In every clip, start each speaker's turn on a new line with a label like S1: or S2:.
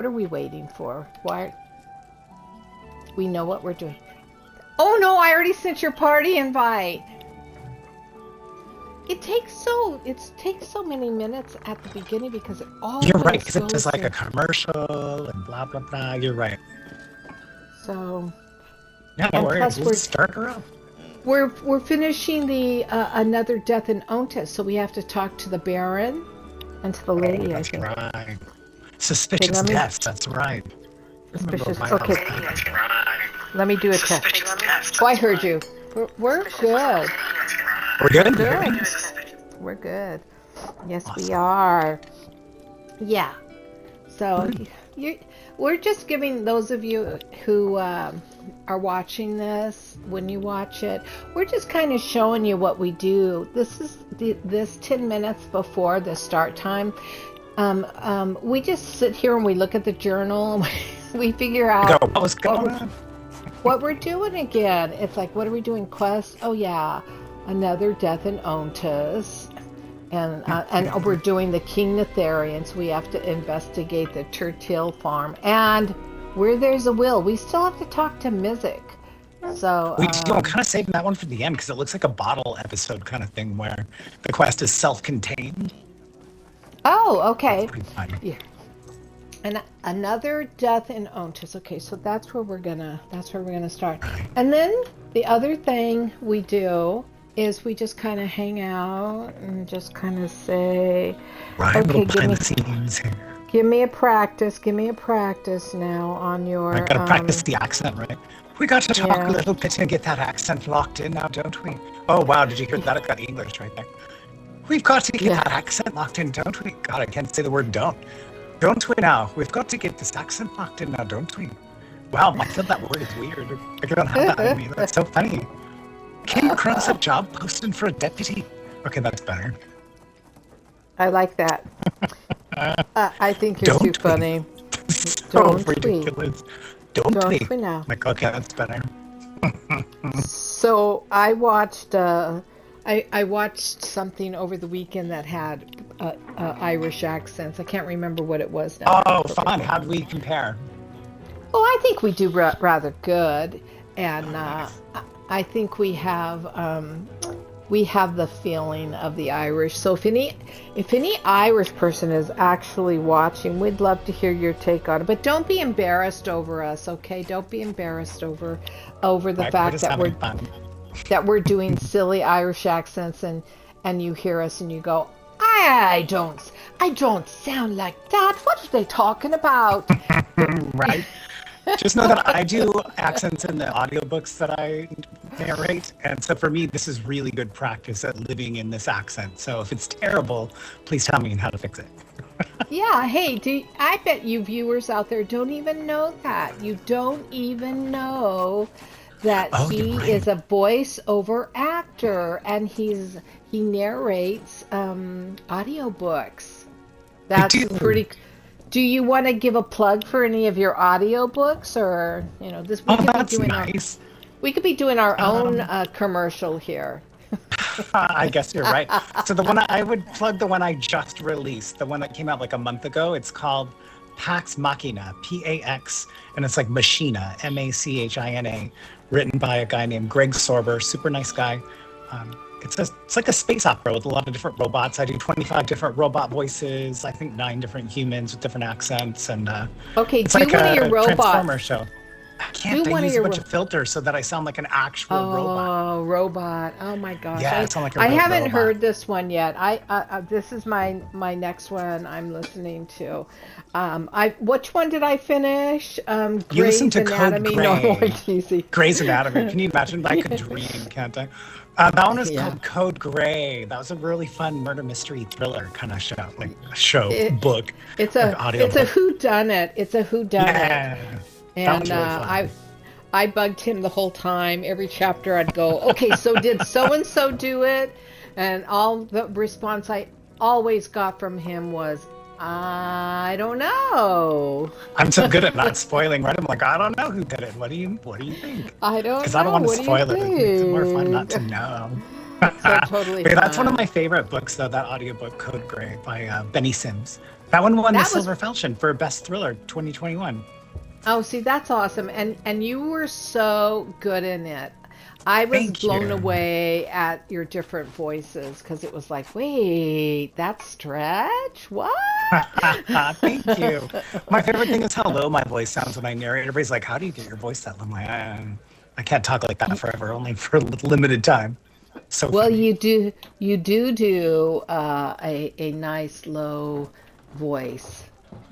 S1: What are we waiting for? Why? We know what we're doing. Oh no, I already sent your party invite. It takes so many minutes at the beginning because it always
S2: You're right, because it
S1: goes
S2: does like
S1: in.
S2: a commercial and blah blah blah. You're right.
S1: So
S2: Yeah, no
S1: and
S2: worries.
S1: plus
S2: We'll start her up.
S1: we're finishing the another death in Ontus, so we have to talk to the Baron and to the lady.
S2: That's
S1: I think.
S2: right. Suspicious
S1: let me-
S2: deaths. That's right.
S1: Suspicious.
S2: Remember
S1: Okay.
S2: That's right.
S1: Let me do a test. Oh, I heard you. We're good.
S2: We're good.
S1: Good. We're good. Yes,
S2: Awesome.
S1: we are. Yeah. So we're just giving those of you who are watching this, when you watch it, we're just kind of showing you what we do. This is this 10 minutes before the start time. We just sit here and we look at the journal. We figure out
S2: what was going on.
S1: What we're doing again. It's like, what are we doing? Quest? Oh yeah, another death in Ontus. And we're doing the King Natharians. We have to investigate the Turtil farm. And where there's a will, we still have to talk to Mizik. So
S2: I'm kind of saving that one for the end because it looks like a bottle episode kind of thing where the quest is self-contained.
S1: Oh, okay.
S2: That's pretty fun.
S1: Yeah. And another death in Ontus. Okay, so that's where we're gonna start. And then the other thing we do is we just kind of hang out and just kind of say,
S2: Right,
S1: okay,
S2: little behind the scenes here.
S1: give me a practice now on your.
S2: I gotta practice the accent, right? We got to talk
S1: Yeah.
S2: a little bit and get that accent locked in now, don't we? Oh wow, did you hear that? It got English right there. We've got to get that accent locked in, don't we? God, I can't say the word don't. Don't we now? We've got to get this accent locked in now, don't we? Wow, I feel that word is weird. I don't have that in me. That's so funny. Came across a job posting for a deputy. Okay, that's better.
S1: I like that. I think you're too funny.
S2: So
S1: Don't we?
S2: ridiculous. Don't
S1: Don't
S2: we?
S1: we now?
S2: Like, okay, that's better.
S1: So I watched I watched something over the weekend that had Irish accents. I can't remember what it was now.
S2: Oh, fun. How'd we compare?
S1: Well, I think we do rather good, and I think we have the feeling of the Irish. So if any Irish person is actually watching, we'd love to hear your take on it. But don't be embarrassed over us, okay? Don't be embarrassed over the fact that we're doing silly Irish accents and you hear us and you go, I don't sound like that. What are they talking about?
S2: Right. Just know that I do accents in the audiobooks that I narrate. And so for me, this is really good practice at living in this accent. So if it's terrible, please tell me how to fix it.
S1: Yeah, hey, I bet you viewers out there don't even know that. You don't even know that he is a voiceover actor and he narrates audiobooks. That's pretty. Do you want to give a plug for any of your audiobooks, or this? We could be doing our own commercial here.
S2: I guess you're right. So the one I would plug the one I just released, the one that came out like a month ago. It's called Pax Machina, P-A-X, and it's like Machina, M-A-C-H-I-N-A, written by a guy named Greg Sorber, super nice guy. It's like a space opera with a lot of different robots. I do 25 different robot voices, I think 9 different humans with different accents, and
S1: okay,
S2: it's
S1: do
S2: like
S1: one
S2: a
S1: of your robots.
S2: Transformer show. I can't. They use a bunch of filters so that I sound like an actual robot.
S1: Oh, robot! Oh my gosh!
S2: Yeah, I sound like a
S1: I
S2: real
S1: haven't
S2: robot.
S1: heard this one yet. This is my next one I'm listening to. Which one did I finish?
S2: You listened to
S1: Anatomy.
S2: Code Grey.
S1: No, it's easy.
S2: Grey's Anatomy. Can you imagine? I could dream, can't I? That one is called Code Grey. That was a really fun murder mystery thriller kind of show, like book.
S1: It's a whodunit. It's a whodunit.
S2: Yeah.
S1: And really I bugged him the whole time. Every chapter I'd go, okay, so did so-and-so do it? And all the response I always got from him was, I don't know.
S2: I'm so good at not spoiling, right? I'm like, I don't know who did it. What do you think?
S1: I don't know.
S2: Because I don't want to spoil it. It makes it more fun not to know.
S1: So totally
S2: That's one of my favorite books, though, that audiobook, Code Grey, by Benny Sims. That one won the
S1: That was
S2: Silver Falchion for Best Thriller 2021.
S1: Oh, see, that's awesome. And you were so good in it. I was
S2: Thank
S1: blown
S2: you.
S1: away at your different voices because it was like, wait, that's Stretch? What?
S2: Thank you. My favorite thing is how low my voice sounds when I narrate. Everybody's like, "How do you get your voice that low?" I'm like, I can't talk like that forever, only for a limited time. So
S1: Well,
S2: funny.
S1: you do a nice low voice.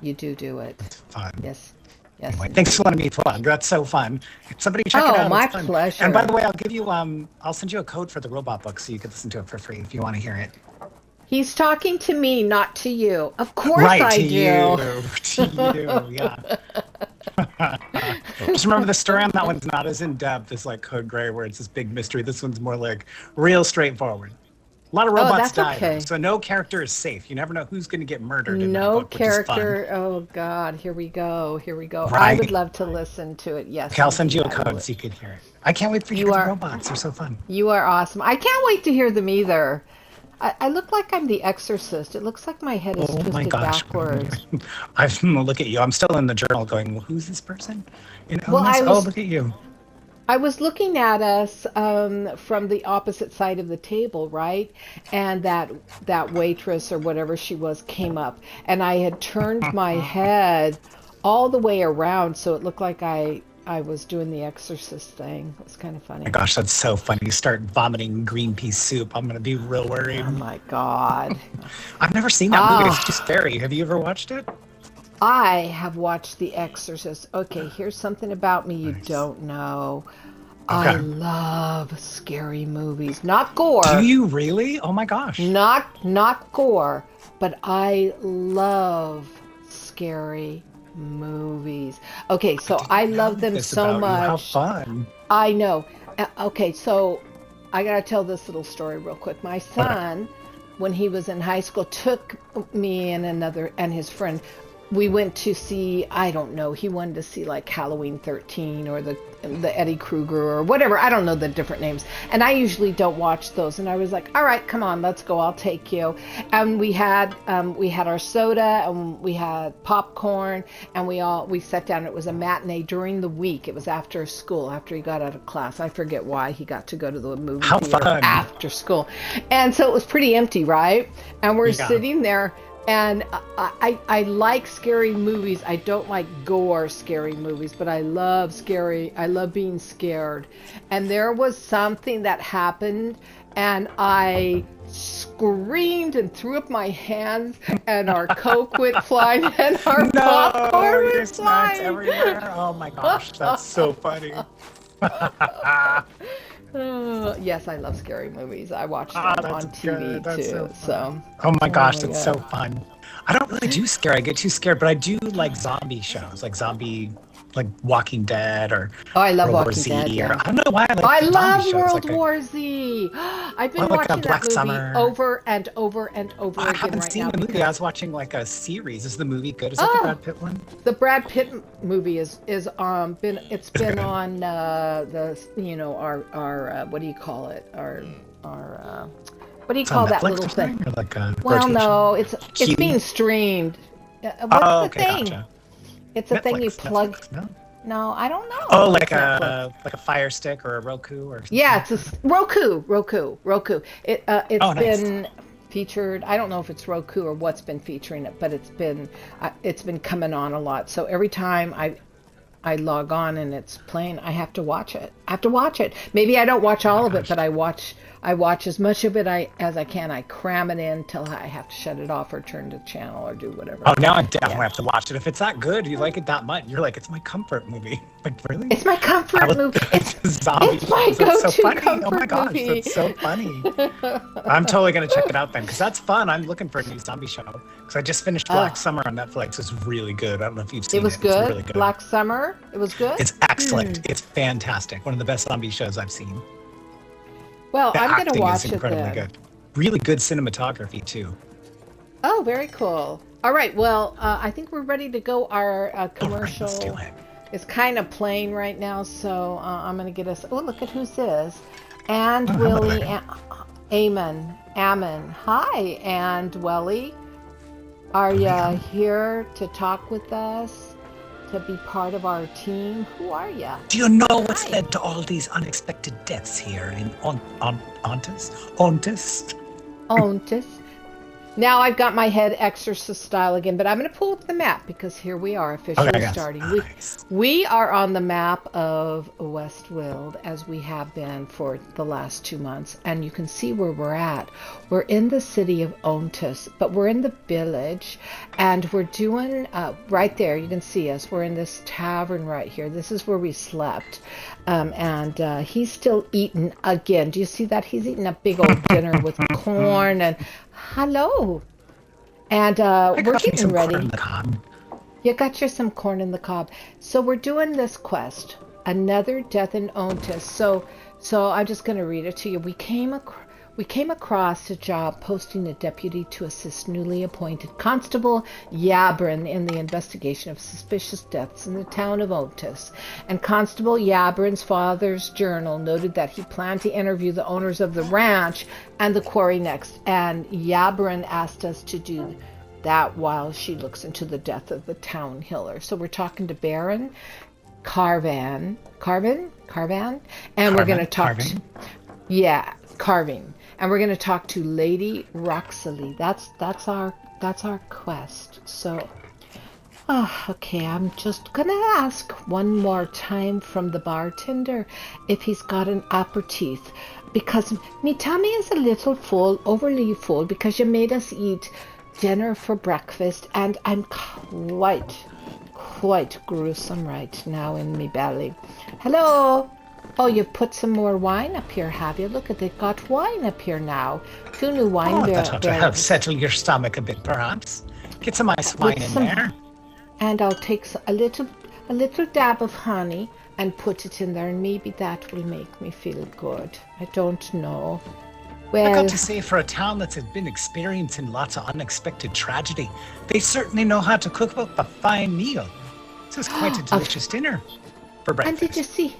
S1: You do it.
S2: It's fun.
S1: Yes. Yes,
S2: Anyway, thanks for
S1: indeed.
S2: letting me plug. That's so fun. Somebody check it
S1: Oh,
S2: out. It's
S1: my
S2: fun. And by the
S1: pleasure.
S2: way, I'll send you a code for the robot book so you can listen to it for free if you want to hear it.
S1: He's talking to me, not to you. Of course
S2: Right,
S1: I
S2: to
S1: do.
S2: you. To you, yeah. Just remember the story on that one's not as in depth as like Code Gray, where it's this big mystery. This one's more like real straightforward. A lot of
S1: Oh,
S2: robots
S1: that's
S2: die though,
S1: okay.
S2: so no character is safe. You never know who's going to get murdered in that
S1: No
S2: book, which is fun.
S1: character. Oh God, here we go. Here we go. I would
S2: Right.
S1: love to listen to it.
S2: Okay,
S1: Yes,
S2: I'll send you
S1: indeed,
S2: a
S1: I
S2: code
S1: would.
S2: so you can hear it. I can't wait for you to
S1: You
S2: hear the
S1: are
S2: robots. They're so fun.
S1: you are awesome. I can't wait to hear them either. I look like I'm the Exorcist. It looks like my head is
S2: Oh my
S1: twisted
S2: gosh.
S1: backwards.
S2: I'm look at you. I'm still in the journal going, well, who's this person? In
S1: Well,
S2: Onus? Oh, look at you.
S1: I was looking at us from the opposite side of the table, right? And that waitress or whatever she was came up, and I had turned my head all the way around, so it looked like I was doing the Exorcist thing. It was kind of
S2: My
S1: funny.
S2: gosh, that's so funny. You start vomiting green pea soup. I'm going to be real worried.
S1: Oh my God.
S2: I've never seen that movie. It's too
S1: Ah,
S2: scary. Have you ever watched it?
S1: I have watched The Exorcist. Okay, here's something about me you
S2: Nice.
S1: don't know. I
S2: Okay.
S1: love scary movies. Not
S2: Do
S1: gore.
S2: you really? Oh my gosh.
S1: Not gore, but I love scary movies. Okay,
S2: I
S1: so I
S2: didn't know
S1: love them
S2: this
S1: so
S2: about you. How
S1: much.
S2: fun.
S1: I know. Okay, so I gotta tell this little story real quick. My
S2: Okay.
S1: son, when he was in high school, took me and another and his friend. We went to see, I don't know, he wanted to see like Halloween 13 or the Eddie Krueger or whatever. I don't know the different names. And I usually don't watch those. And I was like, all right, come on, let's go. I'll take you. And we had our soda and we had popcorn and we sat down. It was a matinee during the week. It was after school, after he got out of class. I forget why he got to go to the movie
S2: How
S1: theater
S2: fun.
S1: after school. And so it was pretty empty, right? And we're
S2: Yeah.
S1: sitting there and I like scary movies. I don't like gore scary movies, but I love scary. I love being scared. And there was something that happened, and I screamed and threw up my hands, and our Coke went flying, and our
S2: No,
S1: popcorn
S2: your
S1: went
S2: snacks
S1: flying.
S2: everywhere. Oh my gosh, that's so funny.
S1: Yes, I love scary movies. I watch
S2: Ah,
S1: them
S2: that's
S1: on TV
S2: good. That's so
S1: too.
S2: fun.
S1: So,
S2: Oh my
S1: oh
S2: gosh,
S1: my
S2: that's so
S1: God.
S2: fun. I don't really do scare. I get too scared, but I do like zombie shows, like zombie, like Walking Dead or
S1: Oh, I love
S2: World War
S1: Walking Dead.
S2: Z, or
S1: Yeah.
S2: I don't know why I like
S1: I
S2: zombie
S1: love
S2: shows,
S1: World War Z. I've
S2: or
S1: been
S2: like a
S1: watching that
S2: Black
S1: movie
S2: Summer.
S1: over and over and over
S2: I
S1: again
S2: haven't
S1: right
S2: seen
S1: now
S2: the movie. I
S1: because
S2: was watching like a series. Is the movie good? Is that the
S1: oh,
S2: Brad Pitt one?
S1: the Brad Pitt movie is been it's
S2: Is it
S1: been
S2: good?
S1: on the our what do you call it our what do you
S2: It's on
S1: call that
S2: Netflix
S1: little
S2: or
S1: thing?
S2: something, or like a
S1: Well,
S2: rotation.
S1: no, it's being
S2: Q.
S1: streamed. What's
S2: Oh,
S1: the
S2: okay,
S1: thing?
S2: gotcha.
S1: It's a thing you
S2: Netflix,
S1: plug.
S2: Netflix, no.
S1: No, I don't know
S2: Oh,
S1: if it's Netflix.
S2: like a Fire Stick or a Roku or something
S1: Yeah,
S2: like
S1: it's a
S2: that.
S1: Roku. It's
S2: Oh, nice.
S1: been featured. I don't know if it's Roku or what's been featuring it, but it's been coming on a lot. So every time I log on and it's playing, I have to watch it. I have to watch it. Maybe I don't watch
S2: Oh my
S1: all of it,
S2: gosh.
S1: but I watch as much of it as I can. I cram it in till I have to shut it off or turn the channel or do
S2: Oh,
S1: whatever.
S2: now I definitely
S1: Yeah.
S2: have to watch it. If it's that good, you like it that much, you're like, it's my comfort movie. Like, really?
S1: It's my
S2: I
S1: comfort
S2: was
S1: movie. It's
S2: zombie
S1: it's my
S2: shows. That's so
S1: go-to
S2: funny. Oh my
S1: comfort
S2: gosh,
S1: movie.
S2: that's so funny. I'm totally gonna check it out then, because that's fun. I'm looking for a new zombie show. Because I just finished Black
S1: Oh,
S2: Summer on Netflix. It's really good. I don't know if you've
S1: it
S2: seen
S1: was
S2: it. It's
S1: good.
S2: really good.
S1: Black Summer. It was good.
S2: It's
S1: Hmm.
S2: excellent. It's fantastic. One of the best zombie shows I've seen.
S1: Well,
S2: The
S1: I'm gonna
S2: acting is
S1: watch it
S2: incredibly
S1: then.
S2: good. Really good cinematography too.
S1: Oh, very cool. All right. Well, I think we're ready to go. Our
S2: All right, let's do
S1: commercial
S2: it.
S1: is kind of playing right now, so I'm gonna get us. Oh, look at who's this. And
S2: Oh, hello
S1: Willie,
S2: there.
S1: Ammon. Hi, and Welly. Are you here to talk with us? To be part of our team? Who are you?
S2: Do you know what's
S1: Hi.
S2: led to all these unexpected deaths here in Ontus? Ontus?
S1: Ontus. Now I've got my head exorcist style again, but I'm going to pull up the map because here we are
S2: Okay,
S1: officially
S2: yes.
S1: starting.
S2: Nice.
S1: We are on the map of Westwild as we have been for the last 2 months, and you can see where we're at. We're in the city of Ontus, but we're in the village, and we're doing right there. You can see us. We're in this tavern right here. This is where we slept, and he's still eating again. Do you see that? He's eating a big old dinner with corn and hello. And
S2: I
S1: we're
S2: got me
S1: getting
S2: some
S1: ready.
S2: corn in the cob.
S1: You got you some corn in the cob. So we're doing this quest, another death in Ontus. So I'm just going to read it to you. We came across a job posting a deputy to assist newly appointed Constable Yabrin in the investigation of suspicious deaths in the town of Ontus. And Constable Yabrin's father's journal noted that he planned to interview the owners of the ranch and the quarry next. And Yabrin asked us to do that while she looks into the death of the town healer. So we're talking to Baron Carvan, and we're going to talk to, yeah, Carving. And we're going to talk to Lady Roxley. That's our quest. So okay, I'm just going to ask one more time from the bartender if he's got an aperitif, because me tummy is a little full, overly full, because you made us eat dinner for breakfast, and I'm quite gruesome right now in me belly. Hello. Oh, you've put some more wine up here, have you? Look at, they've got wine up here now. 2 new wine barrels.
S2: That ought to help settle your stomach a bit, perhaps. Get some ice wine in there.
S1: And I'll take a little dab of honey and put it in there, and maybe that will make me feel good. I don't know. Well,
S2: I got to say, for a town that's been experiencing lots of unexpected tragedy, they certainly know how to cook up a fine meal. This is quite a delicious dinner for breakfast.
S1: And did you see?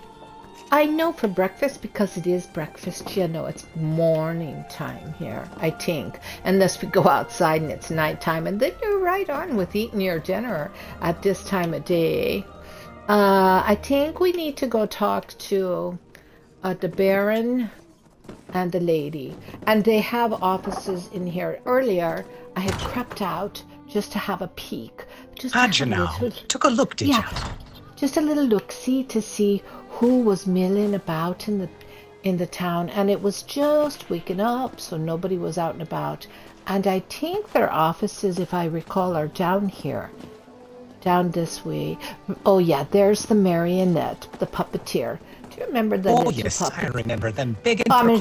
S1: I know for breakfast, because it is breakfast, you know, it's morning time here, I think. Unless we go outside and it's nighttime, and then you're right on with eating your dinner at this time of day. I think we need to go talk to the Baron and the lady, and they have offices in here. Earlier I had crept out just to have a peek.
S2: Had you now? Took a look, did you?
S1: Just a little look-see to see who was milling about in the town, and it was just waking up, so nobody was out and about. And I think their offices, if I recall, are down here, down this way. Oh yeah, there's the marionette, the puppeteer. Do you remember the little
S2: yes,
S1: puppet?
S2: I remember them. Big and
S1: I'm gonna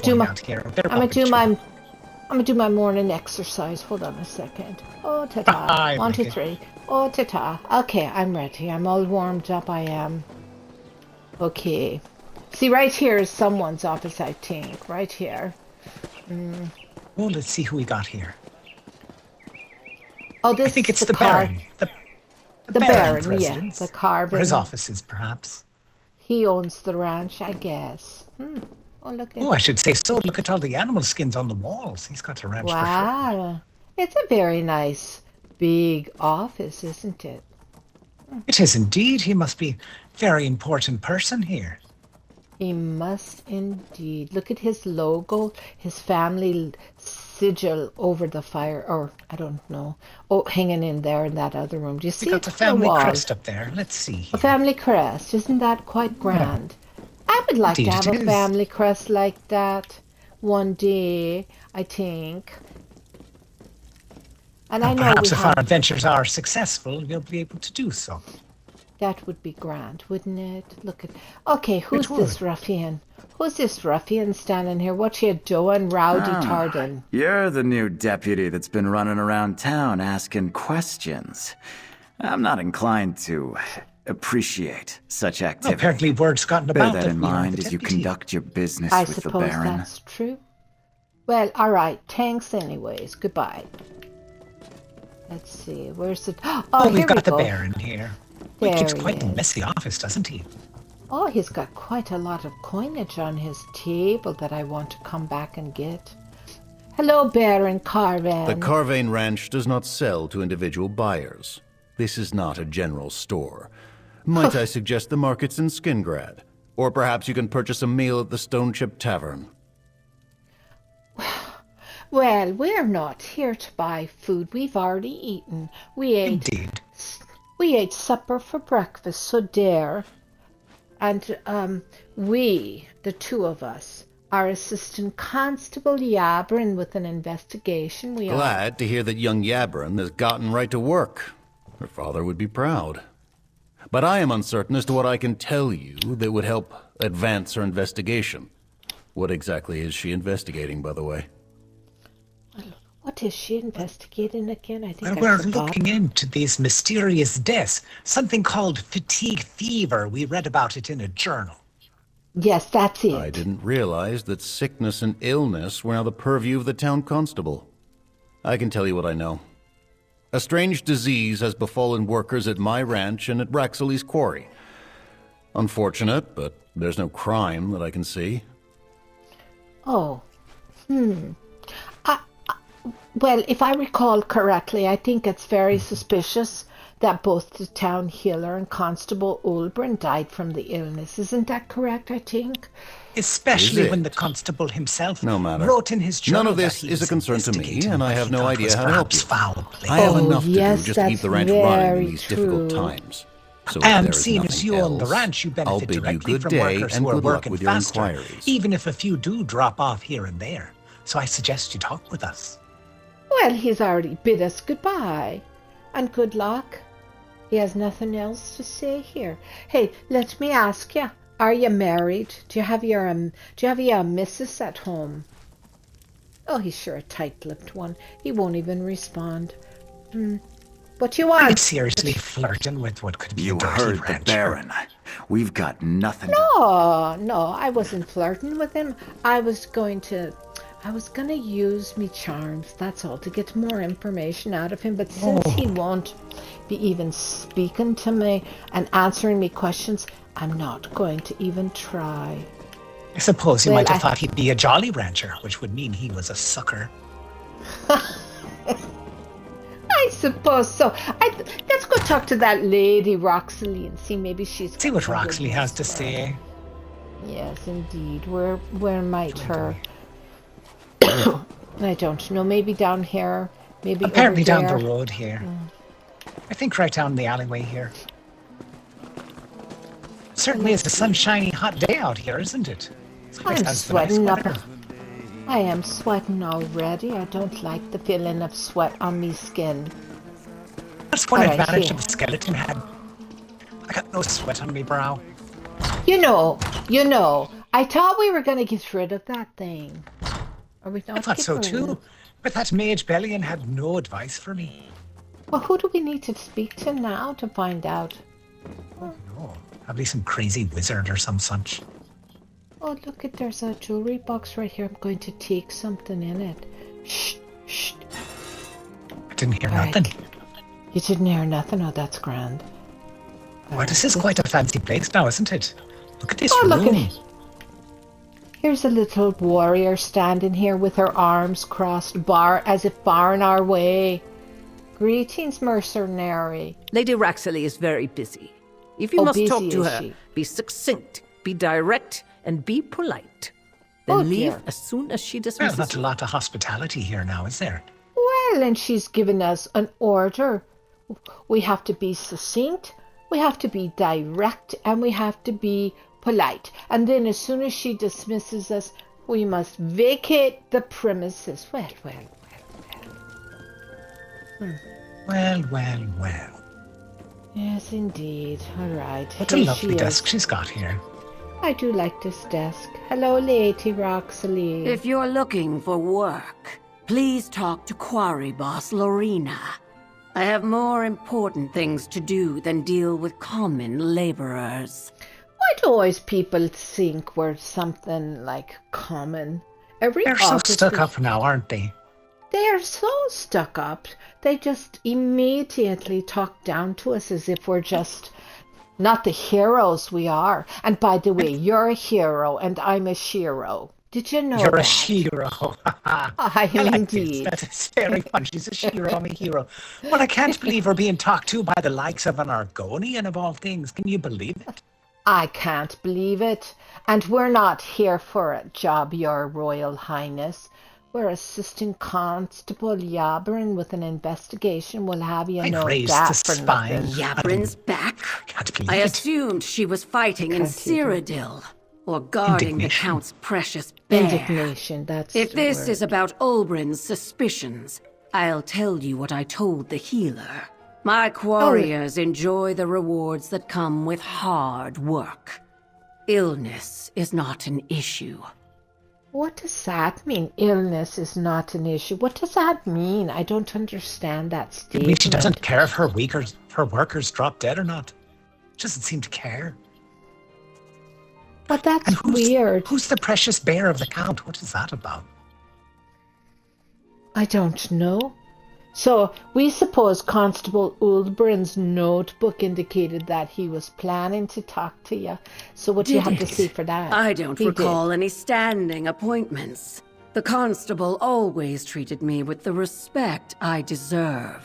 S1: do my morning exercise. Hold on a second. Oh, ta-ta. 1, 2, 3. Oh, ta-ta. Okay, I'm ready. I'm all warmed up, I am. Okay. See, right here is someone's office, I think. Right here.
S2: Oh, let's see who we got here.
S1: Oh, this
S2: I think it's
S1: is
S2: the Baron. The
S1: Baron, yeah. The carving.
S2: Or his offices, perhaps.
S1: He owns the ranch, I guess. Oh, look at.
S2: Oh, I should say so. Look at all the animal skins on the walls. He's got a ranch for sure.
S1: Wow. It's a very nice, big office, isn't it?
S2: It is indeed. He must be a very important person here.
S1: He must indeed. Look at his logo, his family sigil over the fire, or I don't know. Oh, hanging in there in that other room. Do you see?
S2: We got the family crest up there. Let's see.
S1: A family crest. Isn't that quite grand? Yeah. I would like to have a family crest like that one day, I think. And I know
S2: perhaps if our adventures are successful, we'll be able to do so.
S1: That would be grand, wouldn't it? Look at. Okay, who's this ruffian? Who's this ruffian standing here? What you doing, Rowdy Tarden?
S3: You're the new deputy that's been running around town asking questions. I'm not inclined to appreciate such activity.
S2: Apparently word's gotten about.
S3: Bear that in mind as you conduct your business with the Baron.
S1: I suppose that's true. Well, all right. Thanks anyways. Goodbye. Let's see. Where's the... Oh,
S2: we've got the Baron here. He keeps quite a messy office, doesn't he?
S1: Oh, he's got quite a lot of coinage on his table that I want to come back and get. Hello, Baron Carvan.
S4: The Carvane Ranch does not sell to individual buyers. This is not a general store. Might I suggest the market's in Skingrad? Or perhaps you can purchase a meal at the Stone Chip Tavern.
S1: Well, we're not here to buy food. We've already eaten.
S2: Indeed.
S1: We ate supper for breakfast, so there. And we, the two of us, are assisting Constable Yabrin with an investigation.
S4: Glad to hear that young Yabrin has gotten right to work. Her father would be proud. But I am uncertain as to what I can tell you that would help advance her investigation. What exactly is she investigating, by the way?
S1: What is she investigating again? I think
S2: We're looking into these mysterious deaths. Something called fatigue fever. We read about it in a journal.
S1: Yes, that's it.
S4: I didn't realize that sickness and illness were now the purview of the town constable. I can tell you what I know. A strange disease has befallen workers at my ranch and at Raxley's quarry. Unfortunate, but there's no crime that I can see.
S1: Oh. Well, if I recall correctly, I think it's very suspicious that both the town healer and Constable Olbrin died from the illness. Isn't that correct, I think?
S2: Especially when the constable himself
S4: wrote
S2: in his journal.
S4: None of this is a concern to me, and I have no idea how to help you. I
S2: have
S4: have enough to do just to keep the ranch running in these difficult times. So
S2: and seeing as you own the ranch, you benefit directly from workers who are working faster, even if a few do drop off here and there. So I suggest you talk with us.
S1: Well, he's already bid us goodbye. And good luck. He has nothing else to say here. Hey, let me ask you, are you married? Do you have your missus at home? Oh, he's sure a tight-lipped one. He won't even respond. What you want?
S2: I'm seriously flirting with what could be a dirty
S3: heard
S2: ranch.
S3: the Baron. We've got nothing.
S1: No, I wasn't flirting with him. I was gonna use me charms, that's all, to get more information out of him. But since he won't be even speaking to me and answering me questions, I'm not going to even try.
S2: I suppose you might have thought he'd be a jolly rancher, which would mean he was a sucker.
S1: I suppose so. Let's go talk to that lady, Roxley, and see maybe she's...
S2: See what Roxley has to say.
S1: Yes, indeed. Where might her... I don't know. Maybe down here. Maybe
S2: apparently
S1: over
S2: down
S1: there.
S2: the road here. I think right down the alleyway here. Certainly is a sunshiny, hot day out here, isn't it?
S1: I'm sweating up. I am sweating already. I don't like the feeling of sweat on me skin.
S2: That's one advantage of the skeleton head. I got no sweat on me brow.
S1: You know, I thought we were going to get rid of that thing. Are we not?
S2: I thought so too. But that mage Bellion had no advice for me.
S1: Well, who do we need to speak to now to find out?
S2: Oh, no. Probably some crazy wizard or some such.
S1: Oh, look, there's a jewelry box right here. I'm going to take something in it. Shh.
S2: I didn't hear nothing.
S1: You didn't hear nothing? Oh, that's grand.
S2: Well, this is quite a fancy place now, isn't it? Look at this room.
S1: Look at it. Here's a little warrior standing here with her arms crossed, as if barring our way. Greetings, mercenary.
S5: Lady Raxley is very busy. If you must talk to her, be succinct, be direct, and be polite. Then leave as soon as she dismisses.
S2: Well, not a lot of hospitality here now, is there?
S1: Well, and she's given us an order. We have to be succinct, we have to be direct, and we have to be polite. And then as soon as she dismisses us, we must vacate the premises. Well.
S2: Well.
S1: Yes, indeed. All right.
S2: What a lovely desk she's got here.
S1: I do like this desk. Hello, Lady Roxley.
S6: If you're looking for work, please talk to Quarry Boss Lorena. I have more important things to do than deal with common laborers.
S1: Why do always people think we're something like common?
S2: They're so stuck up now, aren't they?
S1: They are so stuck up. They just immediately talk down to us as if we're just not the heroes we are. And by the way, you're a hero and I'm a shiro. Did you know
S2: You're
S1: that?
S2: a hero.
S1: I am
S2: like
S1: indeed.
S2: this. That's very fun. She's a hero, I'm a hero. Well, I can't believe we're being talked to by the likes of an Argonian of all things. Can you believe it?
S1: I can't believe it. And we're not here for a job, Your Royal Highness. We're Assistant Constable Yabrin with an investigation. We'll have you know that for nothing.
S6: Yabrin's back? I assumed she was fighting in Cyrodiil, or guarding the Count's precious bear.
S1: Indignation, that's
S6: If
S1: the
S6: this
S1: word.
S6: is about Olbrin's suspicions, I'll tell you what I told the healer. My warriors enjoy the rewards that come with hard work. Illness is not an issue.
S1: What does that mean? Illness is not an issue. What does that mean? I don't understand that
S2: I
S1: statement.
S2: mean, she doesn't care if her workers drop dead or not. She doesn't seem to care.
S1: But that's weird.
S2: Who's the precious bear of the Count? What is that about?
S1: I don't know. So, we suppose Constable Ulbrin's notebook indicated that he was planning to talk to you. So what do you have to say for that?
S6: I don't recall any standing appointments. The constable always treated me with the respect I deserve.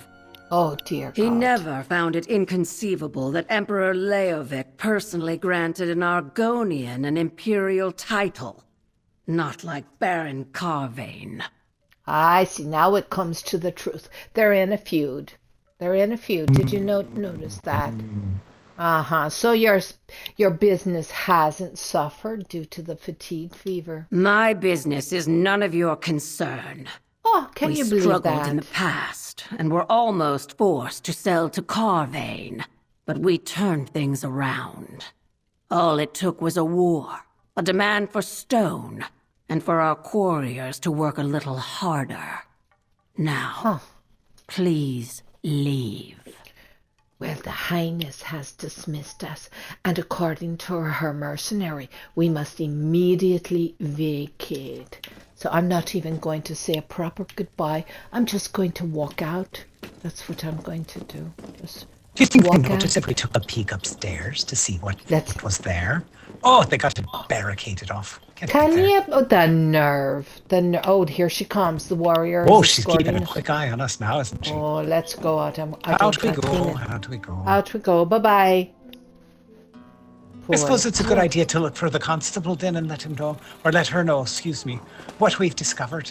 S1: Oh, dear God.
S6: He never found it inconceivable that Emperor Leovic personally granted an Argonian an imperial title. Not like Baron Carvane.
S1: I see. Now it comes to the truth. They're in a feud. Did you notice that? Uh-huh. So your business hasn't suffered due to the fatigue fever?
S6: My business is none of your concern.
S1: Oh, can you believe that?
S6: We struggled in the past, and were almost forced to sell to Carvane. But we turned things around. All it took was a war, a demand for stone, and for our quarriers to work a little harder. Now, please leave.
S1: Well, the Highness has dismissed us, and according to her mercenary, we must immediately vacate. So I'm not even going to say a proper goodbye. I'm just going to walk out. That's what I'm going to do. Just
S2: do you think
S1: walk
S2: they noticed
S1: out.
S2: if we took a peek upstairs to see what was there? Oh, they got it barricaded off.
S1: Can you? Oh, the nerve. Oh, here she comes, the warrior.
S2: Oh, she's keeping a quick eye on us now, isn't she?
S1: Oh, let's go out.
S2: Out we go. Out we go.
S1: Out we go. Bye-bye.
S2: I suppose it's a good idea to look for the constable then and let him know, or let her know, excuse me, what we've discovered.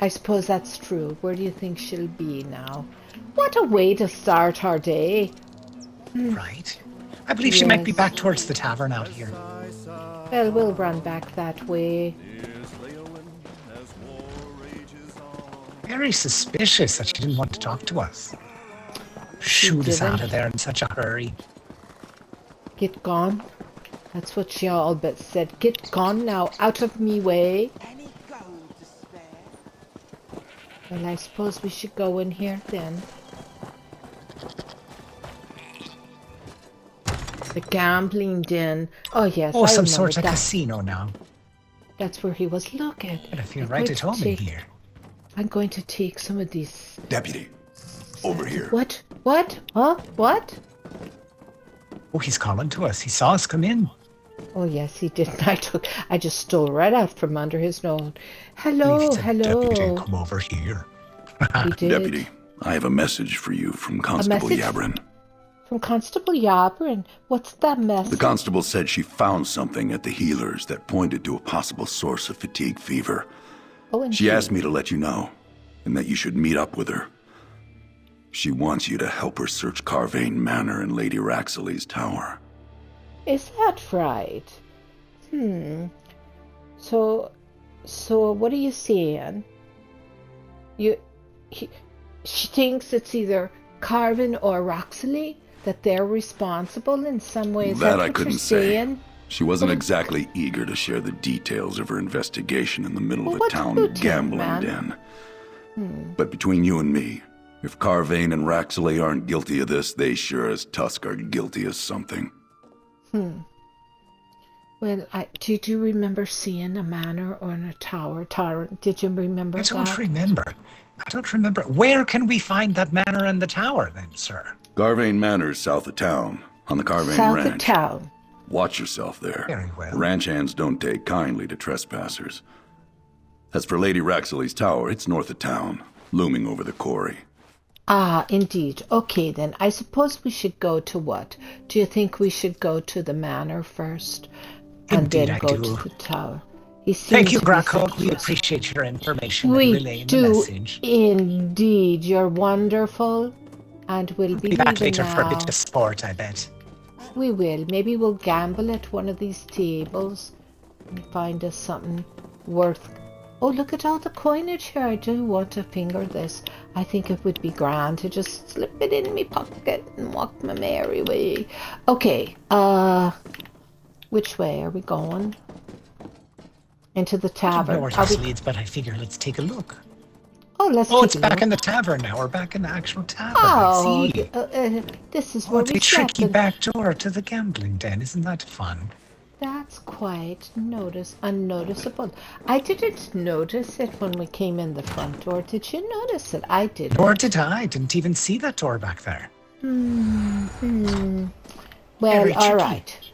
S1: I suppose that's true. Where do you think she'll be now? What a way to start our day.
S2: Right. I believe she might be back towards the tavern out here.
S1: Well, we'll run back that way.
S2: Very suspicious that she didn't want to talk to us. Shoot us out of there in such a hurry.
S1: Get gone. That's what she all but said. Get gone now, out of me way. Well, I suppose we should go in here then. The gambling den. Oh, yes.
S2: Oh,
S1: I
S2: some
S1: remember
S2: sort of
S1: that.
S2: casino now.
S1: That's where he was. Look at.
S2: I feel right at home in here.
S1: I'm going to take some of these.
S7: Deputy, over here.
S1: What? What? Huh? What?
S2: Oh, he's calling to us. He saw us come in.
S1: Oh, yes, he did. I just stole right out from under his nose. Hello, hello.
S2: Deputy, come over here.
S1: He did.
S7: Deputy, I have a message for you from Constable Yabrin.
S1: From Constable Yabrin? What's that message?
S7: The constable said she found something at the healers that pointed to a possible source of fatigue fever.
S1: Oh,
S7: she asked me to let you know, and that you should meet up with her. She wants you to help her search Carvane Manor and Lady Raxley's tower.
S1: Is that right? So what are you saying? She thinks it's either Carvane or Raxley, that they're responsible in some way. Is
S7: That
S1: what
S7: I couldn't
S1: you're
S7: say.
S1: saying?
S7: She wasn't exactly eager to share the details of her investigation in the middle of a town gambling den. But between you and me, if Carvane and Raxley aren't guilty of this, they sure as Tusk are guilty of something.
S1: Well, did you remember seeing a manor or in a tower? Taryn, did you remember that?
S2: I don't remember. Where can we find that manor and the tower then, sir?
S7: Carvane Manor's south of town, on the Carvane
S1: South
S7: Ranch.
S1: of town.
S7: Watch yourself there.
S2: Very well.
S7: Ranch hands don't take kindly to trespassers. As for Lady Raxley's tower, it's north of town, looming over the quarry.
S1: Ah, indeed. Okay, then. I suppose we should go to what? Do you think we should go to the manor first? And
S2: Indeed,
S1: then
S2: I
S1: go
S2: do.
S1: to the tower? He seems
S2: Thank you,
S1: to be
S2: Graco. We
S1: successful.
S2: appreciate your information and
S1: We
S2: relaying the
S1: do
S2: message.
S1: indeed. You're wonderful. And we'll be
S2: Back
S1: leaving
S2: later for a
S1: now.
S2: bit of sport, I bet.
S1: We will. Maybe we'll gamble at one of these tables and find us something worth. Oh, look at all the coinage here. I do want to finger this. I think it would be grand to just slip it in my pocket and walk my merry way. Okay, which way are we going? Into the
S2: I don't know
S1: tavern.
S2: where
S1: Are
S2: this
S1: we...
S2: leads, but I figure let's take a look.
S1: Oh, let's
S2: Oh,
S1: take
S2: it's
S1: a
S2: back
S1: look.
S2: in the tavern now. We're back in the actual tavern.
S1: Oh,
S2: I see.
S1: this is
S2: Oh,
S1: where
S2: it's
S1: we
S2: a
S1: slept.
S2: tricky back door to the gambling den. Isn't that fun?
S1: That's quite unnoticeable. I didn't notice it when we came in the front door. Did you notice it? I didn't.
S2: Nor did I. Didn't even see that door back there.
S1: Well,
S2: Very
S1: all
S2: tricky.
S1: right.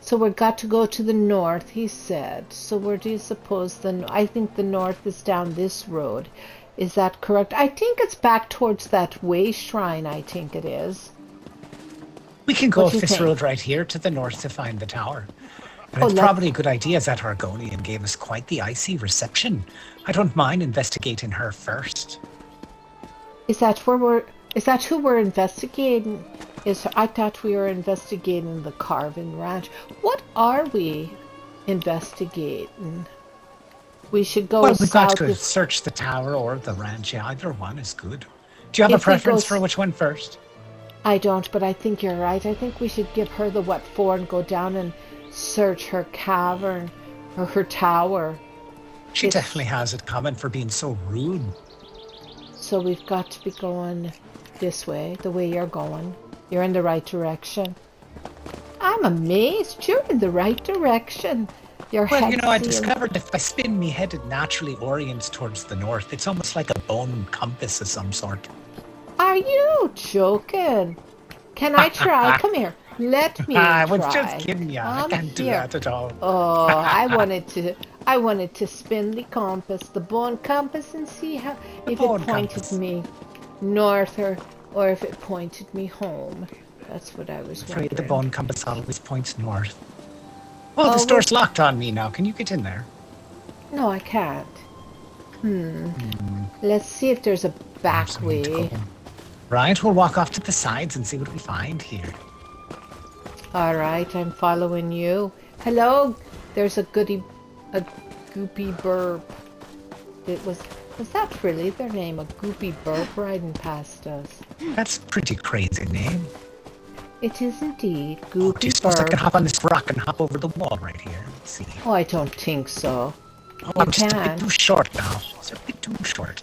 S1: So we've got to go to the north, he said. So where do you suppose I think the north is down this road. Is that correct? I think it's back towards that way shrine, I think it is.
S2: We can go
S1: What
S2: off
S1: do you
S2: this
S1: think?
S2: road right here to the north to find the tower. And
S1: Oh,
S2: it's
S1: let's-
S2: probably a good idea as that Argonian gave us quite the icy reception. I don't mind investigating her first.
S1: Is that who we're investigating? I thought we were investigating the Carvin Ranch. What are we investigating? We should go
S2: Well, we've got
S1: south.
S2: to search the tower or the ranch. Yeah, either one is good. Do you have a
S1: If we go
S2: preference
S1: s-
S2: for which one first?
S1: I don't, but I think you're right. I think we should give her the what for and go down and search her cavern or her tower.
S2: She
S1: It's-
S2: definitely has it coming for being so rude.
S1: So we've got to be going this way, the way you're going. You're in the right direction. I'm amazed. You're in the right direction. Your
S2: Well,
S1: head
S2: you know, I
S1: seems-
S2: discovered if I spin me head, it naturally orients towards the north. It's almost like a bone compass of some sort.
S1: Are you joking? Can I try? Come here. Let me try.
S2: I was just kidding you. I
S1: Come
S2: can't do
S1: here.
S2: that at all.
S1: Oh, I wanted to spin the compass, the bone compass, and see how if
S2: bone
S1: it pointed
S2: compass.
S1: me north or if it pointed me home. That's what I was
S2: Afraid the
S1: wondering.
S2: bone compass always points north. Oh,
S1: Oh,
S2: this door's locked on me now. Can you get in there?
S1: No, I can't. Let's see if there's a back
S2: There's no need to
S1: way.
S2: go. Right, we'll walk off to the sides and see what we find here.
S1: All right, I'm following you. Hello, there's a goopy burp. Was that really their name? A goopy burp riding past us?
S2: That's a pretty crazy name.
S1: It is indeed
S2: Do you
S1: goopy
S2: suppose I
S1: burp.
S2: can hop on this rock and hop over the wall right here? Let's see.
S1: Oh, I don't think so.
S2: Oh, I'm just a
S1: can.
S2: bit too short now. It's a bit too short.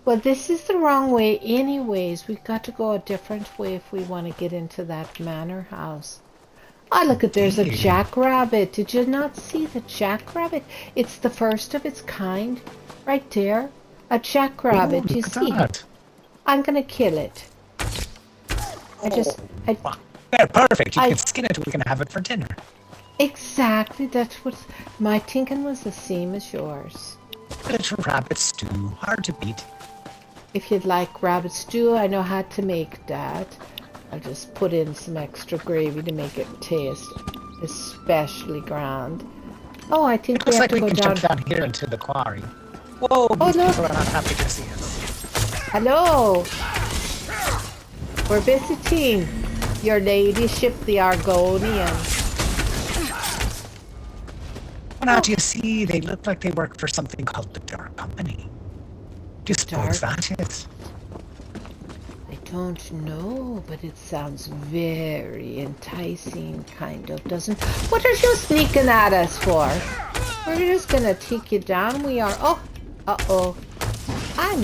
S1: Well, this is the wrong way anyways. We've got to go a different way if we want to get into that manor house. Oh, look at there's a
S2: Indeed.
S1: jackrabbit. Did you not see the jackrabbit? It's the first of its kind. Right there. A jackrabbit.
S2: Oh,
S1: You
S2: look at
S1: see?
S2: that.
S1: I'm going to kill it.
S2: Wow. Yeah, perfect. You
S1: I-
S2: can skin it. We can have it for dinner.
S1: Exactly. That's what my thinking was the same as yours.
S2: Little rabbit stew. Hard to beat.
S1: If you'd like rabbit stew, I know how to make that. I'll just put in some extra gravy to make it taste especially grand. Oh, I think we
S2: Looks
S1: have
S2: like
S1: to
S2: we
S1: go
S2: can
S1: down.
S2: jump down here into the quarry. Whoa, these
S1: look.
S2: people are not happy to see us.
S1: Hello. We're visiting your ladyship, the Argonian.
S2: Well, now, do you see, they look like they work for something called the Dark Company. Do you suppose that is?
S1: I don't know, but it sounds very enticing, kind of, doesn't? What are you sneaking at us for? We're just gonna take you down. We are. Oh, uh-oh. I'm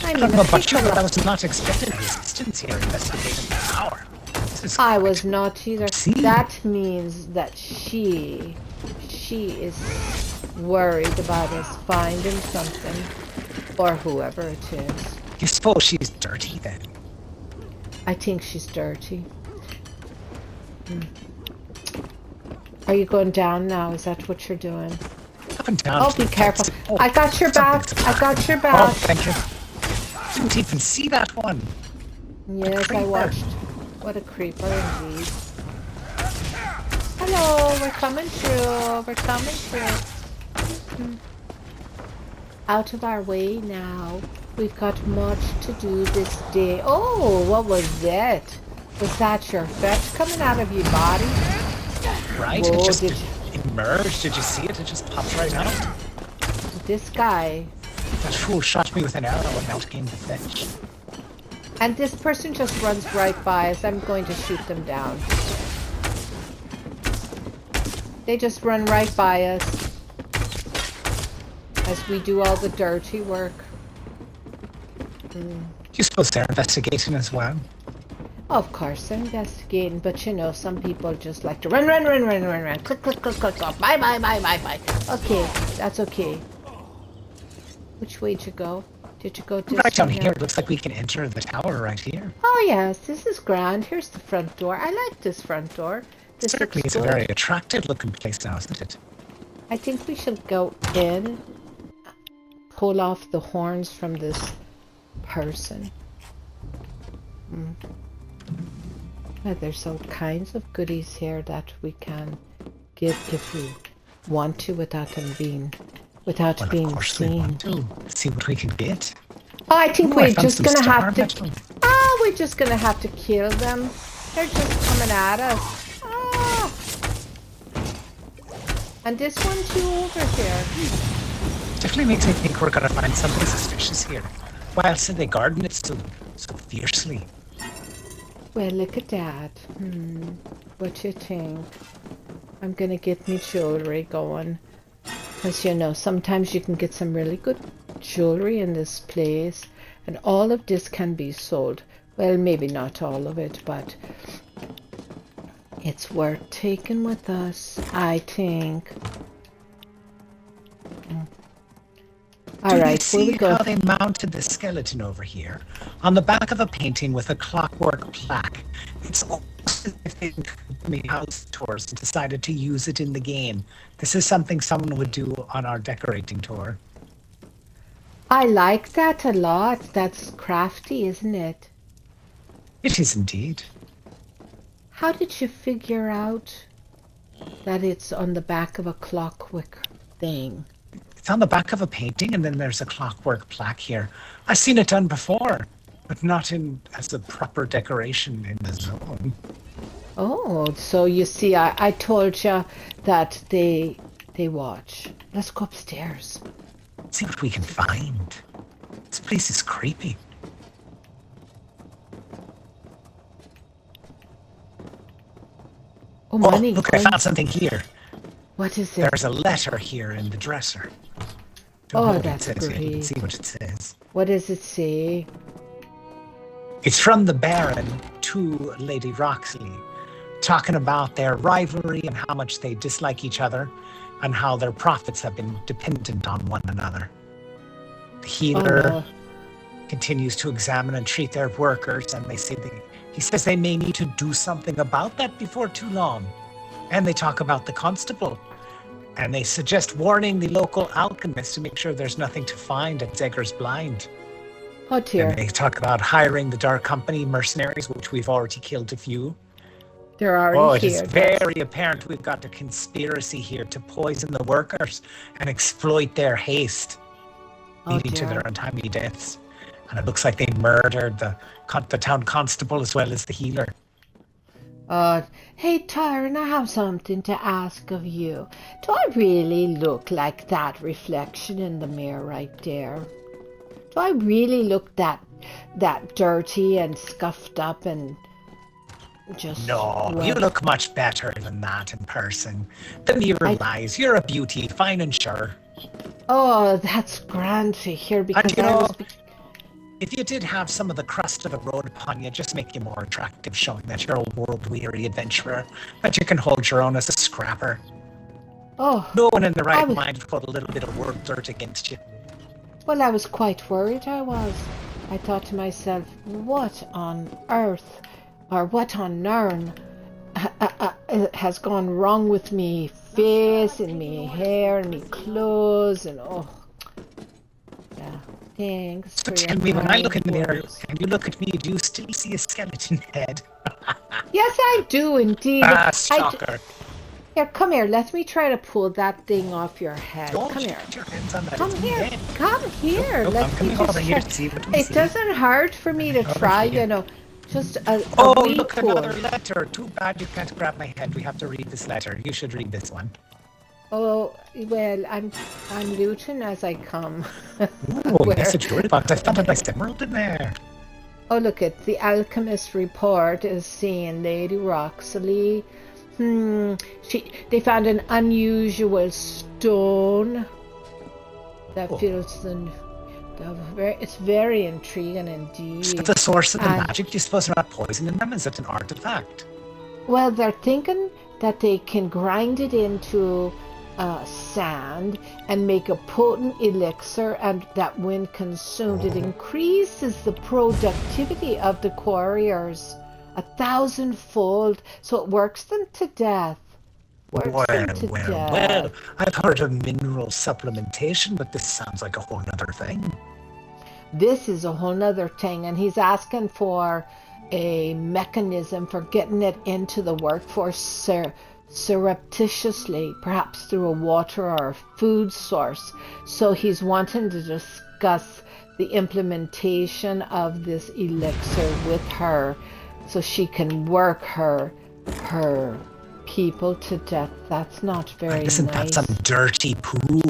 S2: I don't know about you, but I was not expecting resistance here investigating the tower. This is
S1: I
S2: quite-
S1: was not either.
S2: See?
S1: That means that she is worried about us finding something, or whoever it is.
S2: You suppose she's dirty then?
S1: I think she's dirty. Are you going down now? Is that what you're doing?
S2: Up and down.
S1: Oh, be careful. I got your back. I got your back.
S2: Oh, thank you. Didn't even see that one.
S1: Yes, I watched. What a creeper indeed. Hello, we're coming through. We're coming through. Out of our way now. We've got much to do this day. Oh, what was that? Was that your fetch coming out of your body?
S2: Right,
S1: Whoa,
S2: it just emerged. Did you see it? It just popped right out.
S1: This guy.
S2: That fool shot me with an arrow and out came the fetch.
S1: And this person just runs right by us. I'm going to shoot them down. They just run right by us as we do all the dirty work.
S2: You suppose they're investigating as well?
S1: Of course, they're investigating, but you know, some people just like to run. Click, click, click, click, click. Bye. Okay, that's okay. Which way did you go? Did you go
S2: right down here? It looks like we can enter the tower right here.
S1: Oh yes, this is grand. Here's the front door. I like this front door. This
S2: certainly is a very attractive looking place now, isn't it?
S1: I think we should go in, pull off the horns from this person. There's all kinds of goodies here that we can give if we want to without them being being seen.
S2: We want to see what we can get.
S1: Oh, I think we're just gonna have to. Oh, we're just gonna have to kill them. They're just coming at us. Ah. And this one too over here.
S2: Definitely makes me think we're gonna find something suspicious here. Why else did they garden it so fiercely?
S1: Well, look at that. What you think? I'm gonna get me jewelry going. Because, you know, sometimes you can get some really good jewelry in this place. And all of this can be sold. Well, maybe not all of it, but it's worth taking with us, I think. All right,
S2: see how they mounted the skeleton over here on the back of a painting with a clockwork plaque. It's almost as if they made house tours and decided to use it in the game. This is something someone would do on our decorating tour.
S1: I like that a lot. That's crafty, isn't it?
S2: It is indeed.
S1: How did you figure out that it's on the back of a clockwork thing?
S2: It's on the back of a painting, and then there's a clockwork plaque here. I've seen it done before, but not as a proper decoration in the zone. Oh,
S1: so you see, I told you that they watch. Let's go upstairs.
S2: Let's see what we can find. This place is creepy.
S1: Oh, money.
S2: Look, I found something here.
S1: What is it?
S2: There's a letter here in the dresser.
S1: That's great.
S2: You can see what it says.
S1: What does it say?
S2: It's from the Baron to Lady Roxley, talking about their rivalry and how much they dislike each other and how their profits have been dependent on one another. The healer continues to examine and treat their workers, and he says they may need to do something about that before too long. And they talk about the constable. And they suggest warning the local alchemist to make sure there's nothing to find at Zegger's Blind.
S1: Oh dear.
S2: And they talk about hiring the Dark Company mercenaries, which we've already killed a few.
S1: They're already here.
S2: It is very apparent we've got a conspiracy here to poison the workers and exploit their haste, leading to their untimely deaths. And it looks like they murdered the town constable as well as the healer.
S1: Hey Taryn, I have something to ask of you. Do I really look like that reflection in the mirror right there? Do I really look that dirty and scuffed up and just...
S2: No, you look much better than that in person. The mirror lies. You're a beauty, fine and sure.
S1: Oh, that's grand to hear because
S2: if you did have some of the crust of the road upon you, just make you more attractive, showing that you're a world-weary adventurer, that you can hold your own as a scrapper.
S1: Oh.
S2: No one in the right mind would put a little bit of word dirt against you.
S1: Well, I was quite worried, I was. I thought to myself, what on earth, or what on Nern has gone wrong with me face and me hair and me clothes and yeah. Thanks.
S2: So tell me, when I look in the mirror and you look at me, do you still see a skeleton head?
S1: Yes, I do indeed.
S2: Stalker.
S1: Here, come here. Let me try to pull that thing off your head.
S2: Don't
S1: come here.
S2: put your hands on that.
S1: Come here.
S2: Head.
S1: Come here.
S2: Nope,
S1: Let me just
S2: here
S1: check.
S2: to see what we
S1: It
S2: see.
S1: doesn't hurt for me to try,
S2: here.
S1: you know. Just a wee
S2: look,
S1: pull.
S2: another letter. Too bad you can't grab my head. We have to read this letter. You should read this one.
S1: Oh, well, I'm looting as I come.
S2: Oh, message to box. I found a nice emerald in there.
S1: Oh, look at the alchemist report is saying Lady Roxley. They found an unusual stone that fills it's very intriguing indeed.
S2: Is that the source of the magic? Do you suppose they're not poisoning them? Is it an artifact?
S1: Well, they're thinking that they can grind it into sand and make a potent elixir, and that when consumed it increases the productivity of the quarriers 1,000-fold, so it works them to death.
S2: Well, I've heard of mineral supplementation, but this sounds like a whole other thing.
S1: This is a whole other thing, and he's asking for a mechanism for getting it into the workforce surreptitiously, perhaps through a water or a food source. So he's wanting to discuss the implementation of this elixir with her so she can work her people to death. That's not very
S2: Isn't
S1: nice.
S2: That some dirty poo?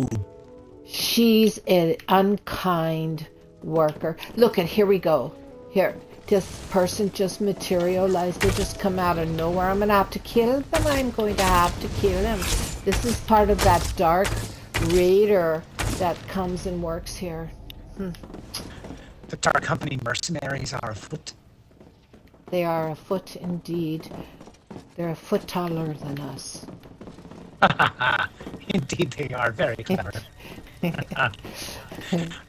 S1: She's an unkind worker. Look at, here we go. Here, this person just materialized. They just come out of nowhere. I'm going to have to kill them. I'm going to have to kill them. This is part of that dark raider that comes and works here.
S2: The Dark Company mercenaries are afoot.
S1: They are afoot indeed. They're a foot taller than us.
S2: Indeed they are. Very clever. I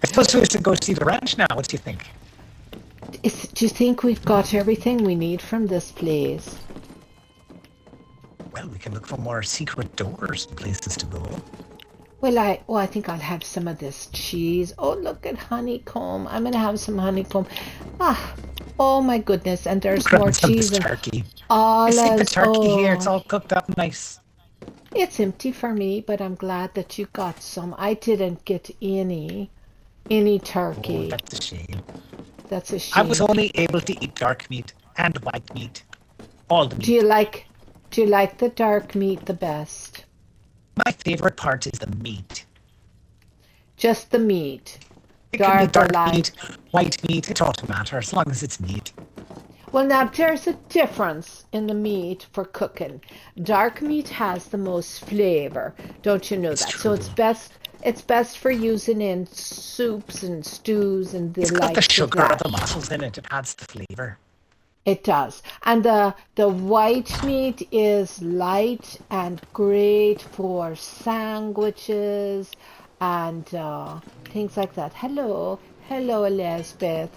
S2: suppose we have to go see the ranch now. What do you think?
S1: Do you think we've got everything we need from this place?
S2: Well, we can look for more secret doors and places to go.
S1: Well, I think I'll have some of this cheese. Oh, look at honeycomb. I'm going to have some honeycomb. Oh my goodness. And there's more cheese. And
S2: turkey.
S1: I
S2: see the turkey here. It's all cooked up nice.
S1: It's empty for me, but I'm glad that you got some. I didn't get any turkey.
S2: Oh, that's a shame.
S1: That's a shame.
S2: I was only able to eat dark meat and white meat. All the meat.
S1: Do you like the dark meat the best?
S2: My favorite part is the meat.
S1: Just the meat.
S2: It can be dark meat, white meat, it doesn't matter as long as it's meat.
S1: Well, now there's a difference in the meat for cooking. Dark meat has the most flavor. Don't you know that?
S2: True.
S1: So it's best for using in soups and stews and the
S2: like. It's got the sugar
S1: of
S2: of the mussels in it. It adds the flavor.
S1: It does. And the white meat is light and great for sandwiches and things like that. Hello, Elizabeth.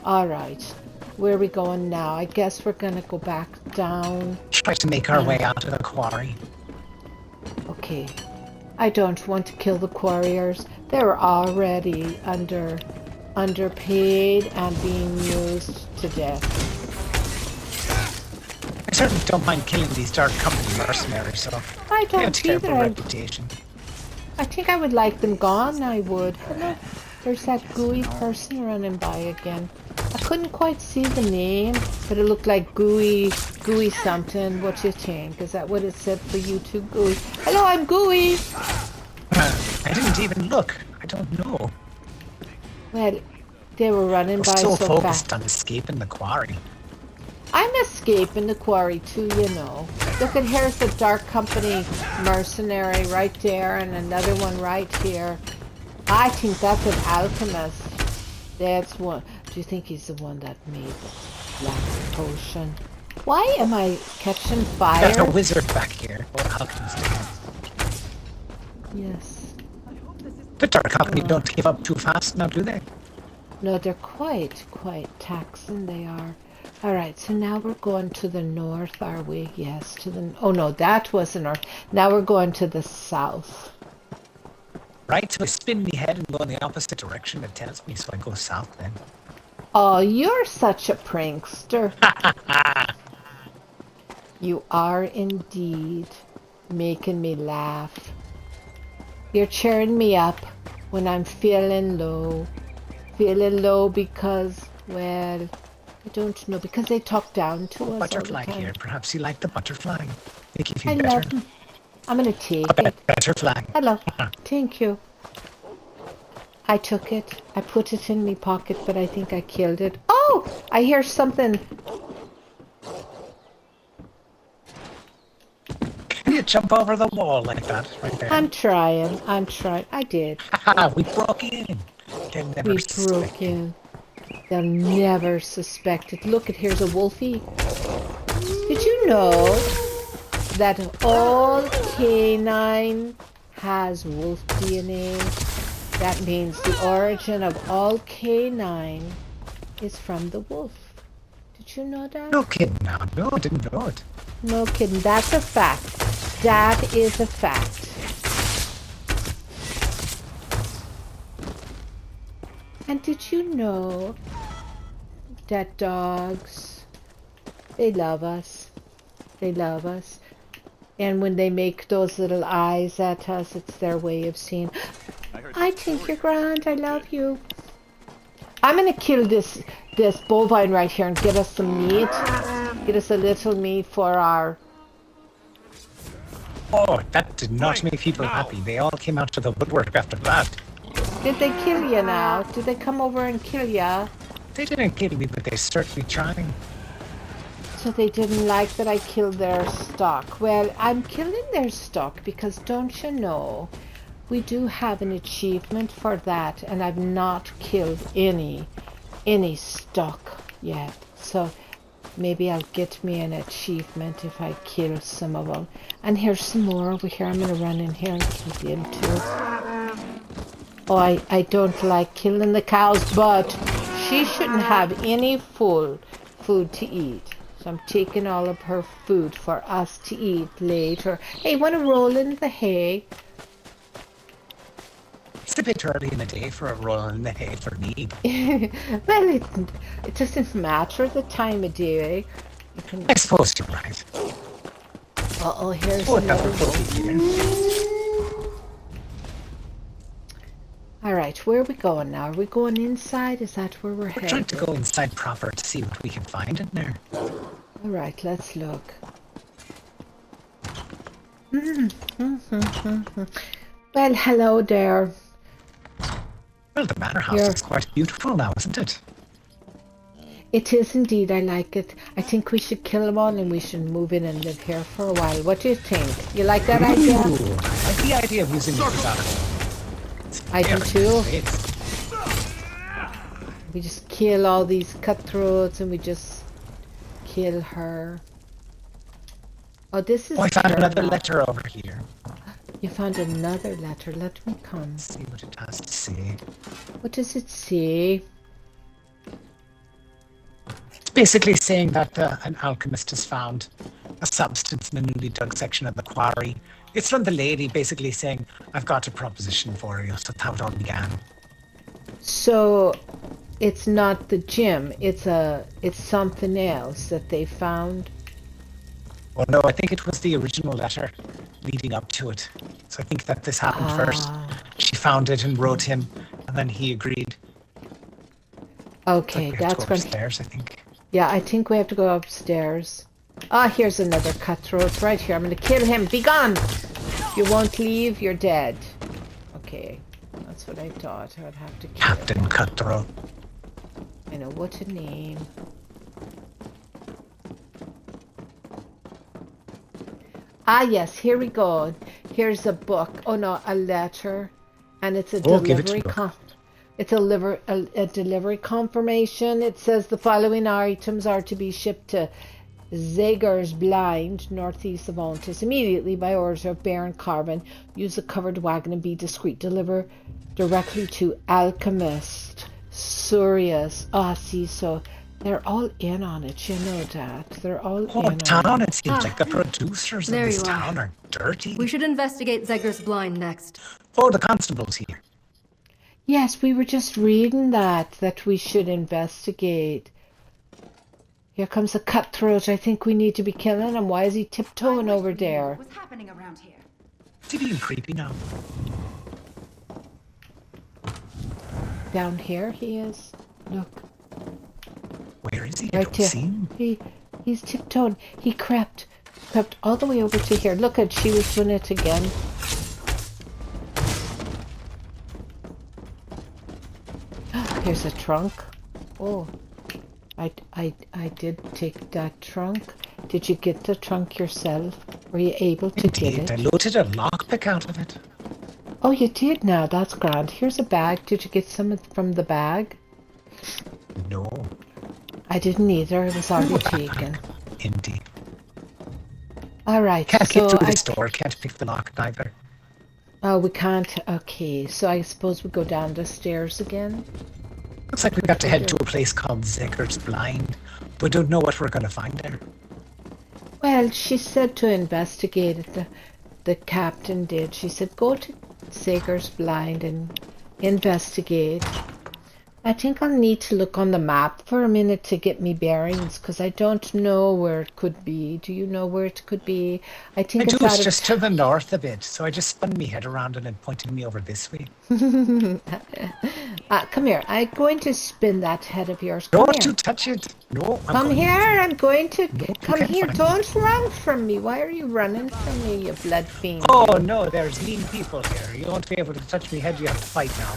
S1: All right. Where are we going now? I guess we're going to go back down.
S2: Try to make our way out of the quarry.
S1: Okay. I don't want to kill the quarriers. They're already underpaid and being used to death.
S2: I certainly don't mind killing these Dark Company mercenaries, so
S1: I
S2: they have a
S1: don't
S2: terrible
S1: either.
S2: reputation.
S1: I think I would like them gone, I would. Hello. There's that gooey person running by again. I couldn't quite see the name, but it looked like gooey something. What do you think? Is that what it said for you too, gooey? Hello, I'm gooey!
S2: I didn't even look. I don't know.
S1: Well, they were running by
S2: so
S1: so
S2: focused
S1: fast.
S2: on escaping the quarry.
S1: I'm escaping the quarry too, you know. Look at here's the Dark Company mercenary right there and another one right here. I think that's an alchemist. That's one. Do you think he's the one that made the black potion? Why am I catching fire?
S2: There's a wizard back here. Or alchemist again.
S1: Yes.
S2: The Dark Company don't give up too fast now, do they?
S1: No, they're quite taxing, they are. All right, so now we're going to the north, are we? Yes, to the... Oh, no, that was the north. Now we're going to the south.
S2: Right, so I spin my head and go in the opposite direction. It tells me, so I go south then.
S1: Oh, you're such a prankster. You are indeed making me laugh. You're cheering me up when I'm feeling low. Feeling low because, well, I don't know, because they talk down to us.
S2: Butterfly here. Perhaps you like the butterfly. Make you feel
S1: I
S2: better.
S1: love them. I'm going to take it.
S2: Butterfly.
S1: Hello. Thank you. I took it. I put it in my pocket, but I think I killed it. Oh! I hear something.
S2: Can you jump over the wall like that right there?
S1: I'm trying. I did.
S2: We broke in.
S1: We broke in. They'll never suspect it. Look, here's a wolfie. Did you know that all canine has wolf DNA? That means the origin of all canine is from the wolf. Did you know that?
S2: No kidding now. No, I didn't know it.
S1: No kidding. That's a fact. That is a fact. And did you know that dogs, they love us. They love us. And when they make those little eyes at us, it's their way of saying, I think you're grand, I love you. I'm going to kill this bovine right here and get us some meat. Get us a little meat for our...
S2: Oh, that did not make people happy. They all came out to the woodwork after that.
S1: Did they kill you now? Did they come over and kill you?
S2: They didn't kill me, but they certainly tried.
S1: So they didn't like that I killed their stock. Well, I'm killing their stock because don't you know, we do have an achievement for that, and I've not killed any stock yet. So maybe I'll get me an achievement if I kill some of them. And here's some more over here. I'm going to run in here and kill them too. Oh, I don't like killing the cows, but she shouldn't have any full food to eat. So I'm taking all of her food for us to eat later. Hey, want to roll in the hay?
S2: It's a bit early in the day for a roll in the hay for me.
S1: Well, it doesn't matter the time of day. You can...
S2: I suppose you're right.
S1: Uh-oh, here's another one. All right, where are we going now? Are we going inside? Is that where we're headed?
S2: We're trying to go inside proper to see what we can find in there.
S1: All right, let's look. Well, hello there.
S2: Well, the manor house is quite beautiful now, isn't it?
S1: It is indeed. I like it. I think we should kill them all and we should move in and live here for a while. What do you think? You like that idea?
S2: I like the idea of using the
S1: I do too. We just kill all these cutthroats and we just kill her. Oh, this is...
S2: Oh, I found another letter over here.
S1: You found another letter. Let me come.
S2: Let's see what it has to say.
S1: What does it say?
S2: It's basically saying that an alchemist has found a substance in the newly dug section of the quarry. It's from the lady basically saying, I've got a proposition for you. So that's how it all began.
S1: So it's not the gym. It's something else that they found.
S2: Well, no, I think it was the original letter leading up to it. So I think that this happened first. She found it and wrote him, and then he agreed.
S1: Okay, that's
S2: when upstairs, I think.
S1: Yeah, I think we have to go upstairs. Ah, here's another cutthroat right here. I'm going to kill him. Be gone! If you won't leave, you're dead. Okay, that's what I thought. I'd have to kill
S2: Captain Cutthroat.
S1: I know, what a name. Ah, yes, here we go. Here's a book. Oh, no, a letter. And it's a delivery It's a delivery confirmation. It says the following items are to be shipped to Zager's Blind, northeast of Ontus, immediately by order of Baron Carvin. Use a covered wagon and be discreet. Deliver directly to Alchemist Surius. Ah, see, so They're all in on it, you know that. They're all
S2: Oh,
S1: in
S2: town,
S1: on it.
S2: it seems like the producers of this town are dirty.
S8: We should investigate Zegger's blind next.
S2: Oh, the constable's here.
S1: Yes, we were just reading that we should investigate. Here comes a cutthroat. I think we need to be killing him. Why is he tiptoeing over there?
S8: What's happening around here?
S2: Is he being creepy now?
S1: Down here he is. Look.
S2: Where is he? I
S1: Right
S2: don't
S1: here.
S2: see him.
S1: He's tiptoeing. He crept all the way over to here. Look at, she was doing it again. Here's a trunk. Oh, I did take that trunk. Did you get the trunk yourself? Were you able to get it?
S2: I loaded a lockpick out of it.
S1: Oh, you did now. That's grand. Here's a bag. Did you get some from the bag?
S2: No.
S1: I didn't either. It was already taken.
S2: Indeed.
S1: All right.
S2: Can't
S1: so
S2: get through this door. Can't pick the lock either.
S1: Oh, we can't. Okay. So I suppose we go down the stairs again.
S2: Looks like we have to head to a place called Zegger's Blind. We don't know what we're going to find there.
S1: Well, she said to investigate it. The captain did. She said, go to Zegger's Blind and investigate. I think I'll need to look on the map for a minute to get me bearings, because I don't know where it could be. Do you know where it could be? I think
S2: it's just to the north a bit, so I just spun my head around and it pointed me over this way.
S1: Come here. I'm going to spin that head of yours. Don't
S2: you touch it. No.
S1: Come here. I'm going to... Come here. Don't run from me. Why are you running from me, you blood fiend?
S2: Oh, no. There's mean people here. You won't be able to touch me head. You have to fight now.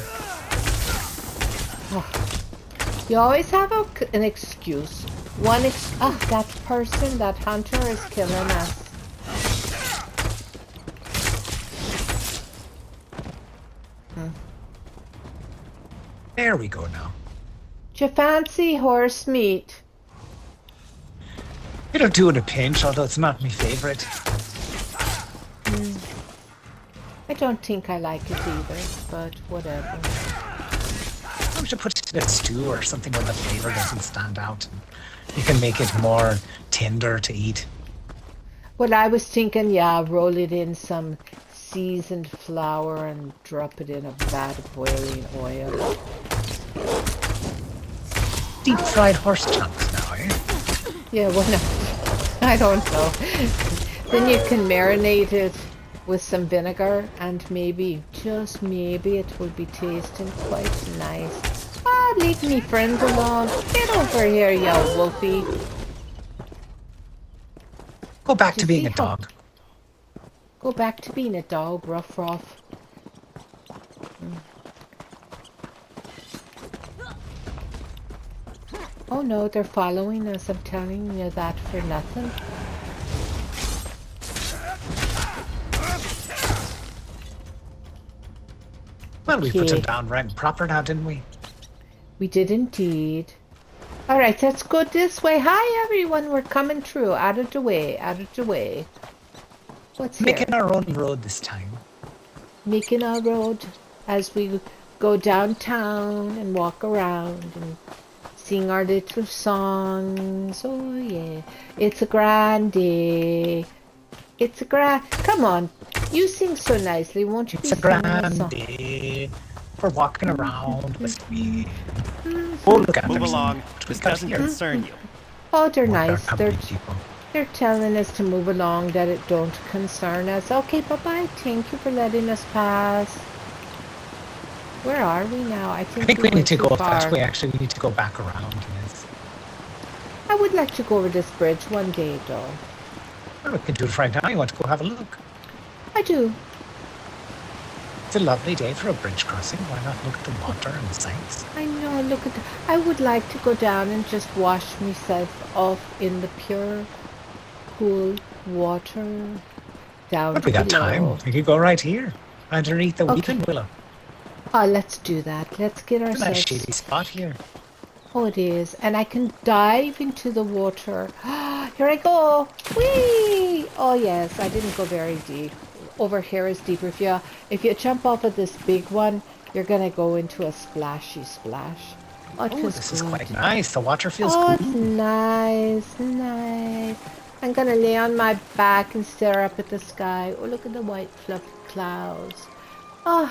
S1: You always have an excuse. That person, that hunter is killing us.
S2: There we go now.
S1: Do you fancy horse meat?
S2: It'll do in a pinch, although it's not my favourite.
S1: I don't think I like it either, but whatever.
S2: We should put it in a stew or something where the flavour doesn't stand out. You can make it more tender to eat.
S1: Well, I was thinking, yeah, roll it in some seasoned flour and drop it in a vat of boiling oil.
S2: Deep fried horse chunks now, eh?
S1: Yeah, well, no, I don't know. Then you can marinate it with some vinegar, and maybe, just maybe, it will be tasting quite nice. Leave me friends alone. Get over here, you wolfie.
S2: Go back to being a dog.
S1: Go back to being a dog, rough. Oh no, they're following us. I'm telling you that for nothing.
S2: Well, we put them down right and proper now, didn't we?
S1: We did indeed. All right, let's go this way. Hi, everyone. We're coming through. Out of the way. What's
S2: Making our own road this time.
S1: Making our road as we go downtown and walk around and sing our little songs. Oh, yeah. It's a grand day. Come on. You sing so nicely. Won't you
S2: It's a grand day. We're walking around with me. Oh, look at
S9: Move along. This doesn't concern you.
S1: Oh, they're nice. They're telling us to move along, that it don't concern us. Okay, bye-bye. Thank you for letting us pass. Where are we now? I think
S2: we need to go that way. Actually, we need to go back around. Yes.
S1: I would like to go over this bridge one day, though.
S2: Well, we can do it right now. You want to go have a look?
S1: I do.
S2: It's a lovely day for a bridge crossing. Why not look at the water and the sights?
S1: I know, look at I would like to go down and just wash myself off in the pure, cool water down
S2: But we got time. We could go right here, underneath the weeping willow.
S1: Oh, let's do that. Let's get ourselves...
S2: It's a nice shady spot here.
S1: Oh, it is. And I can dive into the water. Here I go. Whee! Oh, yes. I didn't go very deep. Over here is deeper. If you jump off of this big one, you're going to go into a splashy splash. Oh,
S2: this is quite nice. The water feels
S1: cool.
S2: It's
S1: nice. I'm gonna lay on my back and stare up at the sky. Oh, look at the white fluffy clouds. Oh,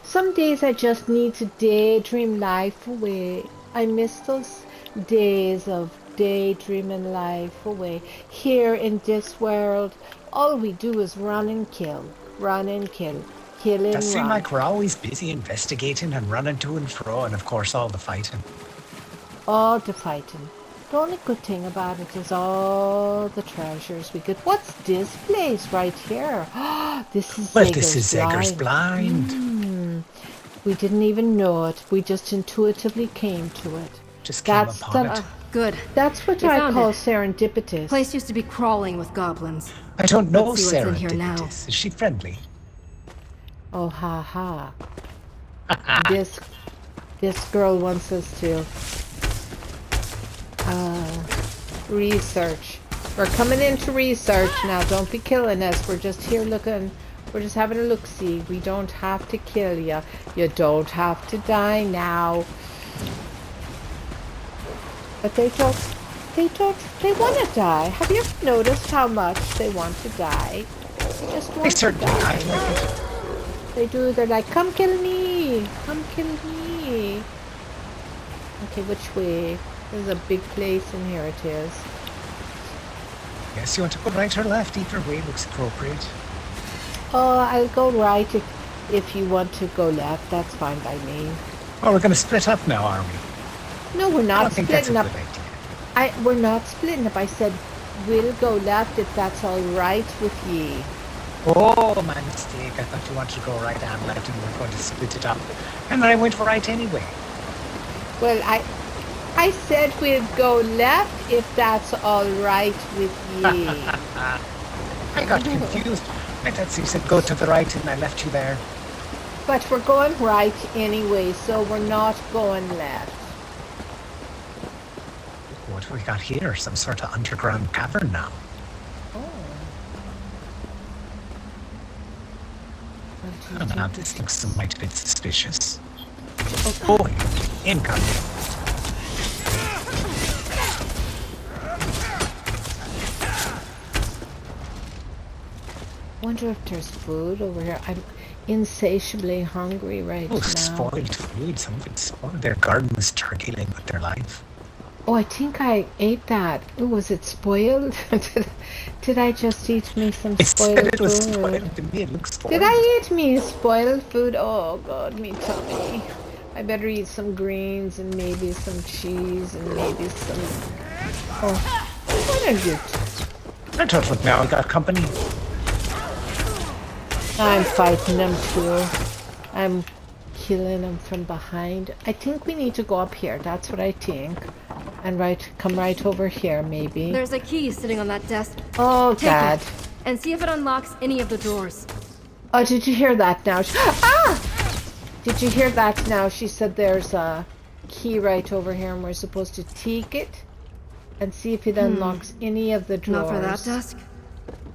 S1: some days I just need to daydream life away. I miss those days of daydreaming life away. Here in this world, all we do is run and kill. Kill and
S2: does seem
S1: run.
S2: like we're always busy investigating and running to and fro, and of course all the fighting.
S1: All the fighting. The only good thing about it is all the treasures we get. What's this place right here? This is
S2: Zegger's Blind.
S1: We didn't even know it. We just intuitively came to it.
S2: Just came upon it.
S8: Good.
S1: That's what I call serendipitous.
S8: Place used to be crawling with goblins.
S2: I don't know
S8: Serendipitous.
S2: Is she friendly?
S1: Oh, ha. This girl wants us to research. We're coming into research now. Don't be killing us. We're just here looking. We're just having a look-see. We don't have to kill you. You don't have to die now. But they want to die. Have you ever noticed how much they want to die? They just want to die. They do. They're like, come kill me. Come kill me. Okay, which way? There's a big place, and here it is.
S2: Yes, you want to go right or left? Either way looks appropriate.
S1: Oh, I'll go right if you want to go left. That's fine by me.
S2: Oh, we're going to split up now, are we?
S1: No, we're not
S2: I don't think
S1: splitting
S2: that's
S1: up.
S2: a good idea.
S1: We're not splitting up. I said we'll go left if that's all right with ye.
S2: Oh, my mistake. I thought you wanted to go right and left and we were going to split it up. And then I went right anyway.
S1: Well, I said we'd go left if that's all right with ye.
S2: I got confused. I thought you said go to the right and I left you there.
S1: But we're going right anyway, so we're not going left.
S2: What have we got here? Some sort of underground cavern now. Oh, now this looks a mighty bit suspicious. Oh, incoming.
S1: Wonder if there's food over here. I'm insatiably hungry right now.
S2: Spoiled food. Some of it's spoiled. Their garden was turkeying with their life.
S1: Oh, I think I ate that. Oh, was it spoiled? Did I just eat me some spoiled food?
S2: It was spoiled to me. It looks spoiled.
S1: Did I eat me spoiled food? Oh, God, me tummy. I better eat some greens and maybe some cheese and maybe some... Oh, what are you?
S2: I don't look now. I got company.
S1: I'm fighting them too. I'm killing them from behind. I think we need to go up here. That's what I think. And come right over here, maybe.
S8: There's a key sitting on that desk.
S1: Oh, God.
S8: Take it, and see if it unlocks any of the doors.
S1: Oh, did you hear that now? Ah! Did you hear that now? She said there's a key right over here, and we're supposed to take it and see if it unlocks any of the drawers.
S8: Not for that desk?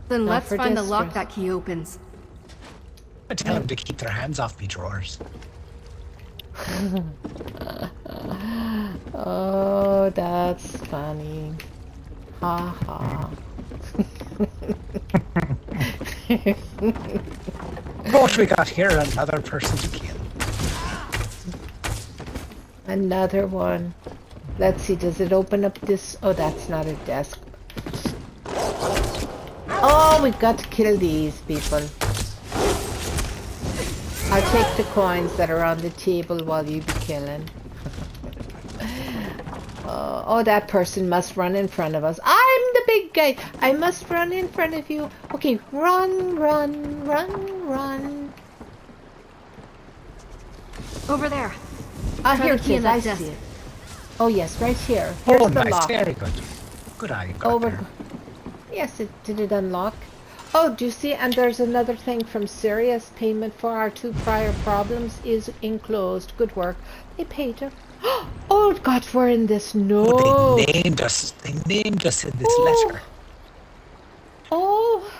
S8: Then let's find the lock that key opens.
S2: I tell them to keep their hands off me drawers.
S1: Oh, that's funny. Ha ha.
S2: What we got here? Another person to kill.
S1: Another one. Let's see, does it open up this? Oh, that's not a desk. Oh, we've got to kill these people. I'll take the coins that are on the table while you be killing. Oh, that person must run in front of us. I'm the big guy. I must run in front of you. Okay, run, run, run, run.
S8: Over there.
S1: Ah, here it is. I see it. Oh, yes, right here. Here's the
S2: nice.
S1: lock.
S2: Very good. Good eye.
S1: Over. Yes, did it unlock? Oh, do you see? And there's another thing from Sirius. Payment for our 2 prior problems is enclosed. Good work. They paid her. Oh, God, we're in this note.
S2: Oh, they named us. They named us in this letter.
S1: Oh.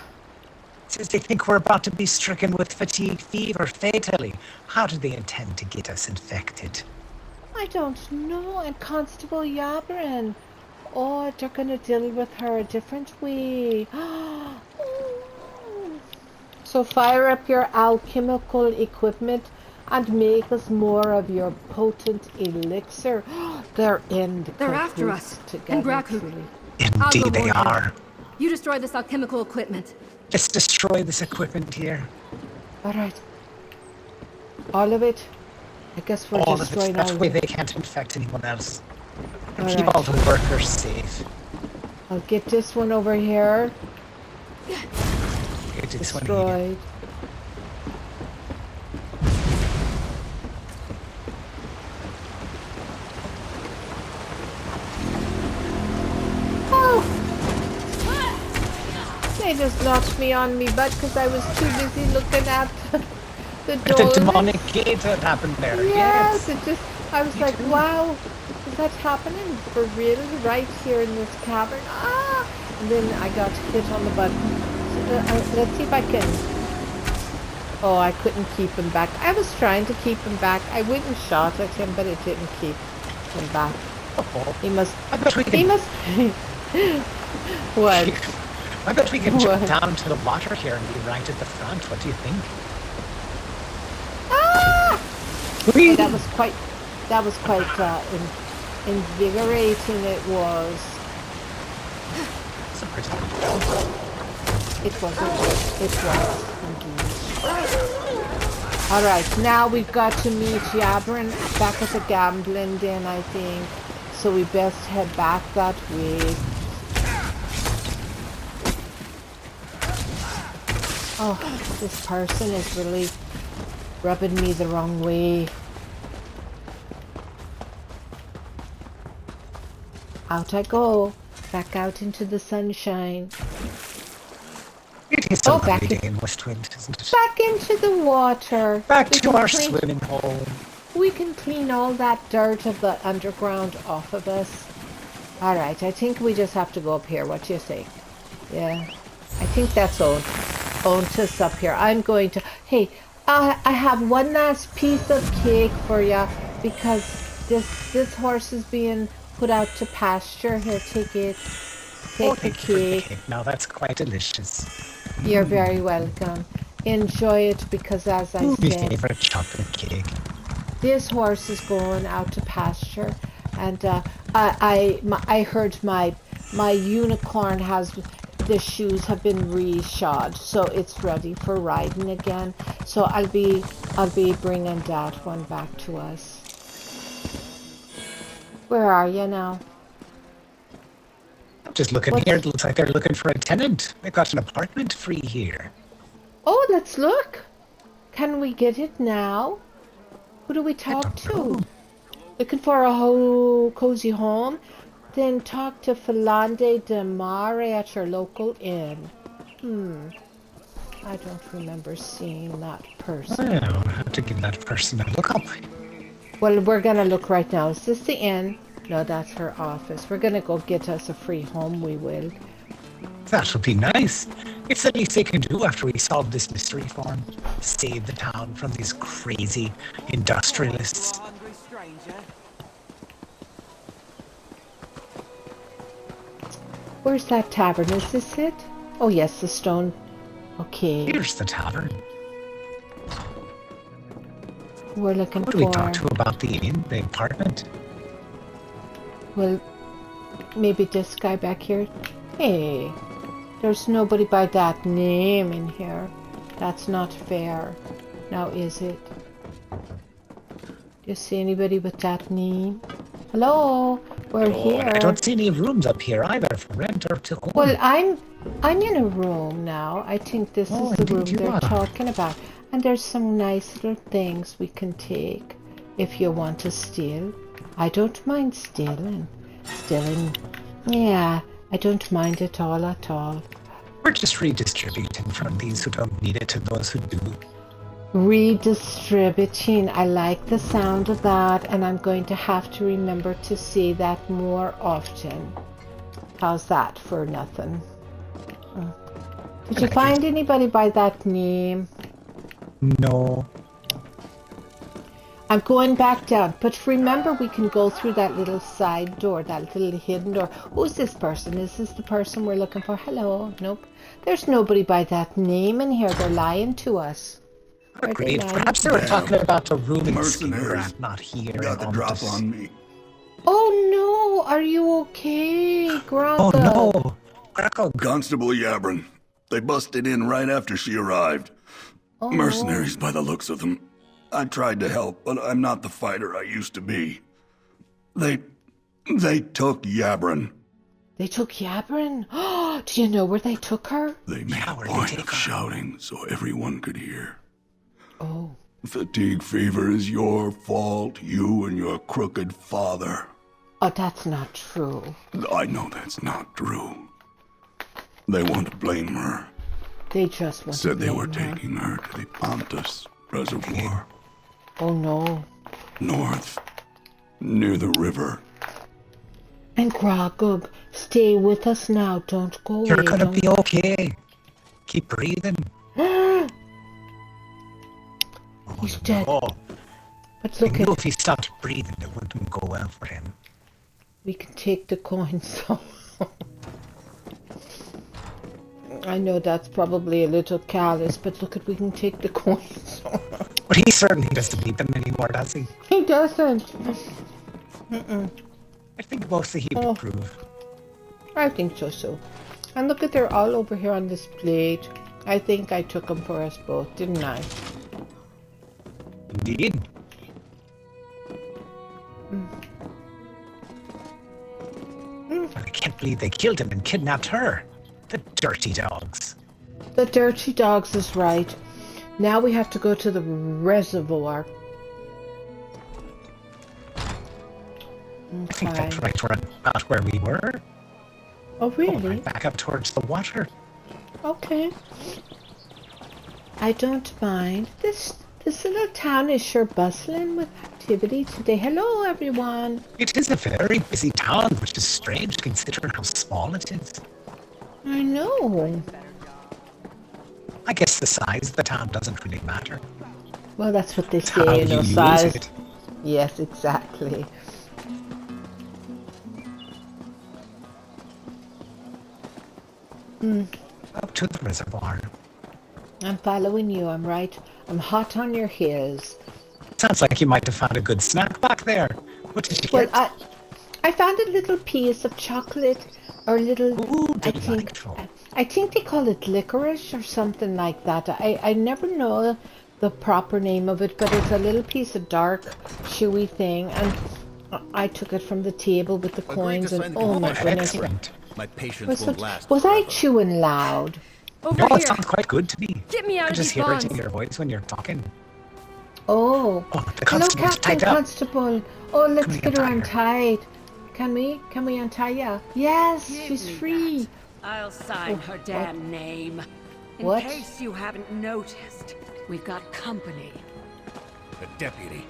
S2: It says they think we're about to be stricken with fatigue fever fatally. How do they intend to get us infected?
S1: I don't know. And Constable Yabrin. Oh, they're gonna deal with her a different way. So fire up your alchemical equipment and make us more of your potent elixir. They're
S8: after us.
S1: Together,
S8: And Graku.
S1: truly.
S2: Indeed they are.
S8: You destroy this alchemical equipment.
S2: Let's destroy this equipment here.
S1: Alright. All of it? I guess we're
S2: all
S1: destroying
S2: of it.
S1: all
S2: That way they can't infect anyone else. And
S1: all
S2: keep
S1: right.
S2: all the workers safe.
S1: I'll get this one over here.
S2: Get this one
S1: Destroyed.
S2: here.
S1: They just knocked me on me butt because I was too busy looking at the door.
S2: The demonic gate that happened there.
S1: Yes, I was like, wow, is that happening for real right here in this cavern? Ah! And then I got hit on the button. So let's see if I can. Oh, I couldn't keep him back. I was trying to keep him back. I went and shot at him, but it didn't keep him back. He must. He must. What?
S2: I bet we can jump down to the water here and be right at the front. What do you think?
S1: Ah! Oh, that was quite invigorating. It was. It was indeed. All right, now we've got to meet Yabrin back at the gambling den, I think. So we best head back that way. Oh, this person is really rubbing me the wrong way. Out I go, back out into the sunshine.
S2: It is so back in Westwind, isn't it?
S1: Back into the water.
S2: Back to our swimming hole.
S1: We can clean all that dirt of the underground off of us. All right, I think we just have to go up here. What do you think? Yeah, I think that's Ontus up here. I'm going to... Hey, I have one last piece of cake for you because this horse is being put out to pasture. Here, take it. Take the cake.
S2: Now that's quite delicious.
S1: You're very welcome. Enjoy it because, as I said,
S2: my favorite chocolate cake.
S1: This horse is going out to pasture, and I heard my unicorn has the shoes have been reshod, so it's ready for riding again. So I'll be bringing that one back to us. Where are you now?
S2: Just looking here, it looks like they're looking for a tenant. They've got an apartment free here.
S1: Oh, let's look. Can we get it now? Who do we talk to? Looking for a whole cozy home? Then talk to Falande de Mare at your local inn. I don't remember seeing that person.
S2: Well, I have to give that person a look up.
S1: Well, we're gonna look right now. Is this the inn? No, that's her office. We're gonna go get us a free home, we will.
S2: That would be nice. It's the least they can do after we solve this mystery for them. Save the town from these crazy industrialists.
S1: Where's that tavern? Is this it? Oh yes, the stone. Okay.
S2: Here's the tavern.
S1: We're looking
S2: for... What do we talk to about the inn, the apartment?
S1: Well, maybe this guy back here. Hey, there's nobody by that name in here. That's not fair. Now is it? Do you see anybody with that name? Hello, we're here.
S2: I don't see any rooms up here either for rent or to own.
S1: Well, I'm in a room now. I think this is the room they're talking about. And there's some nice little things we can take if you want to steal. I don't mind stealing. Yeah, I don't mind it all at all.
S2: We're just redistributing from these who don't need it to those who do.
S1: Redistributing. I like the sound of that, and I'm going to have to remember to say that more often. How's that for nothing? Did you find anybody by that name?
S2: No.
S1: I'm going back down, but remember we can go through that little side door, that little hidden door. Who's this person? Is this the person we're looking for? Hello? Nope. There's nobody by that name in here. They're lying to us.
S2: Agreed. Perhaps they were talking about a rooming scheme, not here.
S7: Got the drop on me.
S1: Oh no! Are you okay, Groggo?
S2: Oh no! Groggo.
S7: Constable Yabrin. They busted in right after she arrived.
S1: Oh.
S7: Mercenaries by the looks of them. I tried to help, but I'm not the fighter I used to be. They took Yabrin.
S1: They took Yabrin? Oh, do you know where they took her?
S7: They made a point of shouting so everyone could hear.
S1: Oh.
S7: Fatigue fever is your fault, you and your crooked father.
S1: Oh, that's not true.
S7: I know that's not true. They want to blame her.
S1: They just want
S7: Said
S1: to
S7: they were
S1: blame her.
S7: taking her to the Ontus reservoir.
S1: Oh no.
S7: North, near the river.
S1: And Groggo, stay with us now. Don't go away.
S2: You're gonna be okay. Keep breathing.
S1: He's dead.
S2: Oh,
S1: But look
S2: I know
S1: at
S2: if he stopped breathing, it wouldn't go well for him.
S1: We can take the coins. I know that's probably a little callous, but look at we can take the coins.
S2: But he certainly doesn't need them anymore, does he?
S1: He doesn't.
S2: I think mostly he would approve.
S1: I think so. And look at they're all over here on this plate. I think I took them for us both, didn't I?
S2: Indeed. I can't believe they killed him and kidnapped her. The dirty dogs.
S1: The dirty dogs is right. Now we have to go to the reservoir.
S2: I think that's right about where we were.
S1: Oh, really?
S2: Right back up towards the water.
S1: Okay. I don't mind. This little town is sure bustling with activity today. Hello, everyone.
S2: It is a very busy town, which is strange considering how small it is.
S1: I know.
S2: I guess the size of the town doesn't really matter.
S1: Well, that's what they
S2: How
S1: say,
S2: you use
S1: size.
S2: it.
S1: Yes, exactly.
S2: Up to the reservoir.
S1: I'm following you, I'm right. I'm hot on your heels.
S2: Sounds like you might have found a good snack back there. What did you get?
S1: Well, I found a little piece of chocolate, or a little,
S2: Ooh,
S1: I think they call it licorice or something like that. I never know the proper name of it, but it's a little piece of dark, chewy thing, and I took it from the table with the coins, and oh my goodness.
S2: Excellent.
S4: My patience won't last.
S1: Was I chewing loud?
S2: No, it sounds quite good to me.
S8: Get me out
S2: I
S8: of
S2: just
S8: these
S2: hear
S8: bonds.
S2: it in your voice when you're talking.
S1: Oh.
S2: Oh, the
S1: Hello,
S2: constable's
S1: Captain
S2: tied up.
S1: Constable. Oh, let's
S2: we
S1: get her
S2: untie
S1: untied. Can we untie ya? Yes, she's free.
S6: I'll sign her damn name. In
S1: What?
S6: case you haven't noticed, we've got company.
S4: The deputy.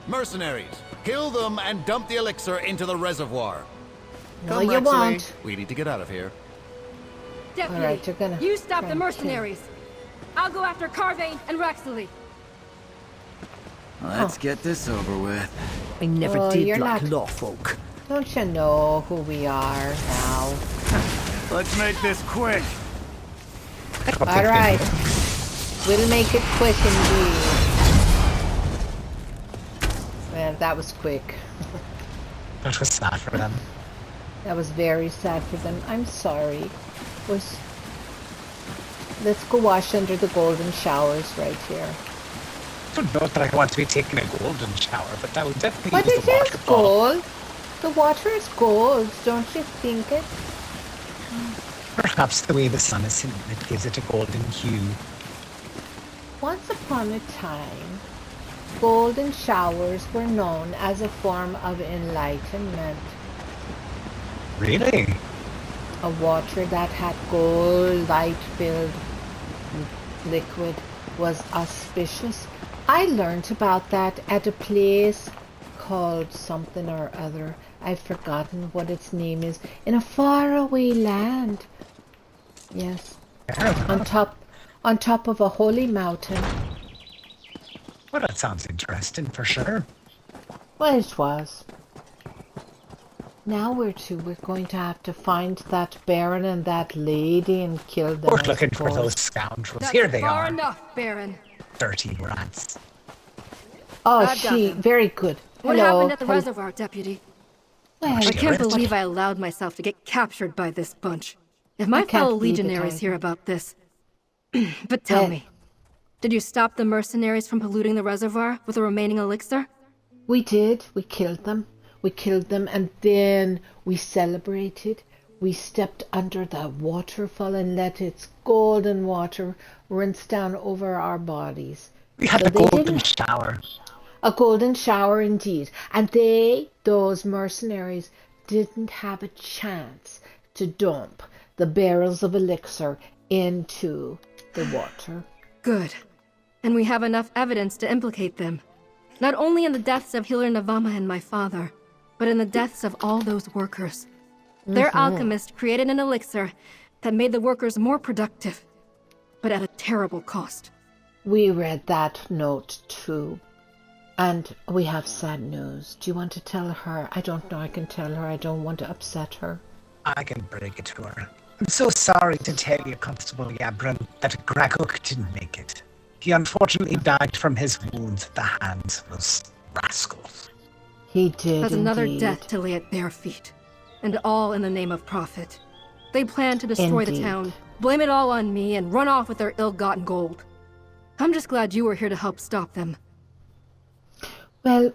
S4: Mercenaries, kill them and dump the elixir into the reservoir.
S1: No,
S4: Come,
S1: you
S4: Rexley.
S1: won't.
S4: We need to get out of here.
S8: Deputy,
S1: All right, you're gonna
S8: you stop
S1: try
S8: the
S1: and
S8: mercenaries. I'll go after Carvane and Rexley.
S3: Let's get this over with.
S5: I never
S1: Oh,
S5: did
S1: you're
S5: like
S1: not-
S5: lawfolk.
S1: Don't you know who we are now?
S3: Let's make this quick.
S1: All right. We'll make it quick indeed. Well, that was quick.
S2: That was sad for them.
S1: That was very sad for them. I'm sorry. Let's go wash under the golden showers right here.
S2: I don't know that I want to be taking a golden shower, but that would definitely
S1: But
S2: use
S1: it
S2: the
S1: is
S2: waterfall.
S1: gold. The water is gold, don't you think it?
S2: Perhaps the way the sun is hitting it gives it a golden hue.
S1: Once upon a time, golden showers were known as a form of enlightenment.
S2: Really?
S1: A water that had gold light-filled liquid was auspicious. I learned about that at a place called something or other. I've forgotten what its name is. In a faraway land. Yes. On top of a holy mountain.
S2: Well, that sounds interesting for sure.
S1: Well, it was. Now we're going to have to find that Baron and that lady and kill them.
S2: We're looking for those scoundrels.
S8: That's
S2: Here they
S8: far
S2: are.
S8: enough, Baron.
S2: Dirty rats.
S1: Oh, very good.
S8: What happened at the reservoir, Deputy?
S1: Well,
S8: I can't believe I allowed myself to get captured by this bunch. If my fellow legionaries hear about this... But tell me, did you stop the mercenaries from polluting the reservoir with the remaining elixir?
S1: We did. We killed them. And then we celebrated. We stepped under the waterfall and let its golden water rinse down over our bodies.
S2: We had a golden shower.
S1: A golden shower indeed. And those mercenaries, didn't have a chance to dump the barrels of elixir into the water.
S8: Good. And we have enough evidence to implicate them. Not only in the deaths of Healer Navama and my father, but in the deaths of all those workers. Their alchemist created an elixir that made the workers more productive, but at a terrible cost.
S1: We read that note too. And we have sad news. Do you want to tell her? I don't know I can tell her. I don't want to upset her.
S2: I can break it to her. I'm so sorry to tell you, Constable Yabran, that Grakuk didn't make it. He unfortunately died from his wounds at the hands of those rascals.
S1: He did.
S8: That's another death to lay at their feet. And all in the name of profit. They plan to destroy the town, blame it all on me, and run off with their ill-gotten gold. I'm just glad you were here to help stop them.
S1: Well,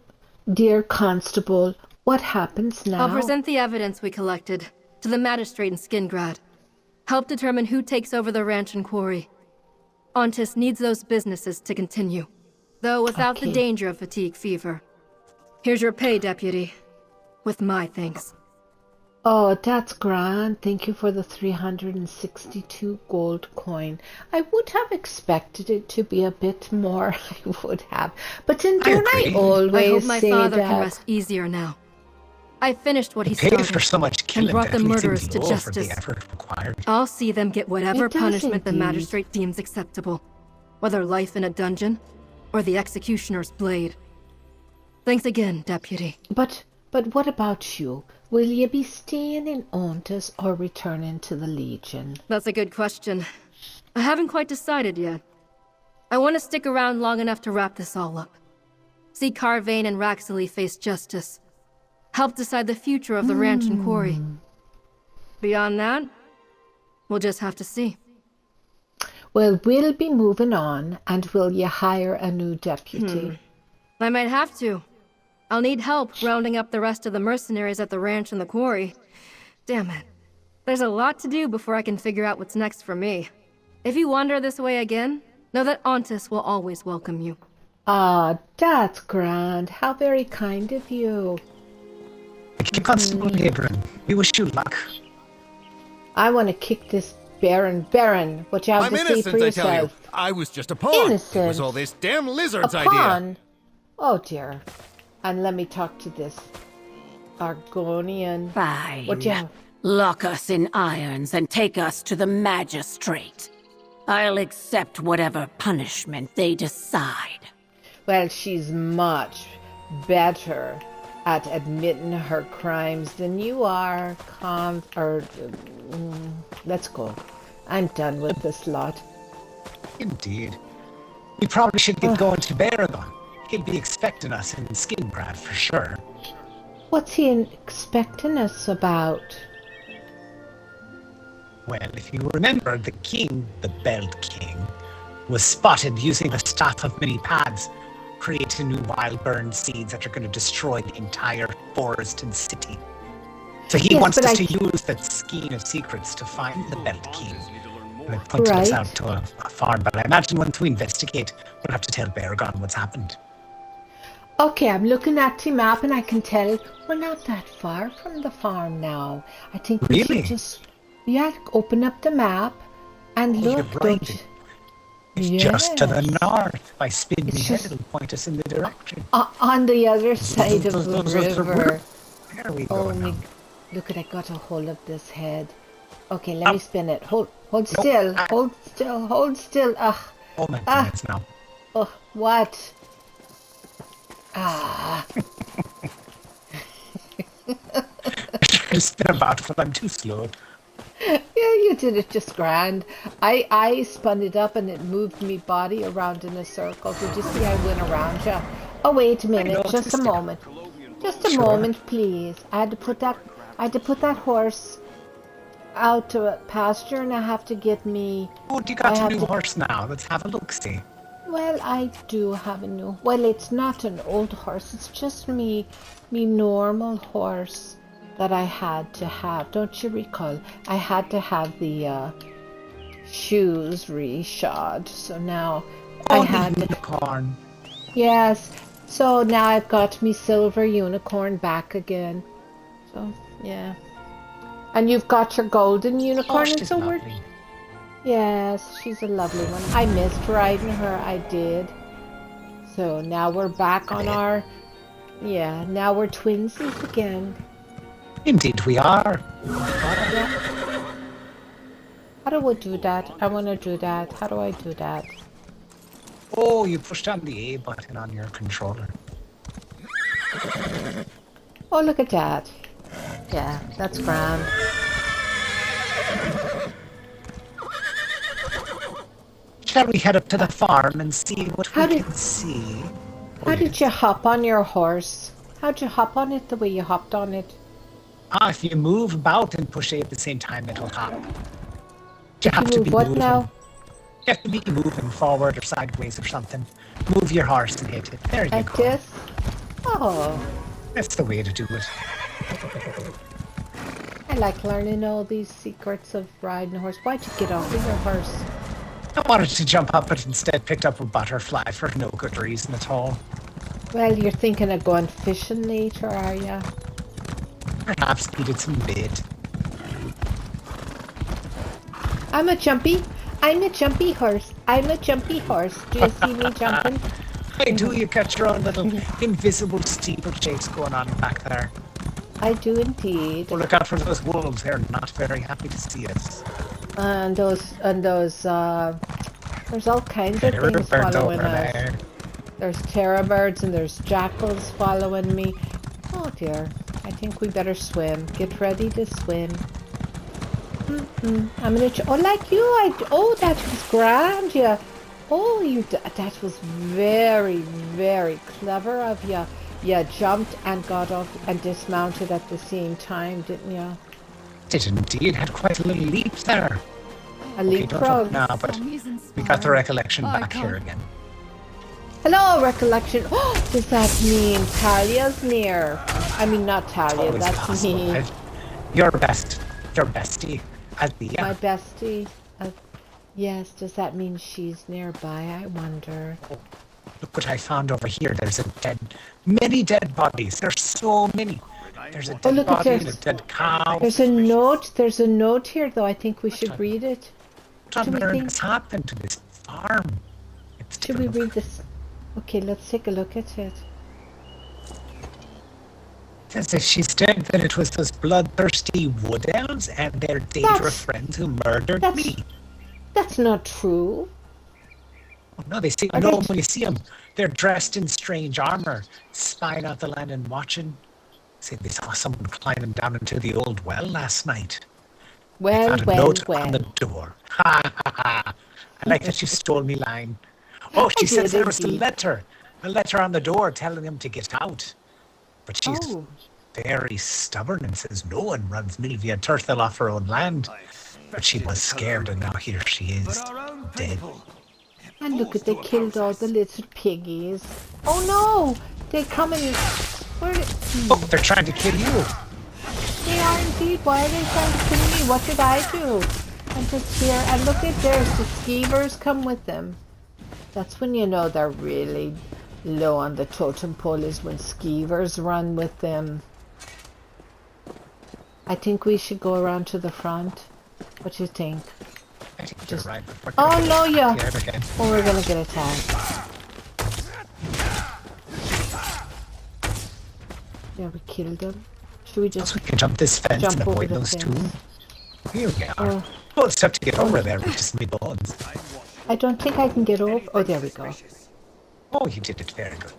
S1: dear Constable, what happens now?
S8: I'll present the evidence we collected to the magistrate in Skingrad. Help determine who takes over the ranch and quarry. Ontus needs those businesses to continue, though without the danger of fatigue fever. Here's your pay, Deputy, with my thanks.
S1: Oh, that's grand. Thank you for the 362 gold coin. I would have expected it to be a bit more. I would have. But then don't I always
S8: I hope my
S1: say
S8: father
S1: that?
S8: can rest easier now. I finished what he
S2: paid
S8: started
S2: for so much killing
S8: and brought the
S2: that we
S8: murderers
S2: seemed
S8: to
S2: low for the
S8: justice.
S2: effort required.
S8: I'll see them get whatever
S1: It does
S8: punishment the
S1: indeed.
S8: magistrate deems acceptable, whether life in a dungeon or the executioner's blade. Thanks again, Deputy.
S1: But what about you? Will you be staying in Ontus or returning to the Legion?
S8: That's a good question. I haven't quite decided yet. I want to stick around long enough to wrap this all up. See Carvain and Raxley face justice. Help decide the future of the ranch and quarry. Beyond that, we'll just have to see.
S1: Well, we'll be moving on, and will you hire a new deputy?
S8: I might have to. I'll need help rounding up the rest of the mercenaries at the ranch and the quarry. Damn it. There's a lot to do before I can figure out what's next for me. If you wander this way again, know that Ontus will always welcome you.
S1: Ah, that's grand. How very kind of you.
S2: Thank you, Constable Gabriel. We wish you luck.
S1: I want to kick this Baron. Baron, what you have
S4: I'm
S1: to say for
S4: innocent, I
S1: yourself.
S4: tell you. I was just a pawn.
S1: Innocent.
S4: It was all this damn lizard's
S1: A
S4: idea.
S1: pawn? Oh dear. And let me talk to this Argonian.
S6: Fine.
S1: What you have?
S6: Lock us in irons and take us to the magistrate. I'll accept whatever punishment they decide.
S1: Well, she's much better at admitting her crimes than you are. Let's go. I'm done with this lot.
S2: Indeed. We probably should get going to Baragon. He'll be expecting us in Skingrad for sure.
S1: What's he expecting us about?
S2: Well, if you remember, the king, the Belt King, was spotted using the Staff of Many Paths, creating new wild burn seeds that are going to destroy the entire forest and city. So he wants us to use that skein of secrets to find the Belt King. And it pointed us out to a farm, but I imagine once we investigate, we'll have to tell Baragon what's happened.
S1: Okay, I'm looking at the map and I can tell we're not that far from the farm now. I think we should just open up the map and look.
S2: You're right. It's just to the north. By spinning the head, it'll point us in the direction.
S1: On the other side of the river.
S2: There we go.
S1: Look at, I got a hold of this head. Okay, let me spin it. Hold still. Hold still. Hold still.
S2: Oh my goodness, now.
S1: Oh, what? Ah.
S2: It's been about, but I'm too slow.
S1: Yeah, you did it just grand. I spun it up and it moved me body around in a circle. Did you see I went around you? Oh, wait a minute, just a moment. Just a moment, please. I had to put that horse out to a pasture, and I have to get me...
S2: Oh, you got a new horse now. Let's have a look-see.
S1: Well, I do have a new... Well, it's not an old horse. It's just me normal horse that I had to have. Don't you recall? I had to have the shoes reshod. So now I had
S2: the unicorn.
S1: Yes. So now I've got me silver unicorn back again. So, yeah. And you've got your golden unicorn, and so we're... Yes, she's a lovely one. I missed riding her, I did. So now we're back on our... Yeah, now we're twinsies again.
S2: Indeed we are.
S1: Yeah. How do I do that? I want to do that. How do I do that?
S2: Oh, you pushed on the A button on your controller.
S1: Oh, look at that. Yeah, that's grand.
S2: Shall we head up to the farm and see what we can see?
S1: How did you hop on your horse? How'd you hop on it the way you hopped on it?
S2: If you move about and push A at the same time, it'll hop. You have
S1: to
S2: be
S1: move what
S2: moving.
S1: now?
S2: You have to be moving forward or sideways or something. Move your horse and hit it. There you go.
S1: Like this? Oh.
S2: That's the way to do it.
S1: I like learning all these secrets of riding a horse. Why'd you get off of your horse?
S2: I wanted to jump up, but instead picked up a butterfly for no good reason at all.
S1: Well, you're thinking of going fishing later, are you?
S2: Perhaps needed some bait.
S1: I'm a jumpy horse. I'm a jumpy horse. Do you see me jumping?
S2: I do. You got your own little invisible steeplechase going on back there.
S1: I do indeed.
S2: Well, look out for those wolves. They're not very happy to see us.
S1: And those, there's all kinds of things following us. There's terror birds and there's jackals following me. Oh dear. I think we better swim. Get ready to swim. I'm gonna. Like you. That was grand. Yeah. Oh, that was very, very clever of you. You jumped and got off and dismounted at the same time, didn't you?
S2: Did indeed. Had quite a little leap there.
S1: A leapfrog.
S2: No, but we got the recollection back here again.
S1: Hello, recollection. Oh, does that mean Talia's near? I mean, not Talia. That's
S2: possible.
S1: me.
S2: Your bestie, Althea.
S1: My bestie. Yes. Does that mean she's nearby? I wonder.
S2: Oh, look what I found over here. There's many dead bodies. There's so many. There's a dead body and a dead cow.
S1: There's a note. There's a note here, though. I think we should read it.
S2: What on earth has happened to this farm?
S1: Should we read this? Okay, let's take a look at it.
S2: It says if she's dead, then it was those bloodthirsty wood elves and their dangerous friends who murdered me.
S1: That's not true.
S2: Oh, no, they say no. When you see them, they're dressed in strange armor, spying out the land and watching. Say they saw someone climbing down into the old well last night.
S1: Well,
S2: I found a note on the door. Ha ha ha! I like that you stole me line. Oh, she says there was a letter on the door telling him to get out. But she's very stubborn and says no one runs Milvia Turthel off her own land. But she was scared and now here she is, dead.
S1: And look at, they killed all the little piggies. Oh no! They're coming.
S2: Oh, they're trying to kill you.
S1: They are indeed. Why are they trying to kill me? What did I do? I'm just here. And look at there's the skeevers come with them. That's when you know they're really low on the totem pole, is when skeevers run with them. I think we should go around to the front. What do you think?
S2: I think you're right.
S1: Oh no, yeah. Oh, we're gonna get attacked. Yeah, we killed them. Should we just
S2: we can jump this fence and avoid those two? Here we are. Oh, it's tough to get over there with just my bones.
S1: I don't think I can get over. Oh, there we go.
S2: Oh, you did it very good.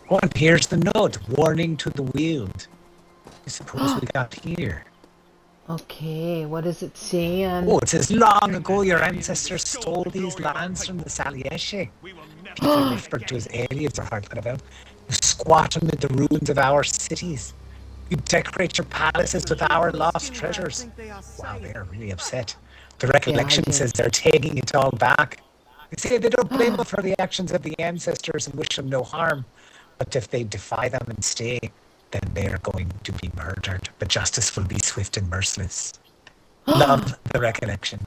S2: Oh, and here's the note. Warning to the Weald. I suppose we got here.
S1: Okay, what is it saying?
S2: Oh, it says, long ago your ancestors stole these lands from the Salieshe. People referred to as aliens or hard about. You squat amid the ruins of our cities. You decorate your palaces with our lost treasures. Wow, they're really upset. The recollection says they're taking it all back. They say they don't blame them for the actions of the ancestors and wish them no harm. But if they defy them and stay, then they are going to be murdered. But justice will be swift and merciless. Love the recollection.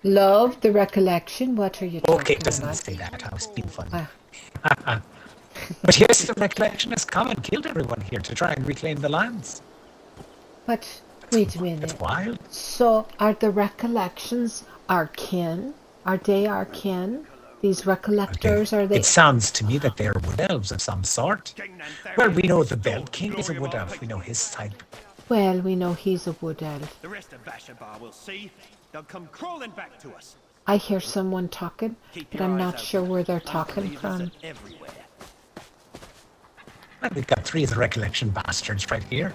S1: Love the recollection? What are you talking about?
S2: Okay, it doesn't say that. I was being funny. But yes, the recollection has come and killed everyone here to try and reclaim the lands.
S1: But wait a minute.
S2: That's wild.
S1: So are the recollections our kin? Are they our kin? These recollectors, are they?
S2: It sounds to me that they're wood elves of some sort. Well, we know the Belt King is a wood elf. We know his type.
S1: Well, we know he's a wood elf.
S9: The rest of Vashabar will see. They'll come crawling back to us.
S1: I hear someone talking, but I'm not sure where they're talking from.
S2: Well, we've got 3 of the recollection bastards right here.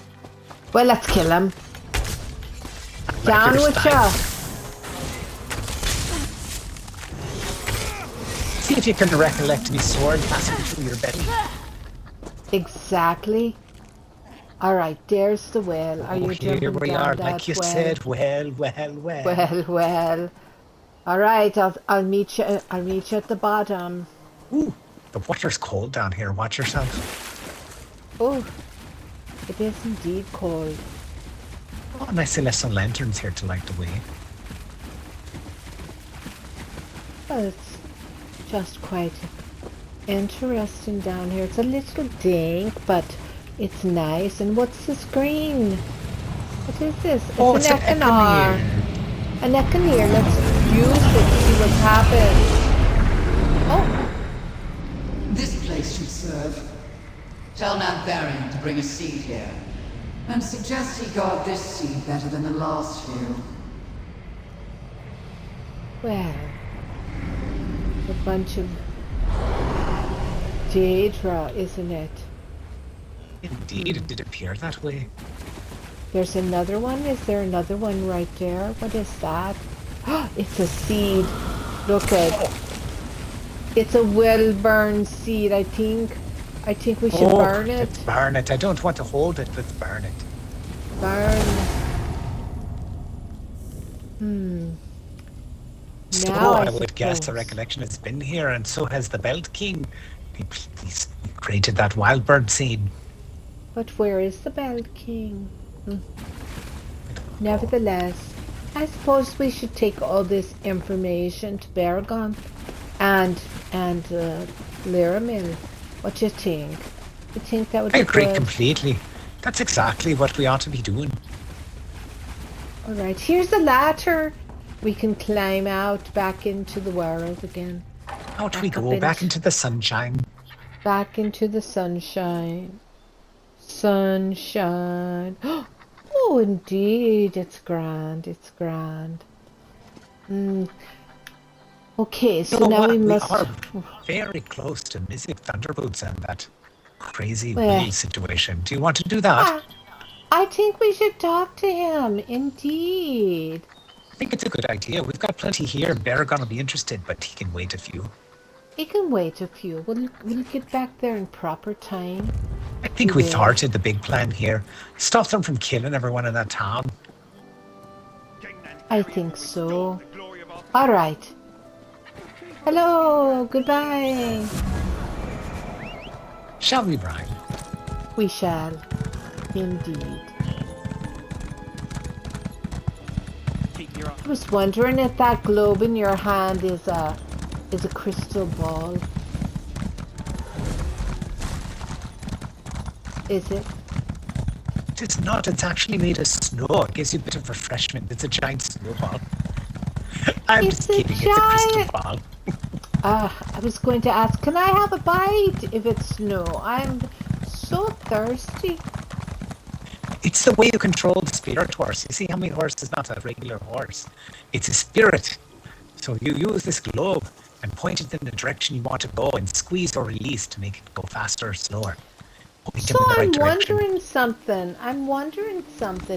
S1: Well, let's kill them. Down with ya!
S2: See if you can recollect me sword passing through your belly.
S1: Exactly. Alright, there's the well. Are you jumping
S2: here we
S1: down
S2: are,
S1: that
S2: like you
S1: well?
S2: said. Well.
S1: Well. Alright, I'll meet you at the bottom.
S2: Ooh, the water's cold down here. Watch yourself.
S1: Oh, it is indeed cold.
S2: Oh, and I still have some lanterns here to light the way.
S1: Well, it's just quite interesting down here. It's a little dank, but it's nice. And what's this green? What is this? It's an Echanar. An Echanar. Let's use it, see what's happened. Oh.
S10: This place should serve. Tell Natharian to bring a seed here. And suggest he guard this seed better than the last few.
S1: Well, a bunch of Daedra, isn't it?
S2: Indeed, it did appear that way.
S1: There's another one? Is there another one right there? What is that? It's a seed. Look at it's a well-burned seed, I think. I think we should burn it.
S2: Let's burn it. I don't want to hold it. Let's burn it.
S1: Burn.
S2: So
S1: now
S2: I would guess the recollection has been here, and so has the Belt King. He created that wild bird seed.
S1: But where is the Belt King? Nevertheless, I suppose we should take all this information to Baragon and Liramil. What do you think? You think that would be good?
S2: I agree completely. That's exactly what we ought to be doing.
S1: Alright, here's the ladder. We can climb out back into the world again.
S2: Out we go, back into the sunshine.
S1: Back into the sunshine. Sunshine. Oh, indeed, it's grand. It's grand. Okay, so now we must...
S2: We are very close to Mystic Thunderboots and that crazy weed situation. Do you want to do that?
S1: I think we should talk to him, indeed.
S2: I think it's a good idea. We've got plenty here. Baragon will be interested, but he can wait a few.
S1: He can wait a few. We'll get back there in proper time.
S2: I think we thwarted the big plan here. Stop them from killing everyone in that town.
S1: I think so. Alright. Hello, goodbye.
S2: Shall we, Brian?
S1: We shall, indeed. I was wondering if that globe in your hand is a crystal ball. Is it?
S2: It's not. It's actually made of snow. It gives you a bit of refreshment. It's a giant snowball. I'm just kidding. It's a crystal ball.
S1: I was going to ask, can I have a bite if it's snow? I'm so thirsty.
S2: It's the way you control the spirit horse. You see how my horse is not a regular horse. It's a spirit. So you use this globe and point it in the direction you want to go and squeeze or release to make it go faster or slower.
S1: So I'm wondering something.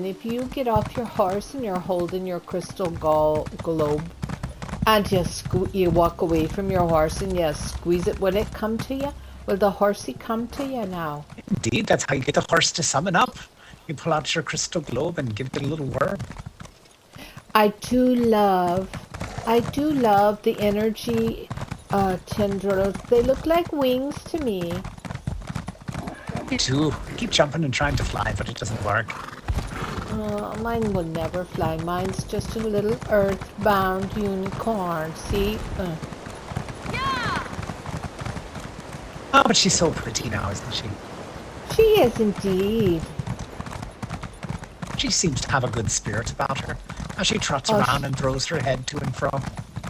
S1: If you get off your horse and you're holding your crystal globe and you walk away from your horse and you squeeze it, will it come to you? Will the horsey come to you now?
S2: Indeed, that's how you get the horse to summon up. You pull out your crystal globe and give it a little whirl.
S1: I do love the energy tendrils. They look like wings to me.
S2: Me too. I keep jumping and trying to fly, but it doesn't work.
S1: Mine will never fly. Mine's just a little earthbound unicorn. See?
S8: Yeah!
S2: Oh, but she's so pretty now, isn't she?
S1: She is indeed.
S2: She seems to have a good spirit about her. How she trots around and throws her head to and fro.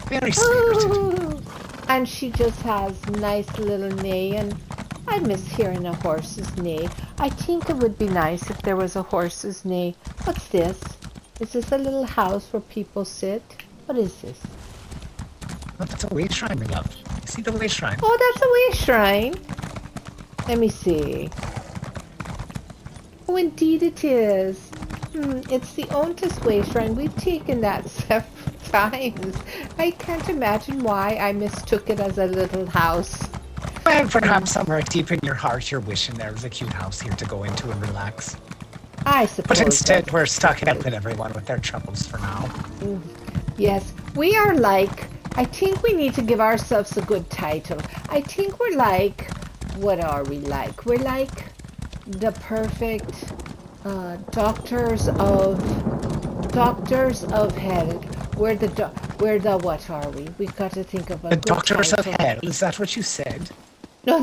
S2: Very spirited.
S1: And she just has nice little neigh, and I miss hearing a horse's neigh. I think it would be nice if there was a horse's neigh. What's this? Is this a little house where people sit? What is this?
S2: Oh, that's a way shrine, my love. See the way shrine?
S1: Oh, that's a way shrine. Let me see. Oh, indeed it is. It's the Ontus way shrine. We've taken that several times. I can't imagine why I mistook it as a little house.
S2: Well, perhaps somewhere deep in your heart you're wishing there was a cute house here to go into and relax.
S1: I suppose.
S2: But instead we're stuck helping everyone with their troubles for now.
S1: Yes, we are like, I think we need to give ourselves a good title. I think we're like, what are we like? We're like the perfect doctors of hell. We're the what are we? We've got to think of a good
S2: doctors of
S1: title.
S2: hell. Is that what you said?
S1: No,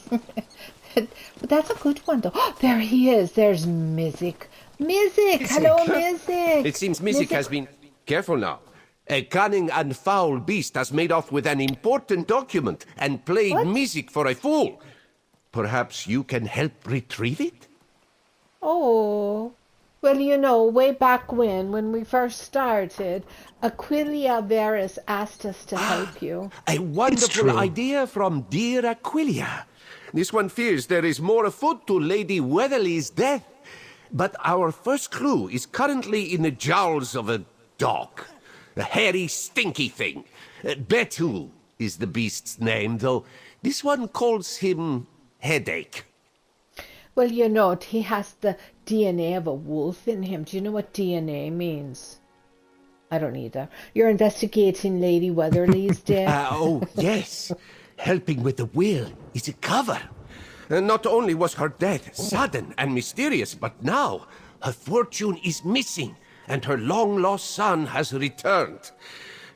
S1: but that's a good one though. Oh, there he is. There's Mizik. Hello, Mizik.
S11: It seems Mizik has been... Careful now. A cunning and foul beast has made off with an important document and played Mizik for a fool. Perhaps you can help retrieve it?
S1: Oh, well, you know, way back when we first started, Aquilia Varus asked us to help you.
S11: A wonderful idea from dear Aquilia. This one fears there is more afoot to Lady Weatherly's death. But our first clue is currently in the jowls of a dog. A hairy, stinky thing. Betu is the beast's name, though this one calls him Headache.
S1: Well, you know, he has the DNA of a wolf in him. Do you know what DNA means? I don't either. You're investigating Lady Weatherly's death?
S11: Oh, yes. Helping with the will is a cover. Not only was her death sudden and mysterious, but now her fortune is missing and her long-lost son has returned.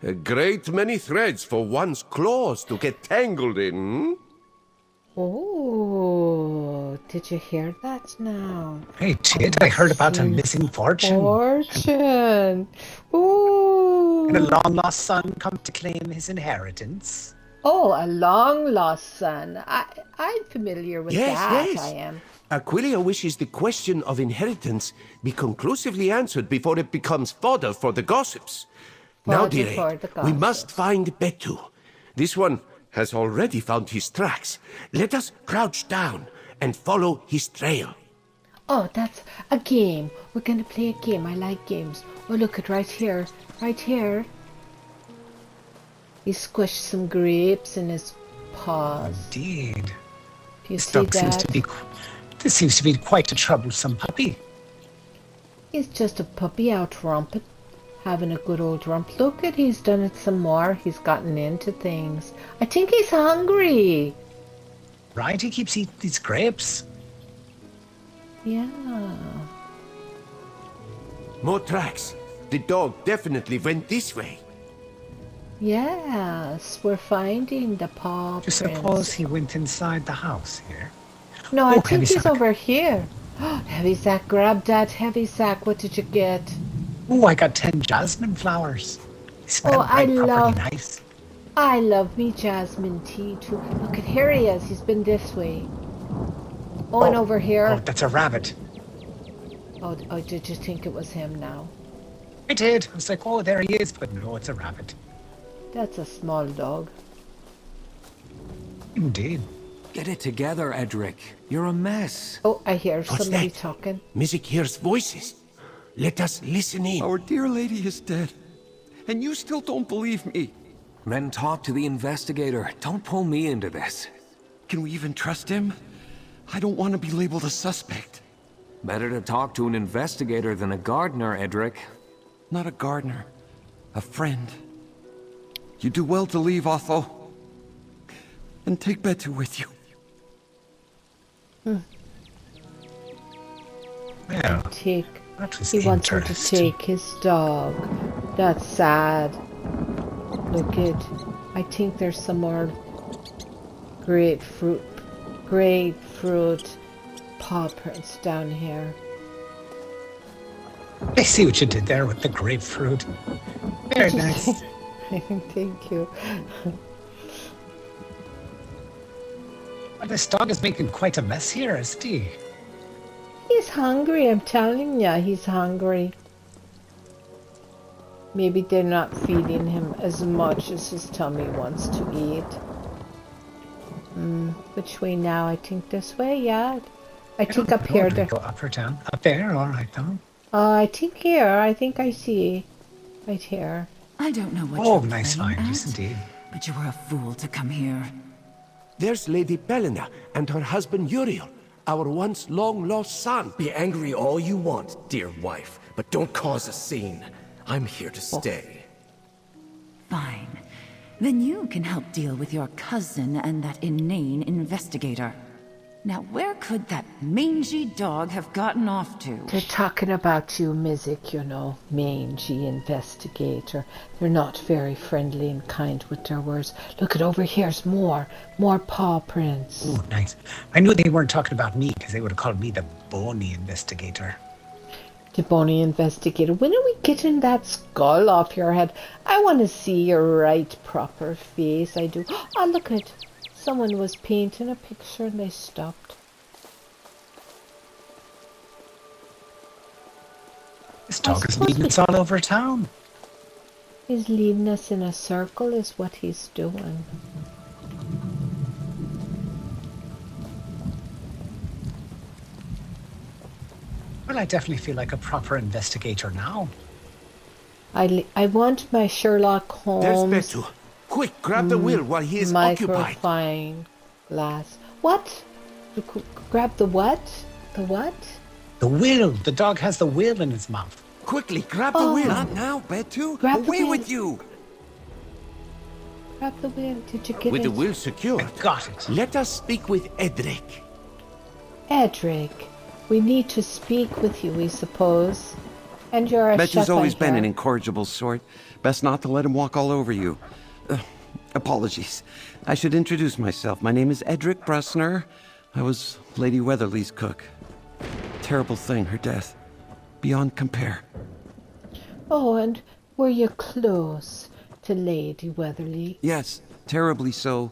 S11: A great many threads for one's claws to get tangled in.
S1: Oh, did you hear that now?
S2: I did. I heard about a missing fortune.
S1: Oh.
S2: And a long-lost son come to claim his inheritance.
S1: Oh, a long-lost son. I'm familiar with that.
S11: Yes.
S1: I am.
S11: Aquilia wishes the question of inheritance be conclusively answered before it becomes fodder for the gossips. Now, dearie, we must find Betu. This one has already found his tracks. Let us crouch down and follow his trail.
S1: Oh, that's a game. We're going to play a game. I like games. Oh, look at right here. Right here. He squished some grapes in his paws.
S2: Indeed.
S1: Do you see that?
S2: This seems to be quite a troublesome puppy.
S1: He's just a puppy out romping. Having a good old romp. Look at, he's done it some more. He's gotten into things. I think he's hungry.
S2: Right, he keeps eating these grapes.
S1: Yeah.
S11: More tracks. The dog definitely went this way.
S1: Yes, we're finding the paw prints.
S2: Do you suppose he went inside the house here?
S1: No, I think he's over here. Heavy sack, grab that heavy sack. What did you get?
S2: Oh, I got 10 jasmine flowers. They smell nice.
S1: I love me jasmine tea too. Look at, here he is. He's been this way. Oh, and over here.
S2: Oh, that's a rabbit.
S1: Oh, did you think it was him now?
S2: I did. I was like, oh, there he is. But no, it's a rabbit.
S1: That's a small dog.
S2: Indeed.
S12: Get it together, Edric. You're a mess.
S1: Oh, I hear somebody talking.
S11: Music hears voices. Let us listen in.
S12: Our dear lady is dead. And you still don't believe me. Then talk to the investigator. Don't pull me into this. Can we even trust him? I don't want to be labeled a suspect. Better to talk to an investigator than a gardener, Edric. Not a gardener. A friend. You do well to leave, Otho. And take Betu with you.
S2: Yeah.
S1: He wants him to take his dog. That's sad. Look it. I think there's some more grapefruit paw prints down here.
S2: I see what you did there with the grapefruit. Very nice.
S1: Thank you.
S2: Well, this dog is making quite a mess here, isn't he?
S1: He's hungry, I'm telling ya, he's hungry. Maybe they're not feeding him as much as his tummy wants to eat. Which way now? I think this way, yeah. I think up here.
S2: Do we go up or down? Up there, all right, though.
S1: I think here. I think I see. Right here.
S10: I don't know what
S2: you're nice find, yes indeed.
S10: But you were a fool to come here.
S11: There's Lady Belena and her husband Uriel, our once long-lost son.
S13: Be angry all you want, dear wife, but don't cause a scene. I'm here to stay.
S10: Fine. Then you can help deal with your cousin and that inane investigator. Now, where could that mangy dog have gotten off to?
S1: They're talking about you, Mizik, you know, mangy investigator. They're not very friendly and kind with their words. Look at over here's more paw prints.
S2: Oh, nice. I knew they weren't talking about me because they would have called me the bony investigator.
S1: The bony investigator. When are we getting that skull off your head? I want to see your right proper face. I do. Oh, look at. Someone was painting a picture and they stopped.
S2: This dog is leading us all over town.
S1: He's leading us in a circle is what he's doing.
S2: Well, I definitely feel like a proper investigator now.
S1: I want my Sherlock Holmes.
S11: There's Betu. Quick, grab the wheel while he is occupied.
S1: Magnifying glass. What? Grab the what? The what?
S2: The wheel. The dog has the wheel in his mouth.
S11: Quickly, grab the wheel.
S12: Not now, Betu.
S1: Away
S12: with you.
S1: Grab the wheel. Did you get
S11: with
S1: it?
S11: The wheel secured.
S2: I got it.
S11: Let us speak with Edric.
S1: Edric, we need to speak with you, we suppose. And you're a chef,
S12: Betu's always been an incorrigible sort. Best not to let him walk all over you. Apologies. I should introduce myself. My name is Edric Brusner. I was Lady Weatherly's cook. Terrible thing, her death. Beyond compare.
S1: Oh, and were you close to Lady Weatherly?
S12: Yes, terribly so.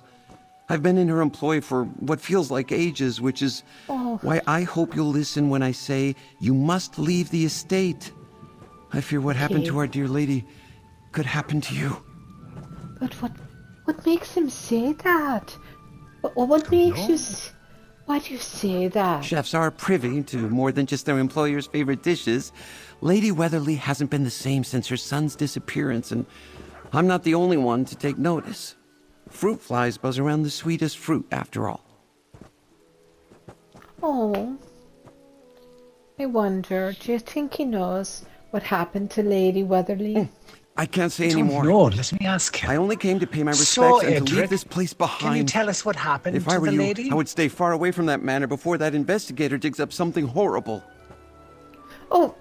S12: I've been in her employ for what feels like ages, which is why I hope you'll listen when I say you must leave the estate. I fear what happened to our dear lady could happen to you.
S1: But what makes him say that? What makes you... Why do you say that?
S12: Chefs are privy to more than just their employer's favorite dishes. Lady Weatherly hasn't been the same since her son's disappearance, and I'm not the only one to take notice. Fruit flies buzz around the sweetest fruit, after all.
S1: Oh. I wonder, do you think he knows what happened to Lady Weatherly?
S12: I can't say any more.
S2: No, let me ask him.
S12: I only came to pay my respects and to leave
S2: Edric,
S12: this place behind.
S2: Can you tell us what happened
S12: if
S2: to
S12: I were
S2: the
S12: you,
S2: lady?
S12: I would stay far away from that manor before that investigator digs up something horrible.
S1: Oh,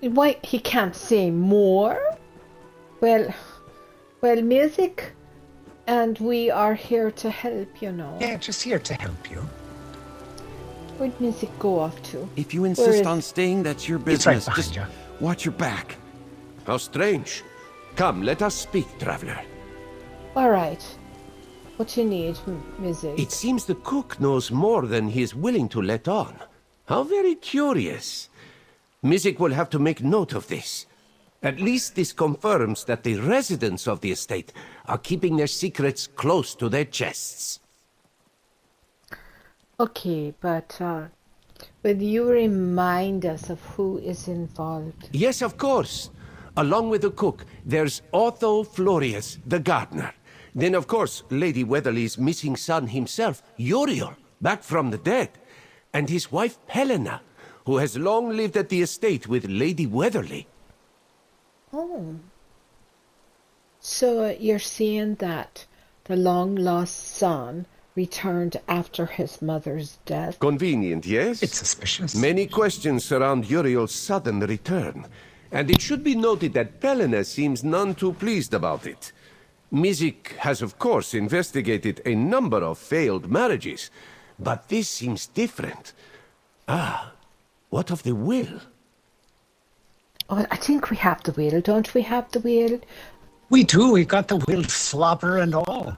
S1: why, he can't say more? Well, music, and we are here to help, you know.
S2: Yeah, just here to help you.
S1: Where'd music go off to?
S12: If you insist on staying, that's your business.
S2: It's right behind
S12: just
S2: you.
S12: watch your back.
S11: How strange. Come, let us speak, traveler.
S1: All right. What you need, music?
S11: It seems the cook knows more than he is willing to let on. How very curious. Mizik will have to make note of this. At least this confirms that the residents of the estate are keeping their secrets close to their chests.
S1: Okay, but will you remind us of who is involved?
S11: Yes, of course. Along with the cook, there's Otto Florius, the gardener. Then, of course, Lady Weatherly's missing son himself, Uriel, back from the dead. And his wife, Helena, who has long lived at the estate with Lady Weatherly.
S1: Oh. So you're saying that the long-lost son returned after his mother's death?
S11: Convenient, yes?
S2: It's suspicious.
S11: Many questions surround Uriel's sudden return. And it should be noted that Helena seems none too pleased about it. Mizik has, of course, investigated a number of failed marriages, but this seems different. Ah, what of the will?
S1: Oh, I think we have the will, don't we have the will?
S2: We do, we got the will, slobber and all.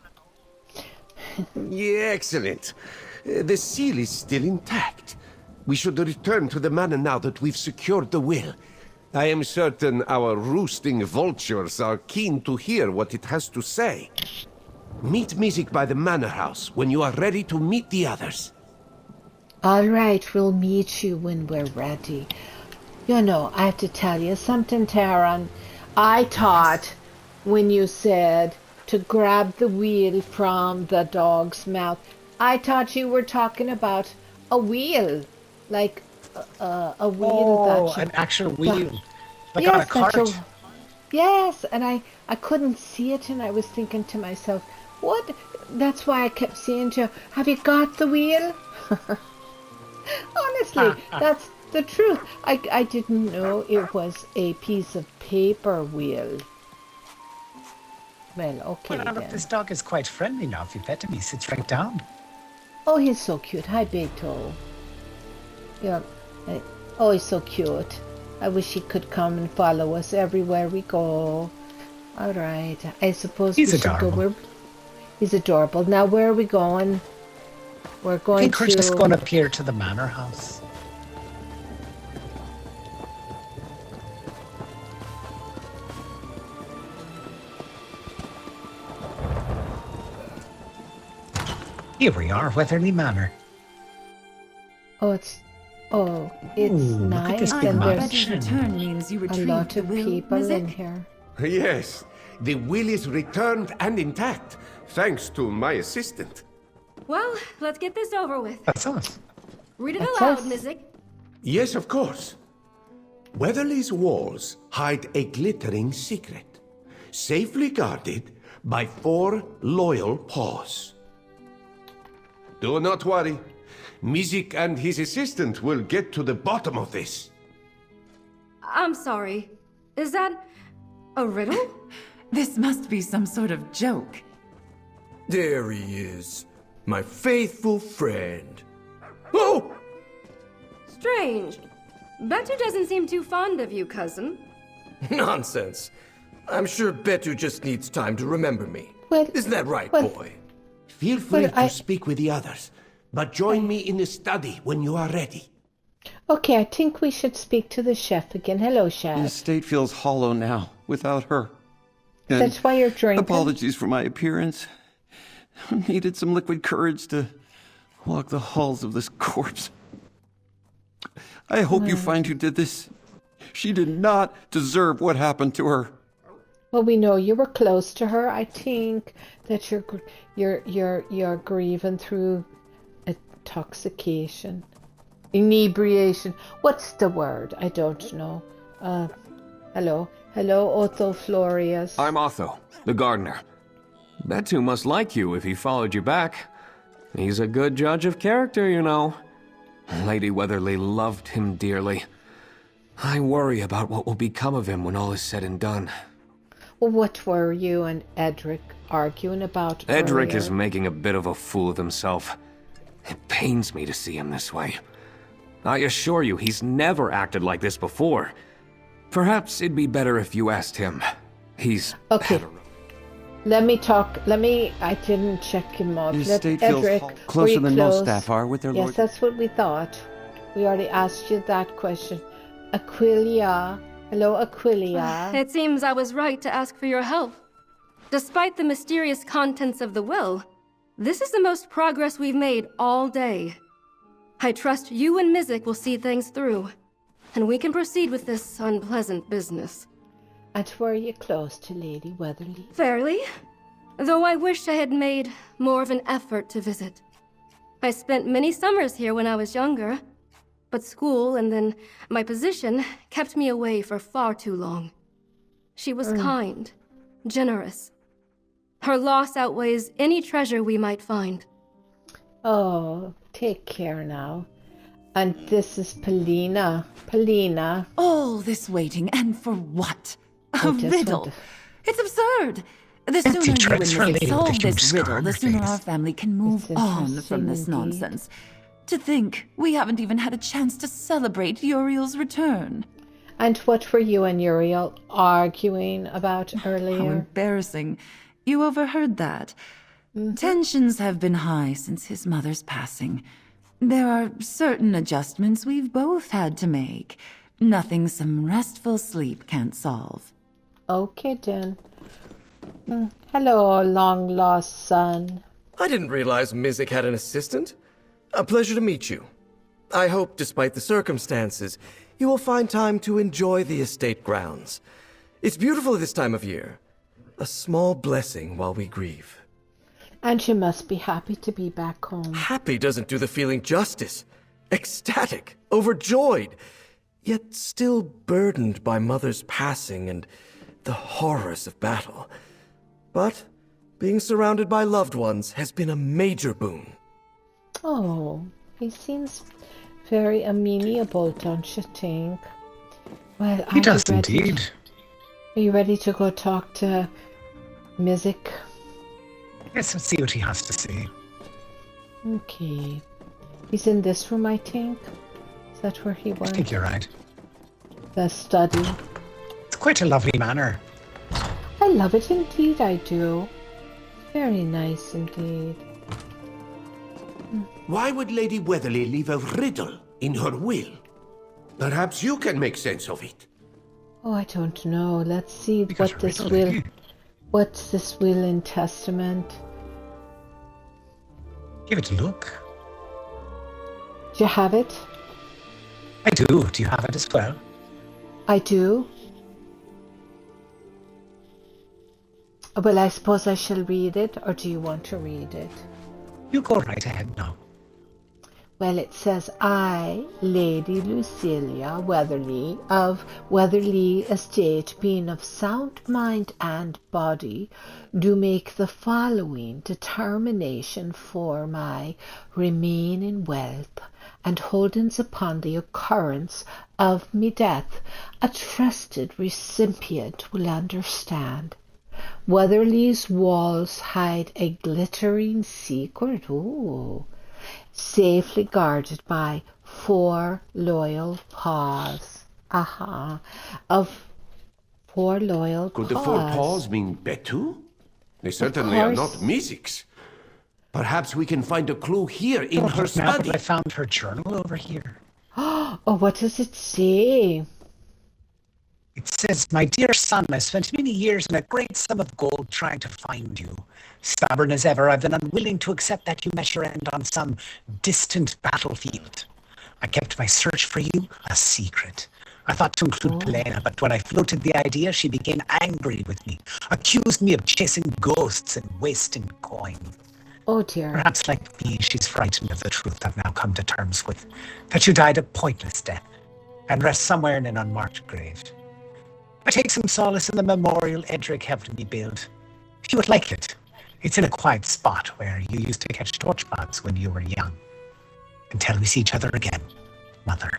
S11: Yeah, excellent. The seal is still intact. We should return to the manor now that we've secured the will. I am certain our roosting vultures are keen to hear what it has to say. Meet Mizik by the manor house when you are ready to meet the others.
S1: All right, we'll meet you when we're ready. You know, I have to tell you something, Taryn. I thought when you said to grab the wheel from the dog's mouth, I thought you were talking about a wheel, like a wheel that you...
S2: an actual wheel, like
S1: yes,
S2: on a cart.
S1: Yes, and I couldn't see it, and I was thinking to myself, what? That's why I kept saying to you, have you got the wheel? Honestly, that's the truth. I didn't know it was a piece of paper wheel. Well, okay
S2: Well,
S1: then.
S2: this dog is quite friendly now. If you pet him, he sits right down.
S1: Oh, he's so cute. Hi, Beto. Yeah. Oh, he's so cute. I wish he could come and follow us everywhere we go. All right. I suppose
S2: he's
S1: we should go. He's adorable. Now, where are we going? We're going
S2: I think we're just going up here to the manor house. Here we are, Weatherly Manor.
S1: Oh, it's nice.
S2: Look at this big
S1: and
S2: mansion.
S1: there's
S10: Return means you
S1: a
S10: retrieve
S1: lot
S10: the
S1: of
S10: will,
S1: people
S10: Mizik?
S1: in here.
S11: Yes, the will is returned and intact, thanks to my assistant.
S8: Well, let's get this over with.
S2: That's us.
S8: Read it
S1: That's
S8: aloud,
S1: us.
S8: Mizik.
S11: Yes, of course. Weatherly's walls hide a glittering secret, safely guarded by 4 loyal paws. Do not worry. Mizik and his assistant will get to the bottom of this.
S8: I'm sorry. Is that a riddle?
S10: This must be some sort of joke.
S13: There he is, my faithful friend.
S11: Oh!
S8: Strange. Betu doesn't seem too fond of you, cousin.
S13: Nonsense. I'm sure Betu just needs time to remember me.
S1: Well,
S13: Isn't that right,
S1: well,
S13: boy?
S11: Feel free
S1: Well,
S11: to speak with the others, but join me in the study when you are ready.
S1: Okay, I think we should speak to the chef again. Hello,
S14: The
S1: chef.
S14: estate feels hollow now, without her. And
S1: That's why you're drinking.
S14: apologies for my appearance. Needed some liquid courage to walk the halls of this corpse. I hope you find who did this. She did not deserve what happened to her.
S1: Well, we know you were close to her. I think that you're grieving through intoxication, inebriation. What's the word? I don't know. Hello, Otto Florius.
S12: I'm Otho, the gardener. Betu must like you if he followed you back. He's a good judge of character, you know. Lady Weatherly loved him dearly. I worry about what will become of him when all is said and done.
S1: Well, what were you and Edric arguing about?
S12: Edric
S1: earlier?
S12: is making a bit of a fool of himself. It pains me to see him this way. I assure you, he's never acted like this before. Perhaps it'd be better if you asked him. He's...
S1: Okay. Let me talk. I didn't check him out.
S14: The
S1: Let
S14: estate
S1: Edric,
S14: feels closer than most staff are with their
S1: Yes,
S14: lord.
S1: that's what we thought. We already asked you that question. Aquilia, Hello, Aquilia.
S8: It seems I was right to ask for your help. Despite the mysterious contents of the will, this is the most progress we've made all day. I trust you and Mizik will see things through, and we can proceed with this unpleasant business.
S1: And were you close to Lady Weatherly?
S8: Fairly, though I wish I had made more of an effort to visit. I spent many summers here when I was younger, but school and then my position kept me away for far too long. She was kind, generous. Her loss outweighs any treasure we might find.
S1: Oh, take care now. And this is Polina. Polina.
S10: All this waiting, and for what? A riddle. It's absurd. The sooner you and Mizik solve this riddle, the sooner our family can move on from this nonsense. To think we haven't even had a chance to celebrate Uriel's return.
S1: And what were you and Uriel arguing about earlier?
S10: How embarrassing. You overheard that. Tensions have been high since his mother's passing. There are certain adjustments we've both had to make. Nothing some restful sleep can't solve.
S1: Okay, then. Hello, long-lost son.
S13: I didn't realize Mizik had an assistant. A pleasure to meet you. I hope, despite the circumstances, you will find time to enjoy the estate grounds. It's beautiful this time of year. A small blessing while we grieve.
S1: And you must be happy to be back home.
S13: Happy doesn't do the feeling justice. Ecstatic, overjoyed, yet still burdened by Mother's passing and the horrors of battle. But being surrounded by loved ones has been a major boon.
S1: Oh, he seems very amenable, don't you think? Well,
S2: he does indeed.
S1: Are you ready to go talk to Mizik?
S2: Yes, let's see what he has to say.
S1: Okay. He's in this room, I think. Is that where he went?
S2: I think you're right.
S1: The study.
S2: It's quite a lovely manor.
S1: I love it indeed, I do. Very nice indeed.
S11: Why would Lady Weatherly leave a riddle in her will? Perhaps you can make sense of it.
S1: Oh, I don't know. Let's see what this will... What's this will and testament?
S2: Give it a look.
S1: Do you have it?
S2: I do. Do you have it as well?
S1: I do. Well, I suppose I shall read it, or do you want to read it?
S2: You go right ahead now.
S1: Well, it says, I, Lady Lucilia Weatherly, of Weatherly Estate, being of sound mind and body, do make the following determination for my remaining wealth, and holdings upon the occurrence of me death, a trusted recipient will understand. Weatherly's walls hide a glittering secret, safely guarded by 4 loyal paws. Of 4 loyal paws.
S11: Could the 4 paws mean Betu? They certainly are not Mizik's. Perhaps we can find a clue here in her study.
S2: I found her journal over here.
S1: Oh, what does it say?
S2: It says, my dear son, I spent many years and a great sum of gold trying to find you. Stubborn as ever, I've been unwilling to accept that you met your end on some distant battlefield. I kept my search for you a secret. I thought to include Polina, but when I floated the idea, she became angry with me, accused me of chasing ghosts and wasting coin.
S1: Oh dear.
S2: Perhaps like me, she's frightened of the truth I've now come to terms with, that you died a pointless death and rest somewhere in an unmarked grave. I take some solace in the memorial Edric helped me build. If you would like it, it's in a quiet spot where you used to catch torchpots when you were young. Until we see each other again, Mother.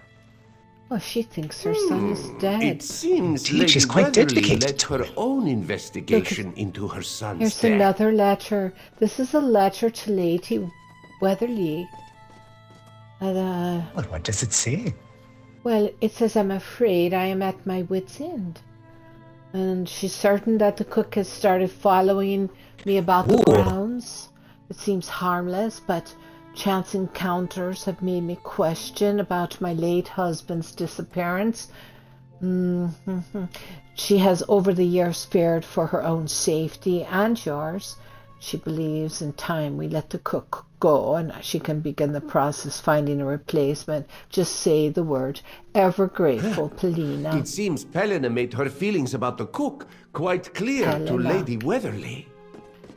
S1: Oh, she thinks her son is dead.
S11: It seems
S2: she's
S11: Lady
S2: quite
S11: Weatherly
S2: dedicated.
S11: led her own investigation into her son's
S1: Here's
S11: death.
S1: another letter. This is a letter to Lady Weatherly.
S2: Well, what does it say?
S1: Well, it says, I'm afraid I am at my wit's end. And she's certain that the cook has started following me about the grounds. It seems harmless, but chance encounters have made me question about my late husband's disappearance. She has over the years feared for her own safety and yours. She believes in time we let the cook go and she can begin the process finding a replacement. Just say the word. Ever grateful, Polina.
S11: It seems Pelena made her feelings about the cook quite clear to Lady Weatherly.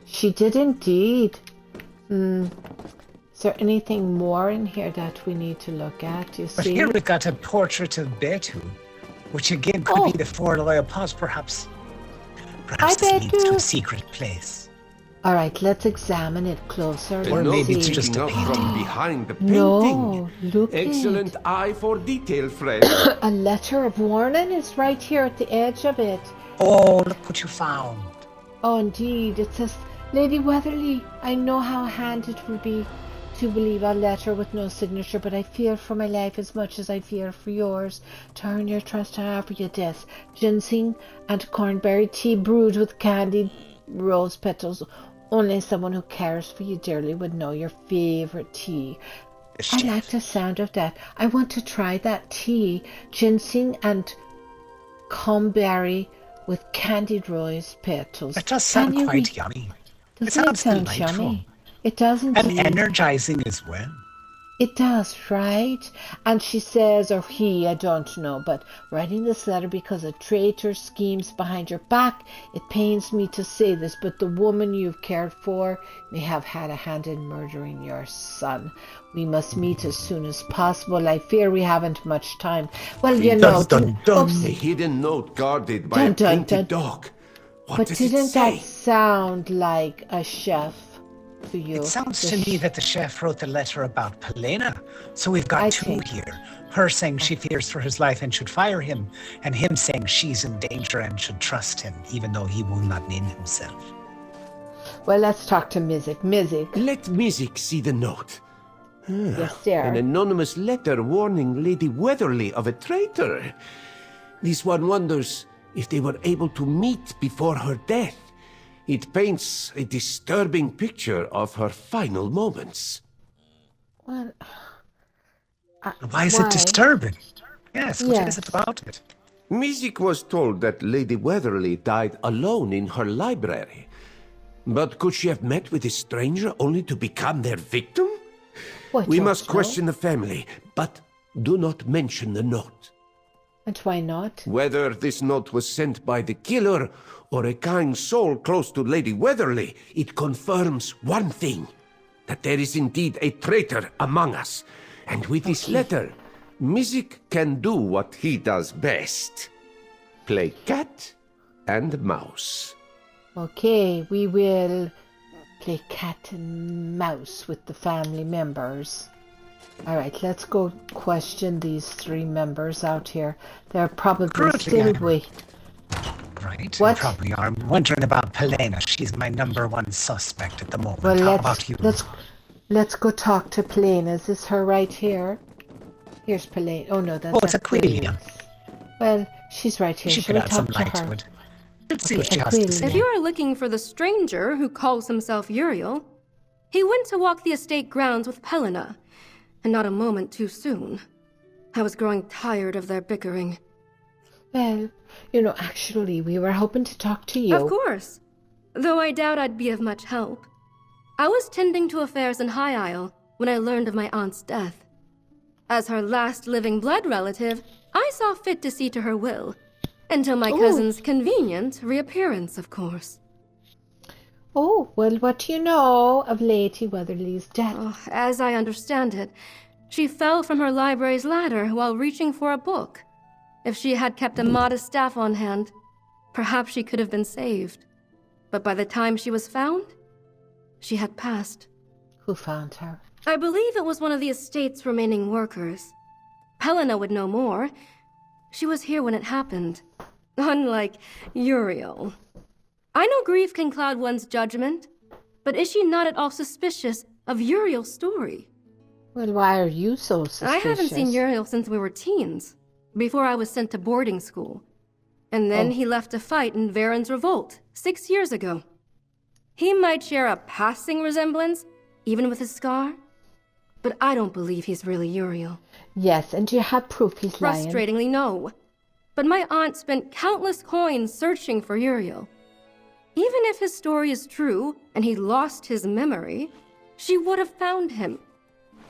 S1: She did indeed. Is there anything more in here that we need to look at? You see?
S2: But here we've got a portrait of Betu, which again could be the four loyal paws, perhaps. Perhaps this leads to a secret place.
S1: All right, let's examine it closer.
S11: Or maybe it's just a painting from behind the painting.
S1: No, look
S11: Excellent eye for detail, friend.
S1: A letter of warning is right here at the edge of it.
S2: Oh, look what you found.
S1: Oh, indeed. It says, Lady Weatherly, I know how hard it will be to believe a letter with no signature, but I fear for my life as much as I fear for yours. Turn your trust to offer your death. Ginseng and cornberry tea brewed with candied rose petals. Only someone who cares for you dearly would know your favorite tea. I like the sound of that. I want to try that tea. Ginseng and cornberry with candied rose petals.
S2: It does sound quite yummy.
S1: Doesn't it sound yummy? It does indeed.
S2: And energizing as well.
S1: It does, right? And she says, or he, I don't know, but writing this letter because a traitor schemes behind your back. It pains me to say this, but the woman you've cared for may have had a hand in murdering your son. We must meet as soon as possible. I fear we haven't much time. Well, you know...
S11: A hidden note guarded by a painted dog. What does it say?
S1: But didn't that sound like a chef? To you.
S2: It sounds to me that the chef wrote the letter about Pelena. So we've got two here. Her saying she fears for his life and should fire him, and him saying she's in danger and should trust him, even though he will not name himself.
S1: Well, let's talk to Mizik. Mizik.
S11: Let Mizik see the note.
S1: Yes, sir.
S11: An anonymous letter warning Lady Weatherly of a traitor. This one wonders if they were able to meet before her death. It paints a disturbing picture of her final moments.
S1: Well,
S2: why is it disturbing? Yes, what is it about it?
S11: Mizik was told that Lady Weatherly died alone in her library. But could she have met with a stranger only to become their victim? We must question the family, but do not mention the note.
S1: And why not?
S11: Whether this note was sent by the killer or a kind soul close to Lady Weatherly, it confirms one thing, that there is indeed a traitor among us. And with this letter, Mizik can do what he does best. Play cat and mouse.
S1: Okay, we will play cat and mouse with the family members. All right, let's go question these three members out here. They're probably still waiting.
S2: Right?
S1: What?
S2: They probably are wondering about Pelena. She's my number one suspect at the moment.
S1: Well,
S2: How about you?
S1: Let's go talk to Pelena. Is this her right here? Here's Pelena. Oh no, that's
S2: it's Aquila.
S1: Well, she's right here.
S2: She could add some light to it. Let's see what she has to say.
S8: If you are looking for the stranger who calls himself Uriel, he went to walk the estate grounds with Pelena, and not a moment too soon. I was growing tired of their bickering.
S1: Well, you know, actually, we were hoping to talk to you.
S8: Of course. Though I doubt I'd be of much help. I was tending to affairs in High Isle when I learned of my aunt's death. As her last living blood relative, I saw fit to see to her will. Until my cousin's convenient reappearance, of course.
S1: Oh, well, what do you know of Lady Weatherly's death?
S8: As I understand it, she fell from her library's ladder while reaching for a book. If she had kept a modest staff on hand, perhaps she could have been saved. But by the time she was found, she had passed.
S1: Who found her?
S8: I believe it was one of the estate's remaining workers. Pelena would know more. She was here when it happened. Unlike Uriel. I know grief can cloud one's judgment, but is she not at all suspicious of Uriel's story?
S1: Well, why are you so suspicious?
S8: I haven't seen Uriel since we were teens, before I was sent to boarding school. And then he left to fight in Varen's revolt 6 years ago. He might share a passing resemblance, even with his scar, but I don't believe he's really Uriel.
S1: Yes, and do you have proof he's lying?
S8: Frustratingly, no. but my aunt spent countless coins searching for Uriel. Even if his story is true and he lost his memory, she would have found him.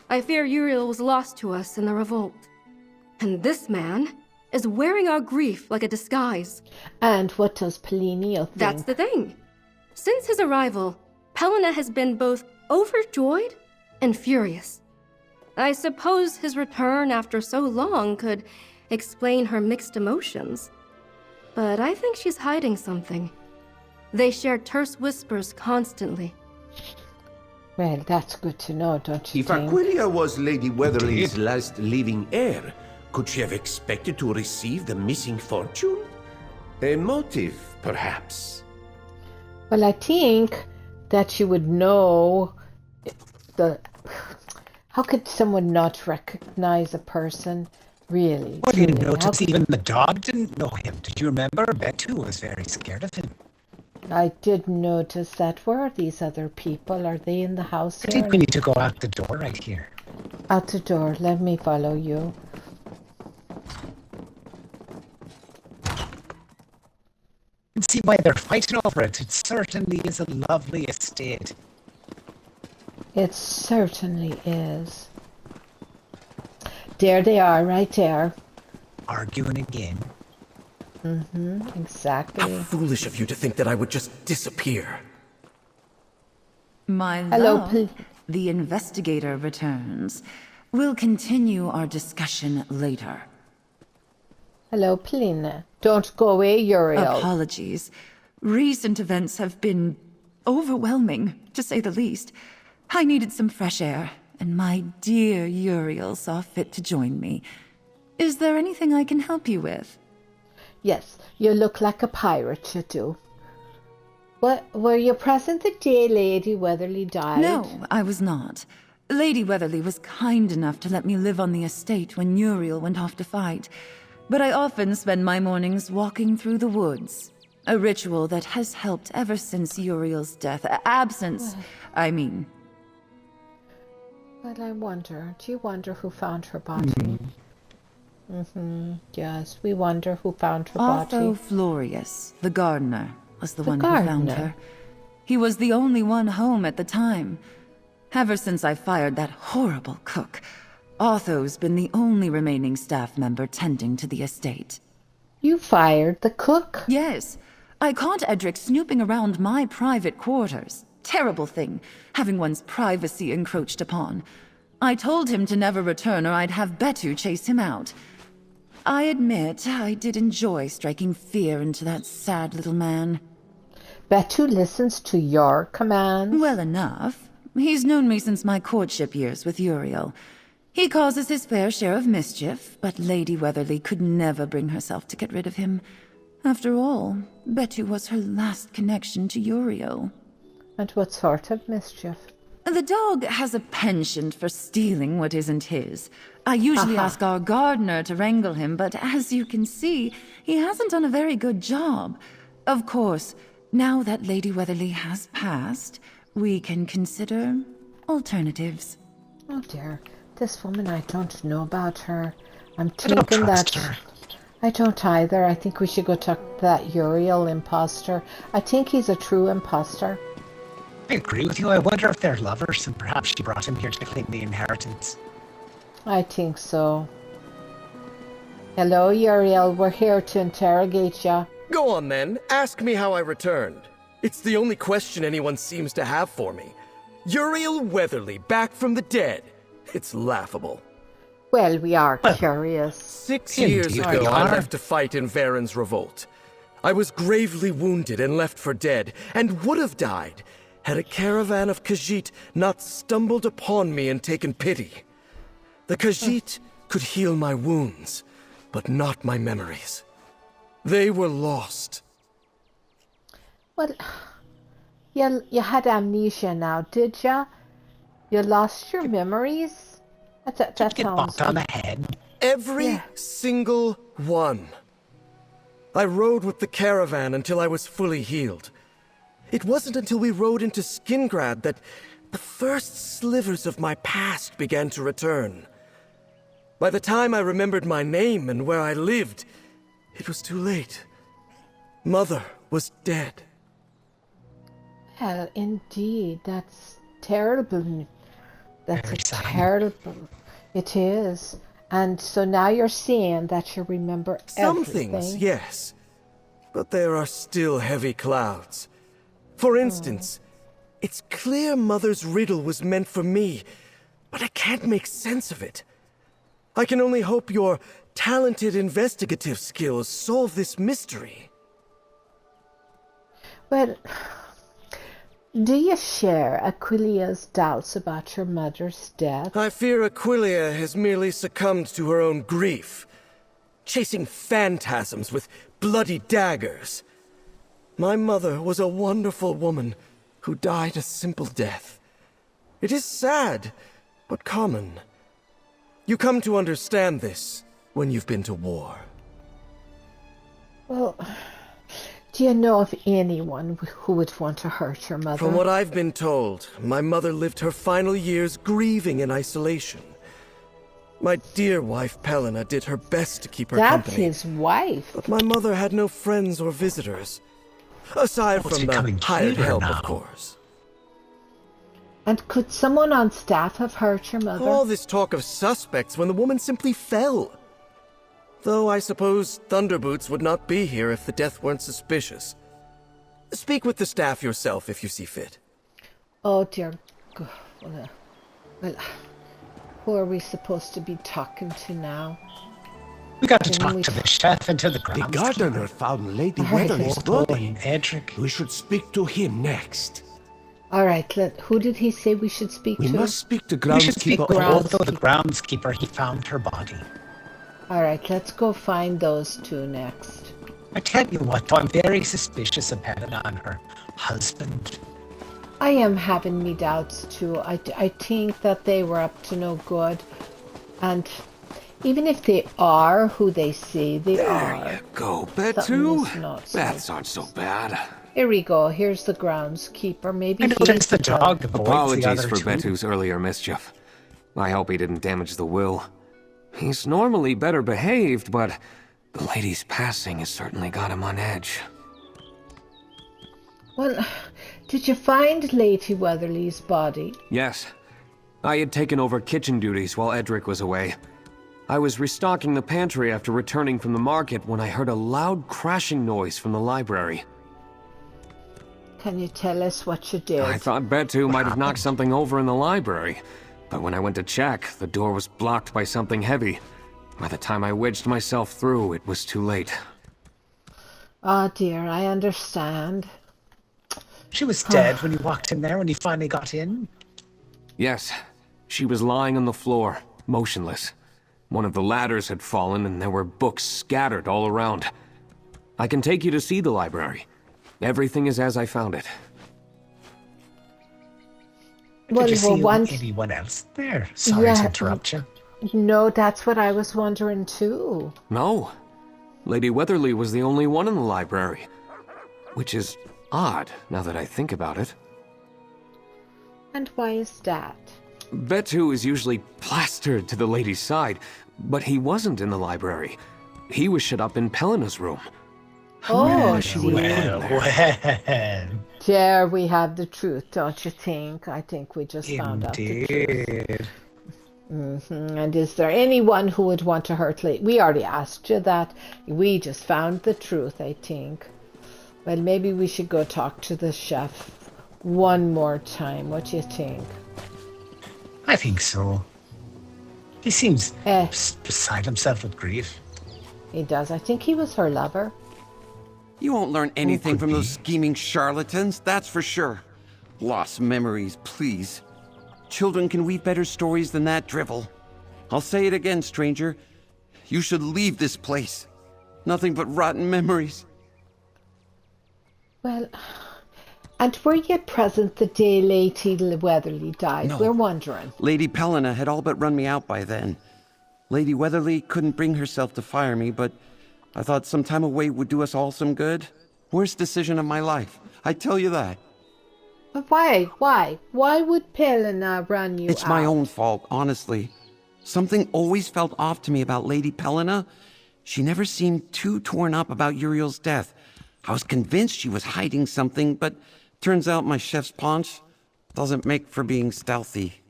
S8: I fear Uriel was lost to us in the revolt. And this man is wearing our grief like a disguise.
S1: And what does Pelinio think?
S8: That's the thing. Since his arrival, Pelina has been both overjoyed and furious. I suppose his return after so long could explain her mixed emotions. But I think she's hiding something. They share terse whispers constantly.
S1: Well, that's good to know, don't you
S11: If
S1: think?
S11: Aquilia was Lady Weatherly's last living heir, could she have expected to receive the missing fortune? A motive, perhaps.
S1: Well, I think that she would know the... How could someone not recognize a person, really?
S2: Well, you notice even the dog didn't know him. Did you remember? Betu was very scared of him.
S1: I did notice that. Where are these other people? Are they in the house
S2: I
S1: here?
S2: think we need to go out the door right here.
S1: Out the door. Let me follow you.
S2: You can see why they're fighting over it. It certainly is a lovely estate.
S1: It certainly is. There they are, right there.
S2: Arguing again.
S1: Exactly.
S13: How foolish of you to think that I would just disappear.
S10: My
S1: Hello,
S10: love, the investigator returns. We'll continue our discussion later.
S1: Hello, Pelina. Don't go away, Uriel.
S10: Apologies. Recent events have been overwhelming, to say the least. I needed some fresh air, and my dear Uriel saw fit to join me. Is there anything I can help you with?
S1: Yes, you look like a pirate, you do. Were you present the day Lady Weatherly died?
S10: No, I was not. Lady Weatherly was kind enough to let me live on the estate when Uriel went off to fight, but I often spend my mornings walking through the woods. A ritual that has helped ever since Uriel's death. Absence, I mean.
S1: But I wonder, do you wonder who found her body? Yes, we wonder who found her body.
S10: Otho Florius, the gardener, was the one who found her. He was the only one home at the time. Ever since I fired that horrible cook, Otho's been the only remaining staff member tending to the estate.
S1: You fired the cook?
S10: Yes. I caught Edric snooping around my private quarters. Terrible thing, having one's privacy encroached upon. I told him to never return or I'd have Betu chase him out. I admit I did enjoy striking fear into that sad little man.
S1: Betu listens to your commands?
S10: Well enough. He's known me since my courtship years with Uriel. He causes his fair share of mischief, but Lady Weatherly could never bring herself to get rid of him. After all, Betu was her last connection to Uriel.
S1: And what sort of mischief?
S10: The dog has a penchant for stealing what isn't his. I usually ask our gardener to wrangle him, but as you can see, he hasn't done a very good job. Of course, now that Lady Weatherly has passed, we can consider alternatives.
S1: Oh dear, this woman, I don't know about her. I'm thinking that... I don't either. I think we should go talk to that Uriel imposter. I think he's a true imposter.
S2: I agree with you. I wonder if they're lovers and perhaps she brought him here to claim the inheritance.
S1: I think so. Hello, Uriel. We're here to interrogate you.
S13: Go on then. Ask me how I returned. It's the only question anyone seems to have for me. Uriel Weatherly back from the dead. It's laughable.
S1: Well, we are curious.
S13: 6 years ago, I left to fight in Varen's revolt. I was gravely wounded and left for dead, and would have died had a caravan of Khajiit not stumbled upon me and taken pity. The Khajiit could heal my wounds, but not my memories. They were lost.
S1: Well, you had amnesia now, did ya? You lost your memories? That sounds...
S2: on the head.
S13: Every single one. I rode with the caravan until I was fully healed. It wasn't until we rode into Skingrad that the first slivers of my past began to return. By the time I remembered my name and where I lived, it was too late. Mother was dead.
S1: Well, indeed, that's terrible. That's terrible. It is. And so now you're saying that you remember
S13: Some
S1: everything.
S13: things, yes. But there are still heavy clouds. For instance, it's clear Mother's riddle was meant for me, but I can't make sense of it. I can only hope your talented investigative skills solve this mystery.
S1: Well, do you share Aquilia's doubts about your mother's death?
S13: I fear Aquilia has merely succumbed to her own grief, chasing phantasms with bloody daggers. My mother was a wonderful woman who died a simple death. It is sad, but common. You come to understand this when you've been to war.
S1: Well, do you know of anyone who would want to hurt your mother?
S13: From what I've been told, my mother lived her final years grieving in isolation. My dear wife, Pelena, did her best to keep her company.
S1: That's his wife.
S13: But my mother had no friends or visitors. Aside from the hired help, of course.
S1: And could someone on staff have hurt your mother?
S13: All this talk of suspects when the woman simply fell. Though I suppose Thunderboots would not be here if the death weren't suspicious. Speak with the staff yourself if you see fit.
S1: Oh dear God. Well, who are we supposed to be talking to now?
S2: We got to talk to the chef and to the groundskeeper.
S11: The gardener found Lady Weatherly's body. Edric. We should speak to him next.
S1: All right, who did he say we should speak to?
S11: We must speak to groundskeeper.
S2: We should speak also the groundskeeper. He found her body.
S1: All right, let's go find those two next.
S2: I tell you what, though, I'm very suspicious of Helena and her husband.
S1: I am having me doubts too. I think that they were up to no good, and even if they are who they say they are.
S11: There you go, Betu. Baths aren't so bad.
S1: Here we go. Here's the groundskeeper. Maybe
S2: he's the dog.
S12: Apologies for Betu's earlier mischief. I hope he didn't damage the will. He's normally better behaved, but the lady's passing has certainly got him on edge.
S1: Well, did you find Lady Weatherly's body?
S12: Yes. I had taken over kitchen duties while Edric was away. I was restocking the pantry after returning from the market when I heard a loud crashing noise from the library.
S1: Can you tell us what you did?
S12: I thought Betu might have knocked something over in the library, but when I went to check, the door was blocked by something heavy. By the time I wedged myself through, it was too late.
S1: Oh dear, I understand.
S2: She was dead when you walked in there when you finally got in?
S12: Yes. She was lying on the floor, motionless. One of the ladders had fallen and there were books scattered all around. I can take you to see the library. Everything is as I found it.
S2: Did you see anyone else there? Sorry to interrupt you.
S1: No, that's what I was wondering too.
S12: No. Lady Weatherly was the only one in the library. Which is odd, now that I think about it.
S1: And why is that?
S12: Betu is usually plastered to the lady's side, but he wasn't in the library. He was shut up in Pelena's room.
S1: Oh,
S2: well.
S1: There we have the truth, don't you think? I think we just found out the truth. And is there anyone who would want to hurt Lady? We already asked you that. We just found the truth, I think. Well, maybe we should go talk to the chef one more time. What do you think?
S2: I think so. He seems beside himself with grief.
S1: He does. I think he was her lover.
S14: You won't learn anything from those scheming charlatans, that's for sure. Lost memories, please. Children can weave better stories than that drivel. I'll say it again, stranger. You should leave this place. Nothing but rotten memories.
S1: Well, and were you present the day Lady Weatherly died?
S14: No.
S1: We're wondering.
S14: Lady Pelena had all but run me out by then. Lady Weatherly couldn't bring herself to fire me, but I thought some time away would do us all some good. Worst decision of my life, I tell you that.
S1: But why? Why would Pelena run you out?
S14: It's my own fault, honestly. Something always felt off to me about Lady Pelena,
S11: She never seemed too torn up about Uriel's death. I was convinced she was hiding something, but turns out my chef's paunch doesn't make for being stealthy.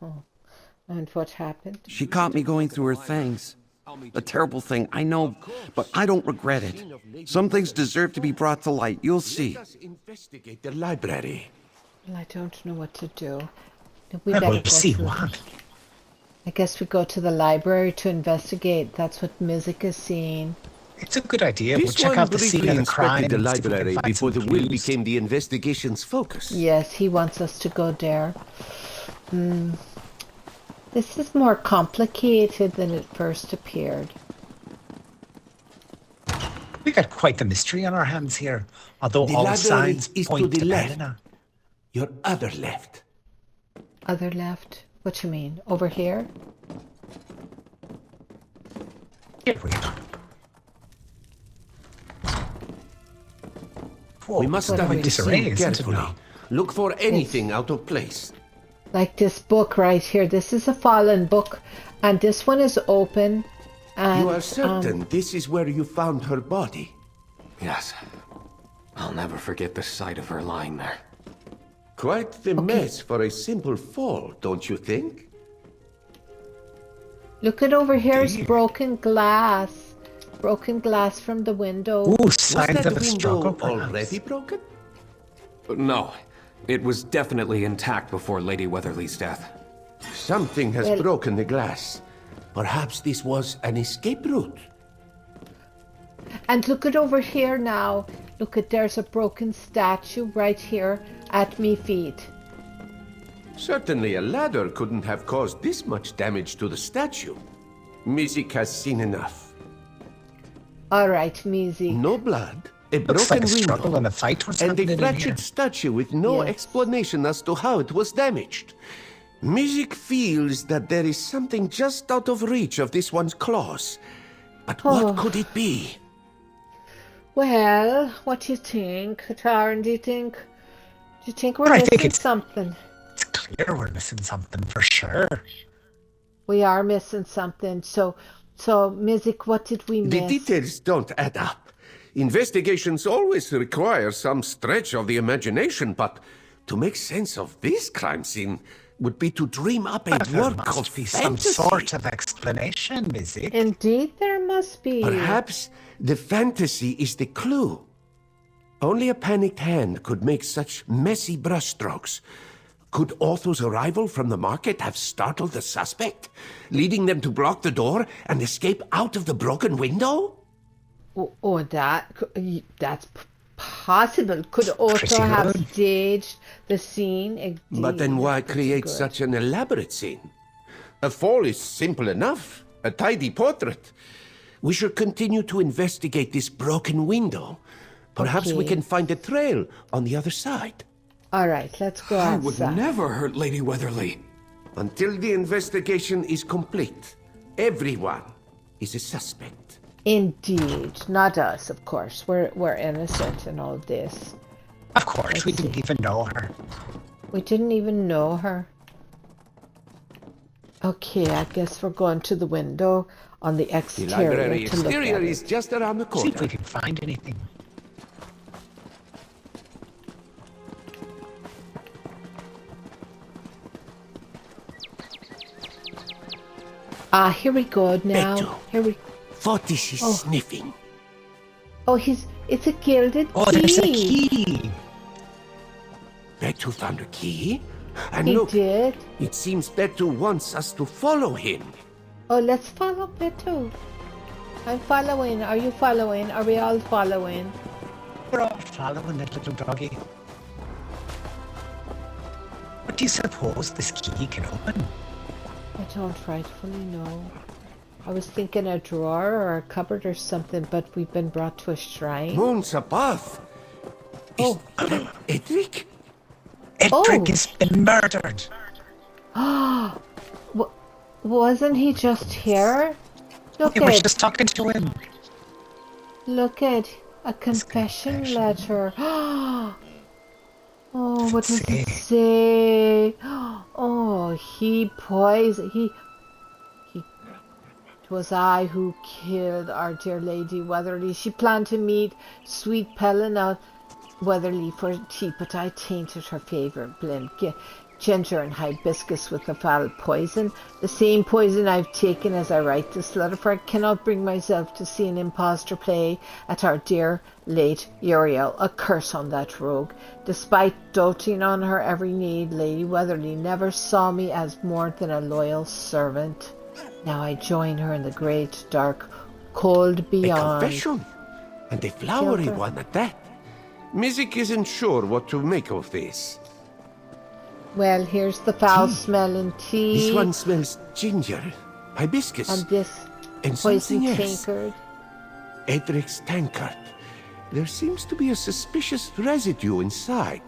S1: Oh. And what happened?
S11: She caught me going through her things. A terrible thing, I know, but I don't regret it. Some things deserve to be brought to light. You'll see.
S13: Let us investigate the library.
S1: Well, I don't know what to do. We better go
S2: see what?
S1: I guess we go to the library to investigate. That's what Mizik is seeing.
S2: It's a good idea. We'll
S13: This
S2: check
S13: one
S2: out the scene
S13: briefly
S2: of the crime.
S13: inspected the
S2: and see if we can
S13: library
S2: find
S13: before the
S2: some
S13: will
S2: clues.
S13: became the investigation's focus.
S1: Yes, he wants us to go there. This is more complicated than it first appeared.
S2: We got quite the mystery on our hands here, although
S13: The
S2: all
S13: library
S2: signs
S13: is
S2: point
S13: to the left.
S2: Helena.
S13: Your other left.
S1: Other left? What you mean? Over here?
S2: Here we are.
S13: We must
S1: What are
S13: study
S1: we
S13: the
S2: disarray,
S13: scene
S2: isn't it
S13: carefully.
S2: now?
S13: Look for anything out of place.
S1: Like this book right here. This is a fallen book, and this one is open. And,
S13: You are certain this is where you found her body?
S12: Yes. I'll never forget the sight of her lying there.
S13: Quite the mess for a simple fall, don't you think?
S1: Look at over here. It's broken glass. Broken glass from the window.
S2: Ooh,
S13: Was
S2: signs
S13: that
S2: of a
S13: window
S2: struggle, perhaps.
S13: already broken?
S12: No. It was definitely intact before Lady Weatherly's death.
S13: Something has
S1: Well-
S13: broken the glass. Perhaps this was an escape route.
S1: And look at over here now. Look at, there's a broken statue right here at me feet.
S13: Certainly a ladder couldn't have caused this much damage to the statue. Mizik has seen enough.
S1: All right, Mizik.
S13: No blood, a
S2: Looks
S13: broken
S2: like a struggle
S13: window,
S2: and a fight was
S13: and
S2: happening
S13: a
S2: in here.
S13: fractured statue with no
S1: Yes.
S13: explanation as to how it was damaged. Mizik feels that there is something just out of reach of this one's claws. But what could it be?
S1: Well, what do you think, Taryn? Do you think we're
S2: Well, I
S1: missing
S2: think it's-
S1: something?
S2: It's clear we're missing something for sure.
S1: We are missing something. So Mizik, what did we miss?
S13: The details don't add up. Investigations always require some stretch of the imagination, but to make sense of this crime scene would be to dream up a
S2: There
S13: work of
S2: must be some
S13: fantasy.
S2: sort of explanation, Mizik.
S1: Indeed, there must be.
S13: Perhaps the fantasy is the clue. Only a panicked hand could make such messy brushstrokes. Could Otho's arrival from the market have startled the suspect, leading them to block the door and escape out of the broken window?
S1: That's possible. Could Otho have staged the scene? Indeed,
S13: But then why
S1: that's
S13: create
S1: good.
S13: such an elaborate scene? A fall is simple enough, a tidy portrait. We should continue to investigate this broken window. Perhaps we
S1: Okay.
S13: can find a trail on the other side.
S1: All right, let's go
S12: I would
S1: outside.
S12: never hurt Lady Weatherly.
S13: Until the investigation is complete, everyone is a suspect.
S1: Indeed, not us, of course. We're innocent in all of this.
S2: Of course, we didn't even know her.
S1: We didn't even know her. Okay, I guess we're going to the window on the
S13: The
S1: exterior
S13: library
S1: to look at
S13: exterior
S1: it.
S13: is just around the
S2: See if
S13: corner.
S2: we can find anything.
S1: Here we go now.
S13: Beto.
S1: Here we.
S13: What is he sniffing?
S1: Oh, it's a gilded
S2: Oh,
S1: key.
S2: there's a key.
S13: Beto found a key. And
S1: He
S13: look,
S1: did.
S13: it seems Beto wants us to follow him.
S1: Oh, let's follow Beto. I'm following. Are you following? Are we all following?
S2: We're all following that little doggy. What do you suppose this key can open?
S1: I don't rightfully know. I was thinking a drawer or a cupboard or something, but we've been brought to a shrine.
S13: Moons above.
S1: Oh.
S13: Edric?
S2: Edric has been murdered.
S1: Wasn't he just here? Look
S2: We were
S1: at,
S2: just talking to him.
S1: look at a confession letter. Oh, what does it say? Oh, he poisoned. It was I who killed our dear Lady Weatherly. She planned to meet sweet Pelena Weatherly for tea, but I tainted her favourite blend, ginger and hibiscus, with the foul poison. The same poison I've taken as I write this letter, for I cannot bring myself to see an impostor play at our dear late Uriel. A curse on that rogue. Despite doting on her every need, Lady Weatherly never saw me as more than a loyal servant. Now I join her in the great, dark, cold beyond.
S11: A confession, and a flowery one at that. Mizik isn't sure what to make of this.
S1: Well, here's the foul-smelling tea.
S11: This one smells ginger, hibiscus,
S1: and this
S11: and
S1: poison
S11: something else.
S1: tankard.
S11: Edric's tankard. There seems to be a suspicious residue inside.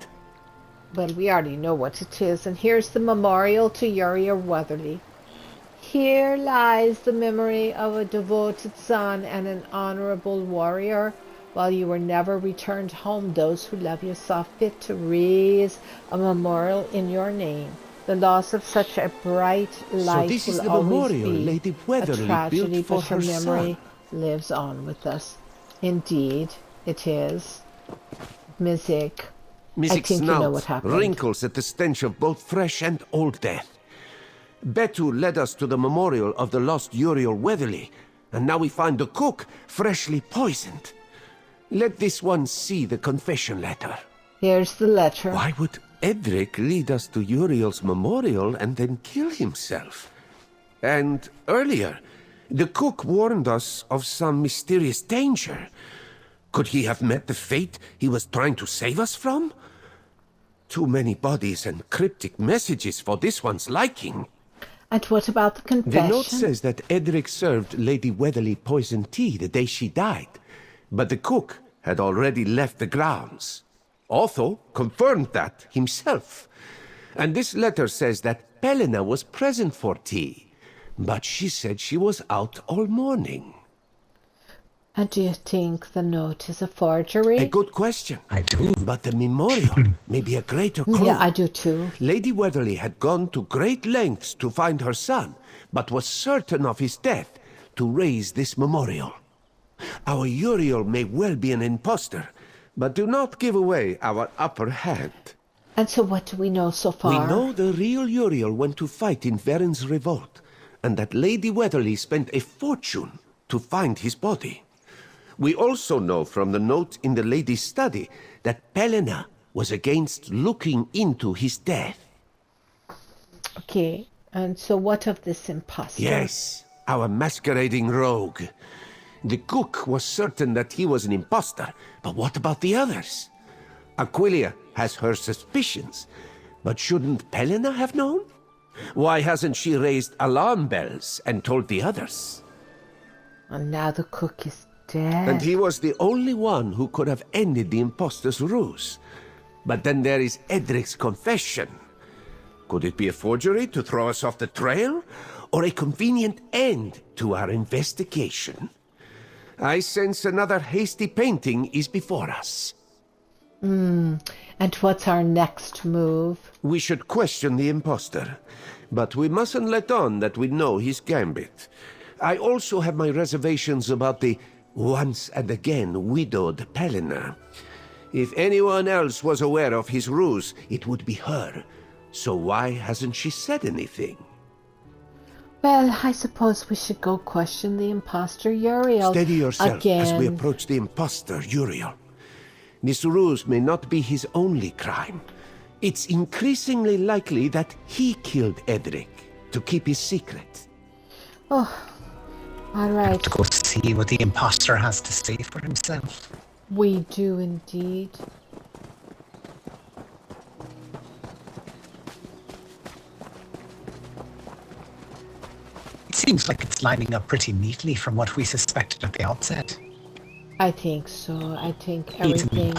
S1: Well, we already know what it is, and here's the memorial to Uriel Weatherly. Here lies the memory of a devoted son and an honourable warrior. While you were never returned home, those who love you saw fit to raise a memorial in your name. The loss of such a bright light
S11: so this
S1: will
S11: is the
S1: always
S11: memorial
S1: be
S11: Lady Weatherly
S1: a tragedy,
S11: built for
S1: but her
S11: her
S1: memory
S11: son.
S1: lives on with us. Indeed, it is. Mizik. I
S11: Mizik's
S1: think you know
S11: snout
S1: what happened.
S11: wrinkles at the stench of both fresh and old death. Betu led us to the memorial of the lost Uriel Weatherly, and now we find the cook freshly poisoned. Let this one see the confession letter.
S1: Here's the letter.
S11: Why would Edric lead us to Uriel's memorial and then kill himself? And earlier, the cook warned us of some mysterious danger. Could he have met the fate he was trying to save us from? Too many bodies and cryptic messages for this one's liking.
S1: And what about the confession?
S11: The note says that Edric served Lady Weatherly poisoned tea the day she died, but the cook had already left the grounds. Otho confirmed that himself. And this letter says that Pelena was present for tea, but she said she was out all morning.
S1: And do you think the note is a forgery?
S11: A good question.
S2: I do.
S11: But the memorial may be a greater clue.
S1: Yeah, I do too.
S11: Lady Weatherly had gone to great lengths to find her son, but was certain of his death to raise this memorial. Our Uriel may well be an impostor, but do not give away our upper hand.
S1: And so what do we know so far?
S11: We know the real Uriel went to fight in Varen's revolt, and that Lady Weatherly spent a fortune to find his body. We also know from the note in the lady's study that Pelena was against looking into his death.
S1: Okay, and so what of this impostor?
S11: Yes, our masquerading rogue. The cook was certain that he was an impostor, but what about the others? Aquilia has her suspicions, but shouldn't Pelena have known? Why hasn't she raised alarm bells and told the others?
S1: And now the cook is dead.
S11: And he was the only one who could have ended the impostor's ruse. But then there is Edric's confession. Could it be a forgery to throw us off the trail, or a convenient end to our investigation? I sense another hasty painting is before us.
S1: And what's our next move?
S11: We should question the impostor, but we mustn't let on that we know his Gambit. I also have my reservations about the once and again widowed Pelena. If anyone else was aware of his ruse, it would be her. So why hasn't she said anything?
S1: Well, I suppose we should go question the imposter Uriel.
S11: Steady yourself
S1: again.
S11: As we approach the imposter Uriel. This ruse may not be his only crime. It's increasingly likely that he killed Edric to keep his secret.
S1: Oh, all right.
S2: Let's go see what the imposter has to say for himself.
S1: We do indeed.
S2: It seems like it's lining up pretty neatly from what we suspected at the outset.
S1: I think so. I think everything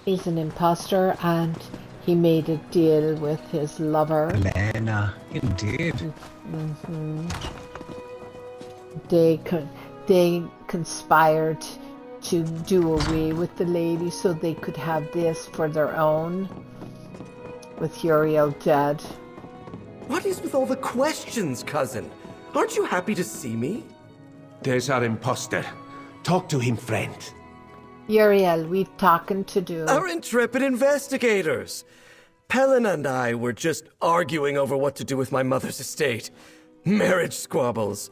S1: is an imposter, and he made a deal with his lover.
S2: Elena, indeed.
S1: Mm-hmm. They conspired to do away with the lady so they could have this for their own, with Uriel dead.
S13: What is with all the questions, cousin? Aren't you happy to see me?
S11: There's our imposter. Talk to him, friend.
S1: Uriel, we've talking to do.
S13: Our intrepid investigators. Pelin and I were just arguing over what to do with my mother's estate. Marriage squabbles.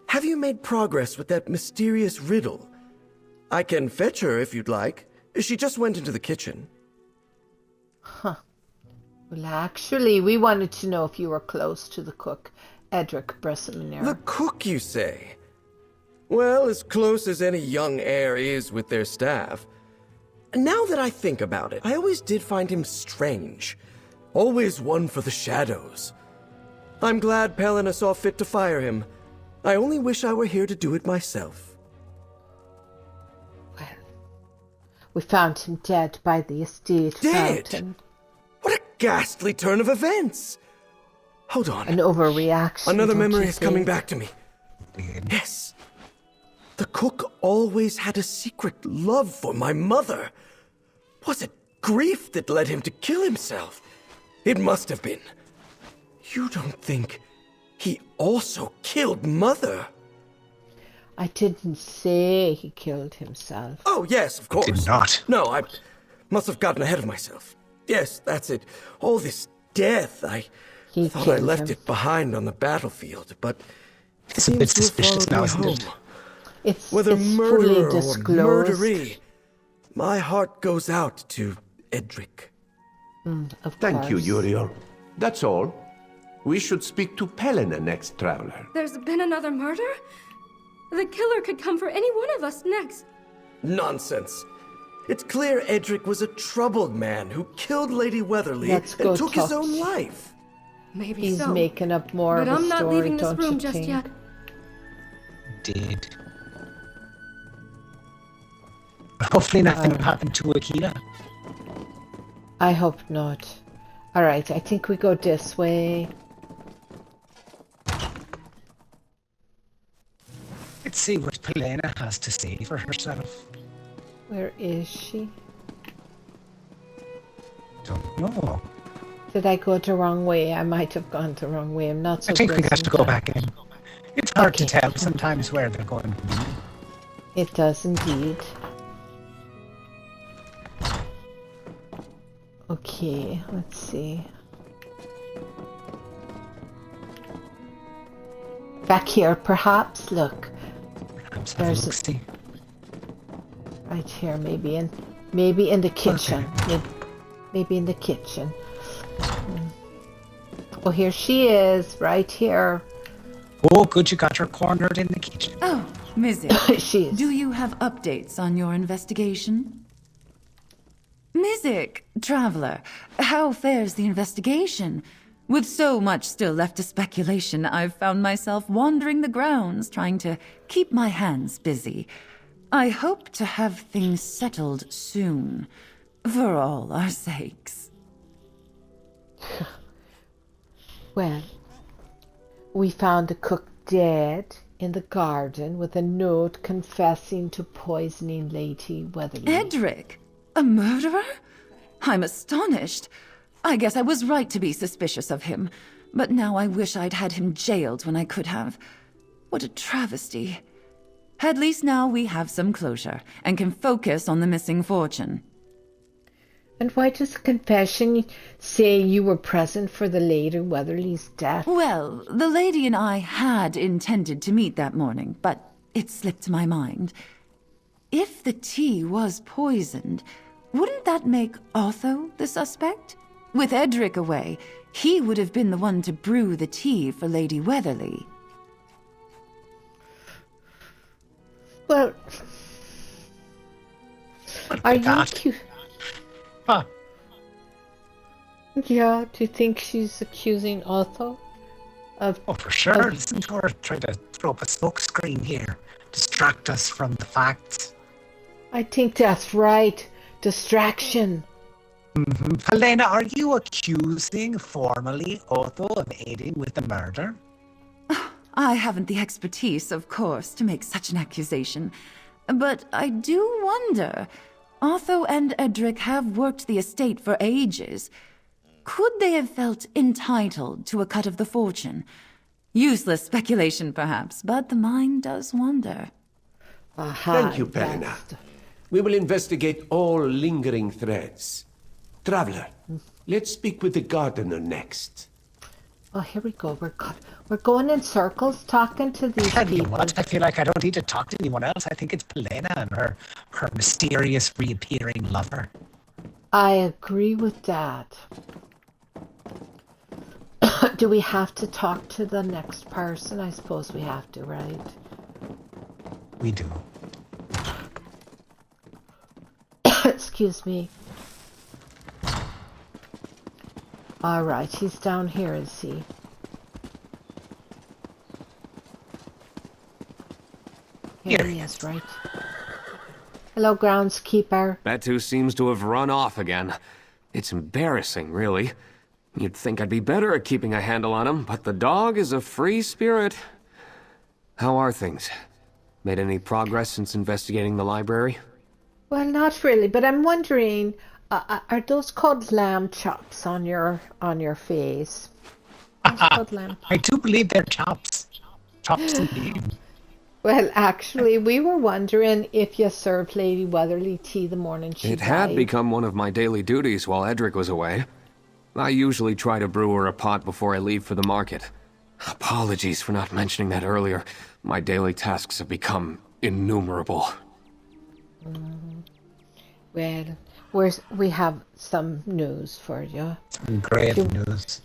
S13: Have you made progress with that mysterious riddle? I can fetch her if you'd like. She just went into the kitchen.
S1: Huh. Well, actually, we wanted to know if you were close to the cook, Edric Bresselmanier.
S13: The cook, you say? Well, as close as any young heir is with their staff. Now that I think about it, I always did find him strange. Always one for the shadows. I'm glad Pelina saw fit to fire him. I only wish I were here to do it myself.
S1: Well, we found him dead by the estate fountain.
S13: What a ghastly turn of events! Hold on.
S1: An overreaction.
S13: Another memory is coming back to me. Yes. The cook always had a secret love for my mother. Was it grief that led him to kill himself? It must have been. You don't think he also killed Mother?
S1: I didn't say he killed himself.
S13: Oh, yes, of course.
S2: Did not.
S13: No, I must have gotten ahead of myself. Yes, that's it. All this death, I thought I left it behind on the battlefield, but it seems to have followed me home. Whether murderer or murderee, my heart goes out to Edric.
S11: Thank you, Uriel. That's all. We should speak to Pelina next, traveler.
S8: There's been another murder? The killer could come for any one of us next.
S13: Nonsense. It's clear Edric was a troubled man who killed Lady Weatherly and took his own life.
S8: Maybe
S1: He's making up more of a story,
S8: but I'm not leaving this room
S1: you
S8: just
S1: think?
S8: yet.
S2: Indeed. Hopefully nothing will happen to Akira.
S1: I hope not. Alright, I think we go this way.
S2: Let's see what Pelina has to say for herself.
S1: Where is she?
S2: Don't know.
S1: Did I go the wrong way? I might have gone the wrong way. I'm not so
S2: I think we
S1: good
S2: have to go
S1: sometimes.
S2: back in. It's hard to tell sometimes where they're going to be.
S1: It does indeed. Okay, let's see. Back here, perhaps? Look.
S2: Perhaps
S1: there's a... Right here, maybe in the kitchen. Okay. Maybe in the kitchen. Oh, here she is, right here.
S2: Oh, good, you got her cornered in the kitchen.
S10: Oh, Mizik, do you have updates on your investigation? Mizik, traveler, how fares the investigation? With so much still left to speculation, I've found myself wandering the grounds, trying to keep my hands busy. I hope to have things settled soon, for all our sakes.
S1: Well, we found the cook dead in the garden with a note confessing to poisoning Lady Weatherly.
S10: Edric? A murderer? I'm astonished. I guess I was right to be suspicious of him, but now I wish I'd had him jailed when I could have. What a travesty. At least now we have some closure, and can focus on the missing fortune.
S1: And why does the confession say you were present for the Lady Weatherly's death?
S10: Well, the lady and I had intended to meet that morning, but it slipped my mind. If the tea was poisoned, wouldn't that make Otho the suspect? With Edric away, he would have been the one to brew the tea for Lady Weatherly.
S1: Well, are you...
S2: Huh.
S1: Yeah, do you think she's accusing Otho of...
S2: Oh, for sure. Listen to her try to throw up a smoke screen here. Distract us from the facts.
S1: I think that's right. Distraction.
S2: Helena, are you accusing formally Otho of aiding with the murder?
S10: I haven't the expertise, of course, to make such an accusation. But I do wonder... Otho and Edric have worked the estate for ages. Could they have felt entitled to a cut of the fortune? Useless speculation, perhaps, but the mind does wander.
S11: Thank you, Pelina. We will investigate all lingering threads. Traveler, let's speak with the gardener next.
S1: Oh, here we go. We're going in circles talking to these people.
S2: What? I feel like I don't need to talk to anyone else. I think it's Pelina and her mysterious reappearing lover.
S1: I agree with that. Do we have to talk to the next person? I suppose we have to, right?
S2: We do.
S1: Excuse me. All right, he's down here, is he? Here he is, right? Hello, groundskeeper.
S15: Betu seems to have run off again. It's embarrassing, really. You'd think I'd be better at keeping a handle on him, but the dog is a free spirit. How are things? Made any progress since investigating the library?
S1: Well, not really, but I'm wondering, are those called lamb chops on your face?
S2: I do believe they're chops. Chops indeed.
S1: Well, actually, we were wondering if you served Lady Weatherly tea the morning she died.
S15: It had become one of my daily duties while Edric was away. I usually try to brew her a pot before I leave for the market. Apologies for not mentioning that earlier. My daily tasks have become innumerable.
S1: Well, we have some news for you.
S2: Some grave news.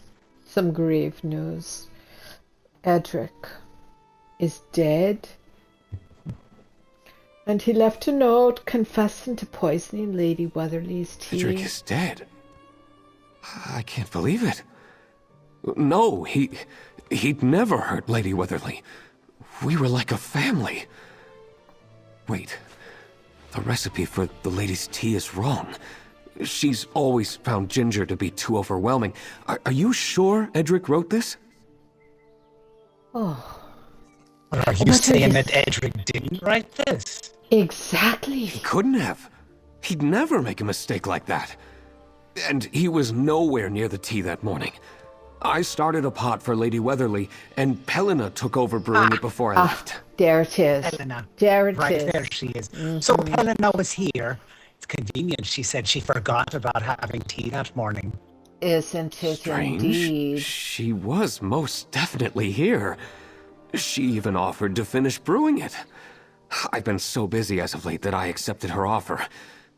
S1: Some grave news. Edric is dead. And he left a note confessing to poisoning Lady Weatherly's tea.
S15: Edric is dead? I can't believe it. No, he'd never hurt Lady Weatherly. We were like a family. Wait, the recipe for the lady's tea is wrong. She's always found ginger to be too overwhelming. Are you sure Edric wrote this?
S1: Oh.
S2: Are you saying that Edric didn't write this?
S1: Exactly.
S15: He couldn't have. He'd never make a mistake like that. And he was nowhere near the tea that morning. I started a pot for Lady Weatherly, and Pelina took over brewing it before I left.
S1: There it is.
S2: Pelina.
S1: There it is.
S2: Right there she is. So Pelina was here. It's convenient. She said she forgot about having tea that morning.
S1: Isn't it
S15: Strange.
S1: indeed?
S15: She was most definitely here. She even offered to finish brewing it. I've been so busy as of late that I accepted her offer.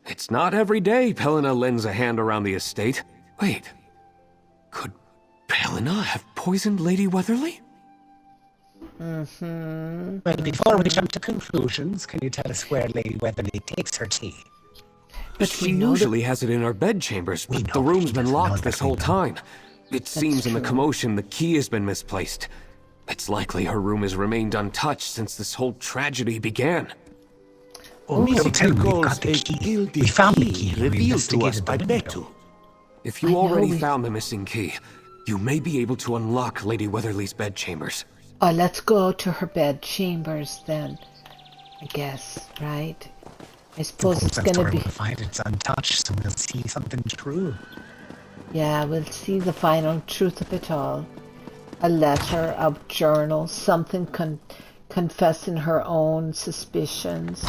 S15: It's not every day Pelina lends a hand around the estate. Wait, could Pelina have poisoned Lady Weatherly?
S1: Mm-hmm.
S2: Well, before we jump to conclusions, can you tell us where Lady Weatherly takes her tea?
S15: But she usually has it in her bedchambers, but the room's been locked this whole time. It seems in the commotion the key has been misplaced. It's likely her room has remained untouched since this whole tragedy began.
S11: Oh, Mr. Calls a gilded
S2: we found the key
S11: revealed to us by Betu.
S15: If you already found the missing key, you may be able to unlock Lady Weatherly's bedchambers.
S1: Oh, let's go to her bedchambers then. I guess, right? I suppose it's going to be...
S2: We'll find it's untouched, so we'll see something true.
S1: Yeah, we'll see the final truth of it all. A letter, a journal, something confessing her own suspicions.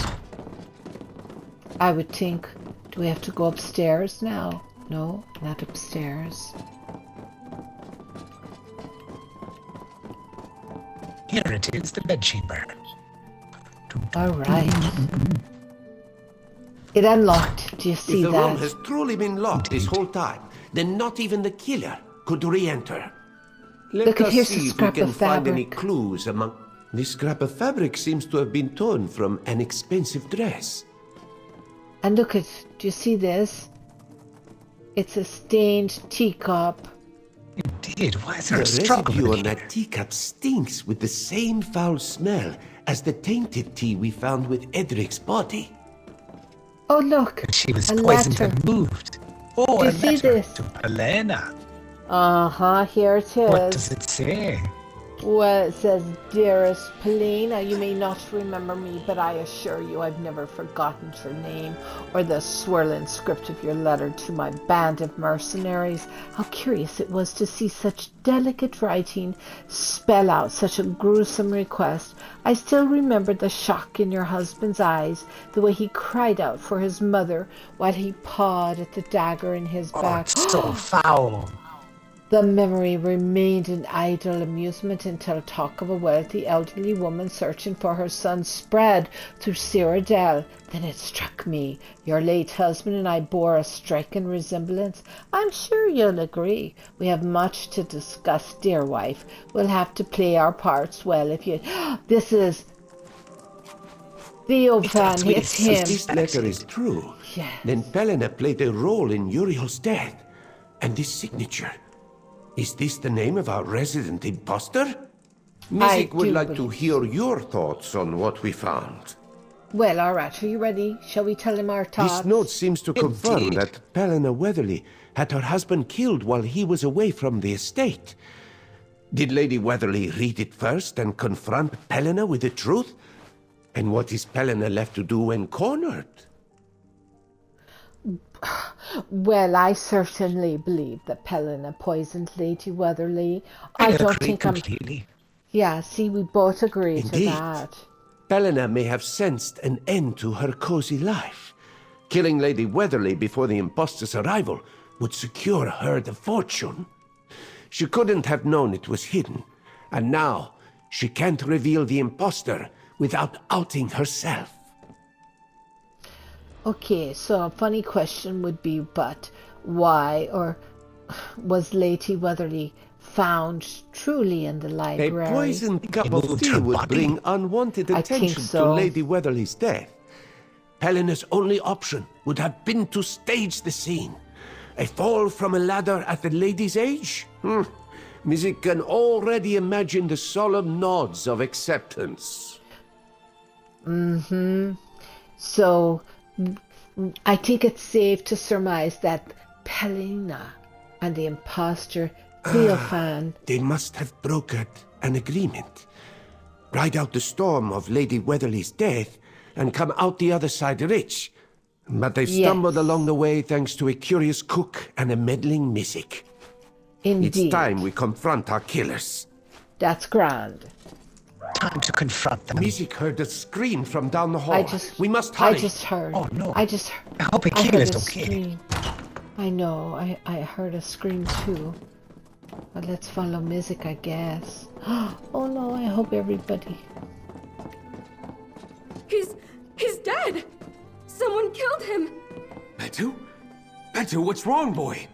S1: I would think, do we have to go upstairs now? No, not upstairs.
S2: Here it is, the bedchamber.
S1: All right. It unlocked. Do you see
S11: that? If the room
S1: that?
S11: has truly been locked this whole time, then not even the killer could re-enter. Let us see if we can find any clues among... This scrap of fabric seems to have been torn from an expensive dress.
S1: And look at, do you see this? It's a stained teacup.
S2: Indeed, why is there
S11: The
S2: a struggle
S11: residue on
S2: here?
S11: that teacup stinks with the same foul smell as the tainted tea we found with Edric's body.
S1: Oh, look.
S2: She was
S1: a
S2: poisoned
S1: letter.
S2: and moved. Oh,
S1: Do you
S2: a
S1: see
S2: letter
S1: this?
S2: to Pelina.
S1: Uh-huh, here it is.
S2: What does it say?
S1: Well, it says, Dearest Polina, you may not remember me, but I assure you I've never forgotten your name or the swirling script of your letter to my band of mercenaries. How curious it was to see such delicate writing spell out such a gruesome request. I still remember the shock in your husband's eyes, the way he cried out for his mother while he pawed at the dagger in his back.
S2: It's so foul.
S1: The memory remained an idle amusement until talk of a wealthy elderly woman searching for her son spread through Cyrodiil. Then it struck me. Your late husband and I bore a striking resemblance. I'm sure you'll agree. We have much to discuss, dear wife. We'll have to play our parts well if you... This is... Theophan, it's him.
S11: If this letter is true,
S1: yes.
S11: Then Pelena played a role in Uriel's death. And this signature... Is this the name of our resident imposter? Mizik would like to hear your thoughts on what we found.
S1: Well, all right. Are you ready? Shall we tell him our thoughts?
S11: This note seems to confirm that Pelena Weatherly had her husband killed while he was away from the estate. Did Lady Weatherly read it first and confront Pelena with the truth? And what is Pelena left to do when cornered?
S1: Well, I certainly believe that Pelena poisoned Lady Weatherly. I don't think
S2: completely.
S1: Yeah, see, we both agree
S11: Indeed.
S1: to that.
S11: Pelena may have sensed an end to her cozy life. Killing Lady Weatherly before the imposter's arrival would secure her the fortune. She couldn't have known it was hidden, and now she can't reveal the imposter without outing herself.
S1: Okay, so a funny question would be, but why, or was Lady Weatherly found truly in the library?
S11: A poisoned cup of tea would bring unwanted attention to Lady Weatherly's death. Pelena's only option would have been to stage the scene. A fall from a ladder at the lady's age? Mizik can already imagine the solemn nods of acceptance.
S1: So, I think it's safe to surmise that Pelena and the imposter Theophan...
S11: They must have brokered an agreement. Ride out the storm of Lady Weatherly's death and come out the other side rich. But they stumbled along the way thanks to a curious cook and a meddling Mizik.
S1: Indeed.
S11: It's time we confront our killers.
S1: That's grand.
S2: Time to confront them.
S11: Mizik heard a scream from down the hall. We must hurry.
S1: I just heard.
S2: Oh no.
S1: I
S2: hope Akila is okay.
S1: Scream. I know. I heard a scream too. But let's follow Mizik, I guess. Oh no, I hope everybody...
S8: He's dead! Someone killed him!
S15: Betu? Betu, what's wrong, boy?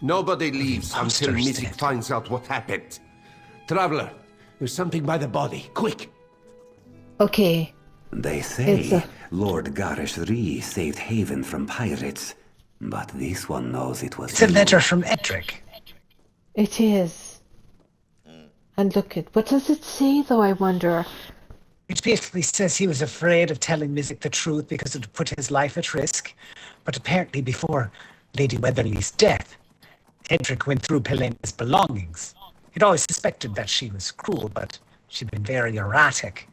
S11: Nobody leaves until Mizik finds out what happened. Traveler, there's something by the body. Quick!
S1: Okay.
S16: They say Lord Garishri saved Haven from pirates, but this one knows it was...
S2: It's a letter from Edric.
S1: It is. And look at... What does it say, though, I wonder?
S2: It basically says he was afraid of telling Mizik the truth because it would put his life at risk. But apparently before Lady Weatherly's death, Edric went through Pelena's belongings. He'd always suspected that she was cruel, but she'd been very erratic.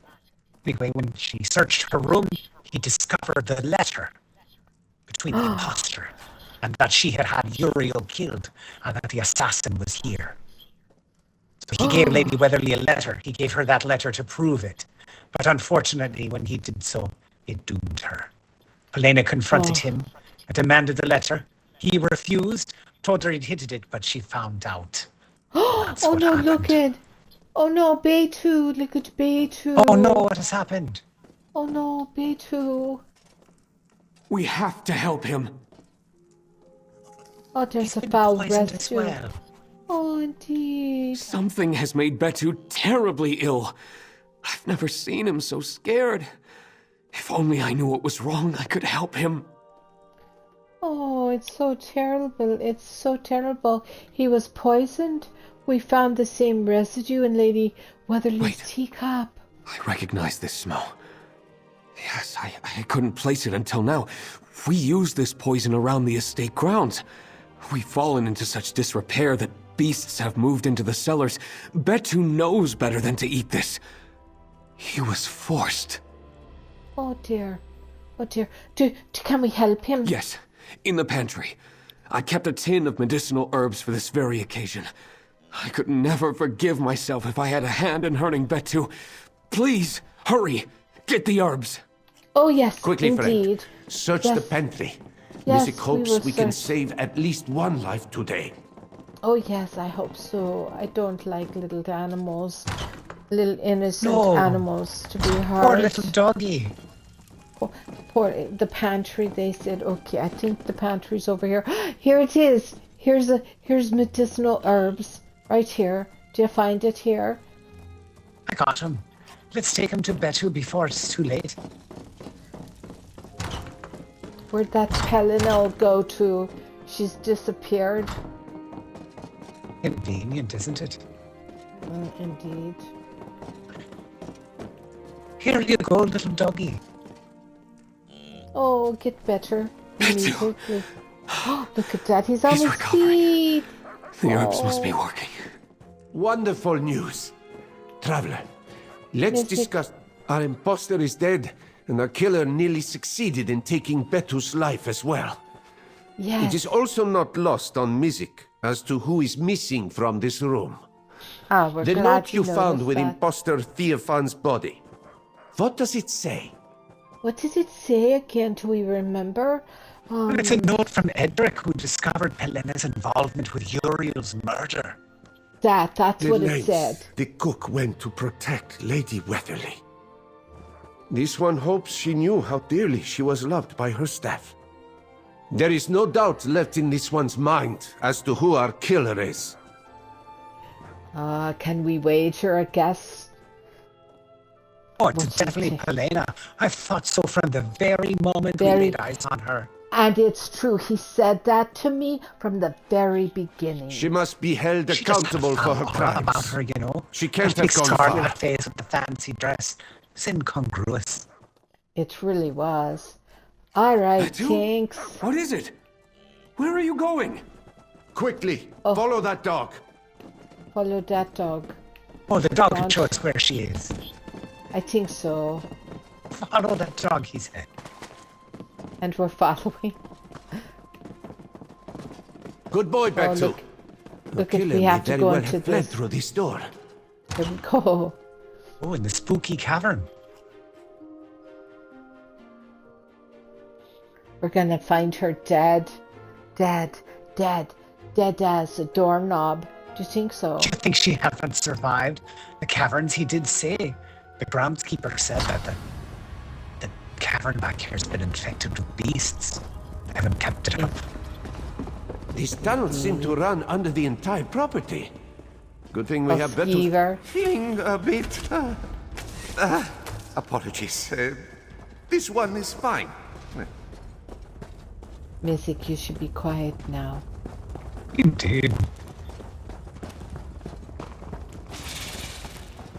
S2: Anyway, when she searched her room, he discovered the letter between the imposter and that she had had Uriel killed and that the assassin was here. So he gave Lady Weatherly a letter. He gave her that letter to prove it. But unfortunately, when he did so, it doomed her. Pelena confronted him and demanded the letter. He refused, told her he'd hidden it, but she found out.
S1: Oh no, look at... Oh no, Betu, look at Betu.
S2: Oh no, what has happened?
S1: Oh no, Betu.
S15: We have to help him.
S1: Oh, there's a foul residue. Oh, indeed.
S15: Something has made Betu terribly ill. I've never seen him so scared. If only I knew what was wrong, I could help him.
S1: Oh, it's so terrible. It's so terrible. He was poisoned. We found the same residue in Lady Weatherly's teacup.
S15: I recognize this smell. Yes, I couldn't place it until now. We used this poison around the estate grounds. We've fallen into such disrepair that beasts have moved into the cellars. Betu knows better than to eat this. He was forced.
S1: Oh dear. Oh dear. Can we help him?
S15: Yes, in the pantry. I kept a tin of medicinal herbs for this very occasion. I could never forgive myself if I had a hand in hurting Betu. Please, hurry. Get the herbs.
S1: Oh yes,
S11: Quickly,
S1: indeed.
S11: friend. Search the pantry.
S1: Yes,
S11: Mystic hopes we can
S1: search.
S11: save at least one life today.
S1: Oh yes, I hope so. I don't like little animals. Little innocent animals to be hurt.
S2: Poor little doggy.
S1: Poor the pantry, they said. Okay, I think the pantry's over here. Here it is. Here's medicinal herbs. Right here. Do you find it here?
S2: I got him. Let's take him to Betu before it's too late.
S1: Where'd that Pelinel go to? She's disappeared.
S2: Convenient, isn't it?
S1: Indeed.
S2: Here you go, little doggy.
S1: Oh, get better immediately. Oh, look at that. He's on his feet.
S15: The herbs must be working.
S11: Wonderful news. Traveler, let's discuss. Our imposter is dead, and our killer nearly succeeded in taking Betu's life as well.
S1: Yes.
S11: It is also not lost on Mizik as to who is missing from this room.
S1: We're
S11: the
S1: glad
S11: note you
S1: noticed
S11: found with
S1: that.
S11: imposter Theophan's body. What does it say?
S1: What does it say again? Do we remember?
S2: Well, it's a note from Edric, who discovered Pelena's involvement with Uriel's murder.
S1: That's
S11: The
S1: what it
S11: lengths
S1: said.
S11: the cook went to protect Lady Weatherly. This one hopes she knew how dearly she was loved by her staff. There is no doubt left in this one's mind as to who our killer is.
S1: Can we wager a guess?
S2: Oh, it's definitely Pelena. I've thought so from the very moment we laid eyes on her.
S1: And it's true. He said that to me from the very beginning.
S11: She must be held accountable for her crimes.
S2: About her, you know.
S11: She can't
S2: That big
S11: have gone
S2: scarlet
S11: far.
S2: face with the fancy dress. It's incongruous.
S1: It really was. All right, thanks.
S15: What is it? Where are you going?
S11: Quickly, follow that dog.
S1: Follow that dog.
S2: Oh, the dog would show us where she is.
S1: I think so.
S2: Follow that dog, he said.
S1: And we're following.
S11: Good boy, Betu.
S1: Look if we have to go into this.
S11: Through this door.
S1: There we go.
S2: Oh, in the spooky cavern.
S1: We're gonna find her dead as a doorknob. Do you think so?
S2: Do you think she hasn't survived the caverns? He did say, the groundskeeper said that the cavern back here has been infected with beasts. They haven't kept it up.
S11: These tunnels seem to run under the entire property. Good thing we have
S1: Betu.
S11: Feeling a bit... apologies. This one is fine.
S1: Mizik, you should be quiet now.
S2: Indeed.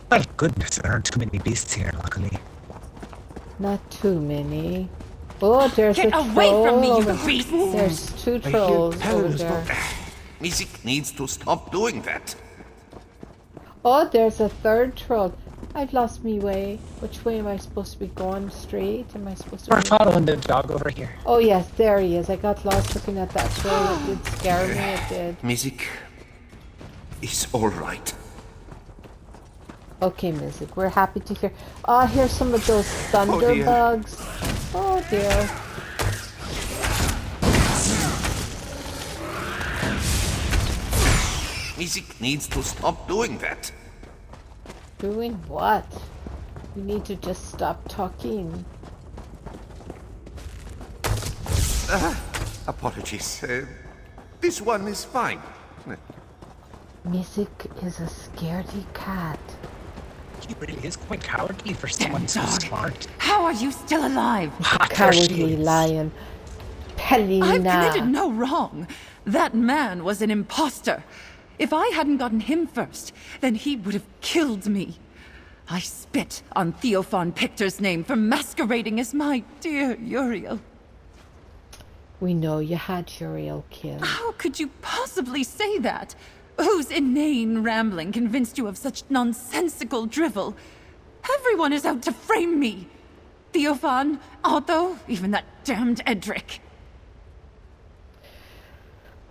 S2: Well, goodness, there aren't too many beasts here, luckily.
S1: Not too many. Oh, there's
S10: Get
S1: a
S10: away
S1: troll
S10: from me, you
S1: over-
S10: beast!
S1: There's two trolls over there.
S11: Mizik needs to stop doing that.
S1: Oh, there's a third troll. I've lost me way. Which way am I supposed to be going? Straight? Am I supposed to
S2: We're following the dog over here.
S1: Oh yes, there he is. I got lost looking at that troll. It did scare me, it did.
S11: Mizik is all right.
S1: Okay, Mizik, we're happy to hear. Oh, here's some of those thunderbugs. Oh dear.
S11: Mizik needs to stop doing that.
S1: Doing what? We need to just stop talking.
S11: Apologies. This one is fine.
S1: Mizik is a scaredy cat.
S2: He really is quite cowardly for someone so smart.
S10: How are you still alive?
S1: Cowardly lion. Pelina.
S10: I've committed no wrong. That man was an imposter. If I hadn't gotten him first, then he would have killed me. I spit on Theophan Pictor's name for masquerading as my dear Uriel.
S1: We know you had Uriel killed.
S10: How could you possibly say that? Whose inane rambling convinced you of such nonsensical drivel? Everyone is out to frame me. Theophan, Otto, even that damned Edric.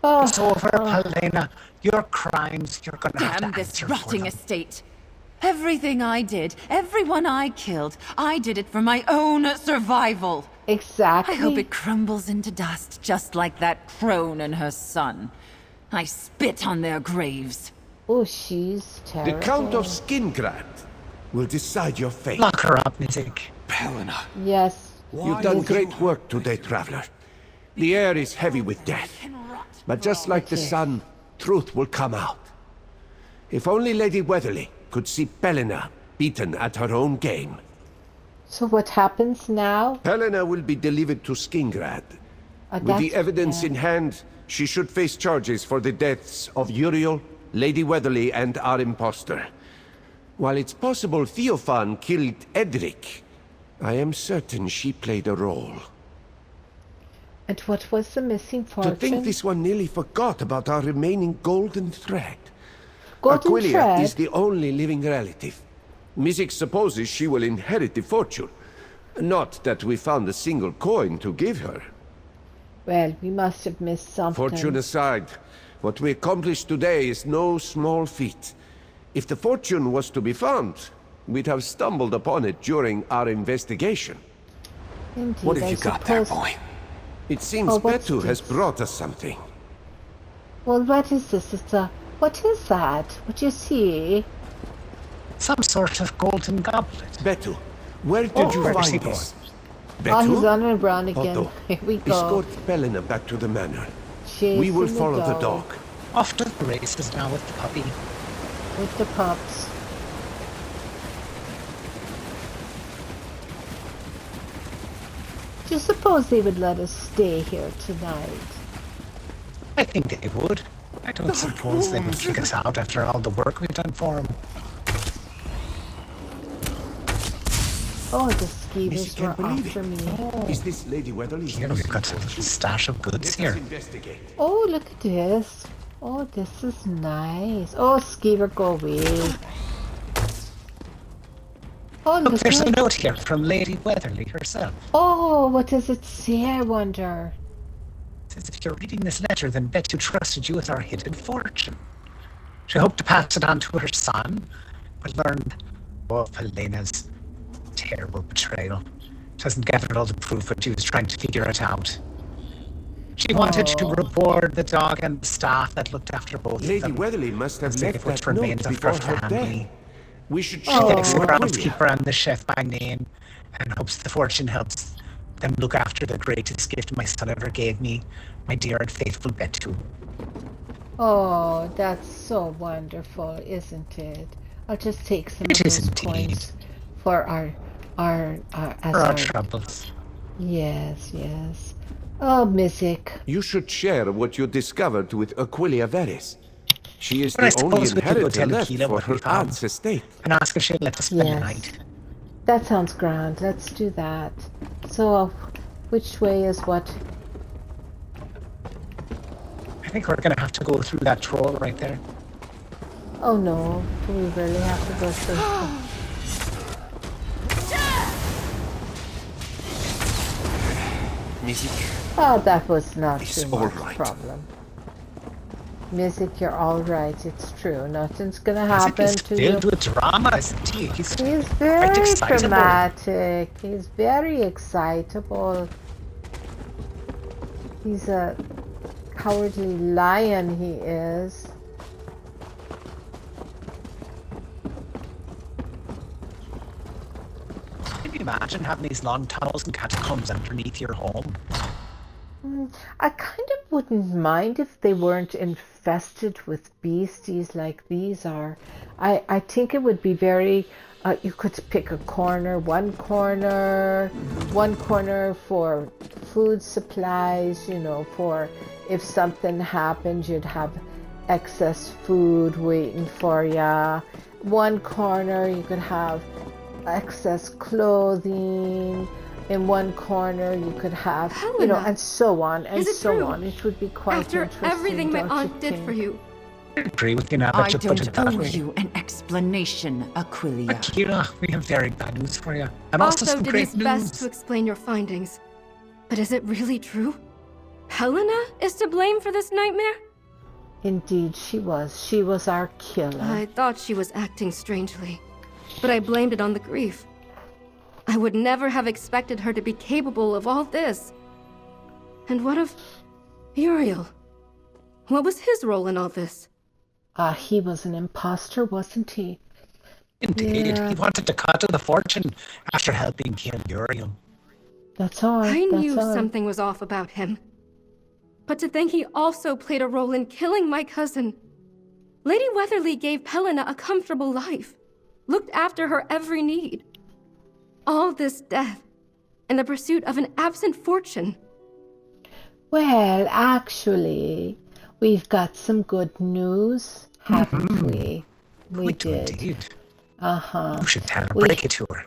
S2: It's over, Helena. Your crimes, you're gonna have to
S10: Damn this
S2: answer
S10: rotting
S2: for them.
S10: estate. Everything I did, everyone I killed, I did it for my own survival.
S1: Exactly.
S10: I hope it crumbles into dust just like that crone and her son. I spit on their graves.
S1: Oh, she's terrible.
S11: The Count of Skingrad will decide your fate.
S2: Lock her up, Nizik.
S11: Helena.
S1: Yes.
S11: You've done great work today, traveler. The air is heavy with death. But just like the sun, truth will come out. If only Lady Weatherly could see Helena beaten at her own game.
S1: So what happens now?
S11: Helena will be delivered to Skingrad. With the evidence in hand, she should face charges for the deaths of Uriel, Lady Weatherly, and our impostor. While it's possible Theophan killed Edric, I am certain she played a role.
S1: And what was the missing fortune?
S11: To think this one nearly forgot about our remaining golden thread.
S1: Golden
S11: Aquilia
S1: thread?
S11: is the only living relative. Mizik supposes she will inherit the fortune. Not that we found a single coin to give her.
S1: Well, we must have missed something.
S11: Fortune aside, what we accomplished today is no small feat. If the fortune was to be found, we'd have stumbled upon it during our investigation.
S1: Indeed,
S11: What have you got there, boy? It seems Betu has
S1: this?
S11: brought us something.
S1: Well, what is this? What is that? What you see?
S2: Some sort of golden goblet.
S11: Betu, where did you find this?
S1: Oh, he's on and around again.
S11: Otto,
S1: Here we go.
S11: escort Helena back to the manor.
S1: Chasing
S11: We will follow the dog.
S2: Off to the races now with the puppy.
S1: With the pups. Do you suppose they would let us stay here tonight?
S2: I think they would. I don't suppose they would kick us out after all the work we've done for them.
S1: Oh, the skeevers were after me.
S11: Is this Lady Weatherly's?
S2: Here we've got a stash of goods here.
S1: Oh, look at this. Oh, this is nice. Oh, skeever, go away. Oh,
S2: Look, there's a note here from Lady Weatherly herself.
S1: Oh, what does it say, I wonder?
S2: It says if you're reading this letter, then Betu trusted you with our hidden fortune. She hoped to pass it on to her son, but learned of Helena's terrible betrayal. She hasn't gathered all the proof, but she was trying to figure it out. She wanted to reward the dog and the staff that looked after both of them.
S11: Lady Weatherly must have left
S2: what
S11: that
S2: remains
S11: note
S2: of her
S11: before her
S2: family.
S11: death. We should
S2: She
S11: show
S2: thanks the
S11: Aquilia.
S2: groundskeeper and the chef by name, and hopes the fortune helps them look after the greatest gift my son ever gave me, my dear and faithful Betu.
S1: Oh, that's so wonderful, isn't it? I'll just take some of those coins for our
S2: troubles.
S1: Yes, yes. Oh, Mizik.
S11: You should share what you discovered with Aquilia Veris. She is
S2: But I
S11: the only
S2: suppose we could go
S11: inheritor
S2: tell
S11: left
S2: Aquila
S11: for
S2: what we
S11: her
S2: found.
S11: aunt's estate.
S2: And ask if she'll let us spend the night.
S1: That sounds grand. Let's do that. So, which way is what?
S2: I think we're gonna have to go through that troll right there.
S1: Oh no, do we really have to go through? Oh, that was not too much problem. Mizik, you're all right. It's true. Nothing's gonna happen to you.
S2: Filled with drama, isn't he? He's
S1: very
S2: quite excitable.
S1: dramatic. He's very excitable. He's a cowardly lion, he is.
S2: Can you imagine having these long tunnels and catacombs underneath your home?
S1: I kind of wouldn't mind if they weren't infested with beasties like these are. I think it would be very... you could pick a corner, one corner for food supplies, you know, for if something happened, you'd have excess food waiting for ya. One corner, you could have excess clothing. In one corner, you could have, you know, and so on, and so on. It would be quite interesting.
S8: After everything my aunt did for you,
S2: I agree with you now
S10: I
S2: that you
S10: don't
S2: put it that
S10: owe
S2: way.
S10: you an explanation, Aquilia.
S2: Akira, we have very bad news for you. And also some
S8: did
S2: great
S8: his
S2: news.
S8: best to explain your findings. But is it really true? Helena is to blame for this nightmare?
S1: Indeed, she was. She was our killer.
S8: I thought she was acting strangely, but I blamed it on the grief. I would never have expected her to be capable of all this. And what of Uriel? What was his role in all this?
S1: He was an imposter, wasn't he?
S2: Indeed,
S1: Yeah.
S2: he wanted to cut to the fortune after helping kill Uriel.
S1: That's all.
S8: I knew something was off about him. But to think he also played a role in killing my cousin. Lady Weatherly gave Helena a comfortable life, looked after her every need. All this death, in the pursuit of an absent fortune.
S1: Well, actually, we've got some good news, haven't we? We did.
S2: Indeed.
S1: Uh-huh.
S2: You should tell her, break it to her.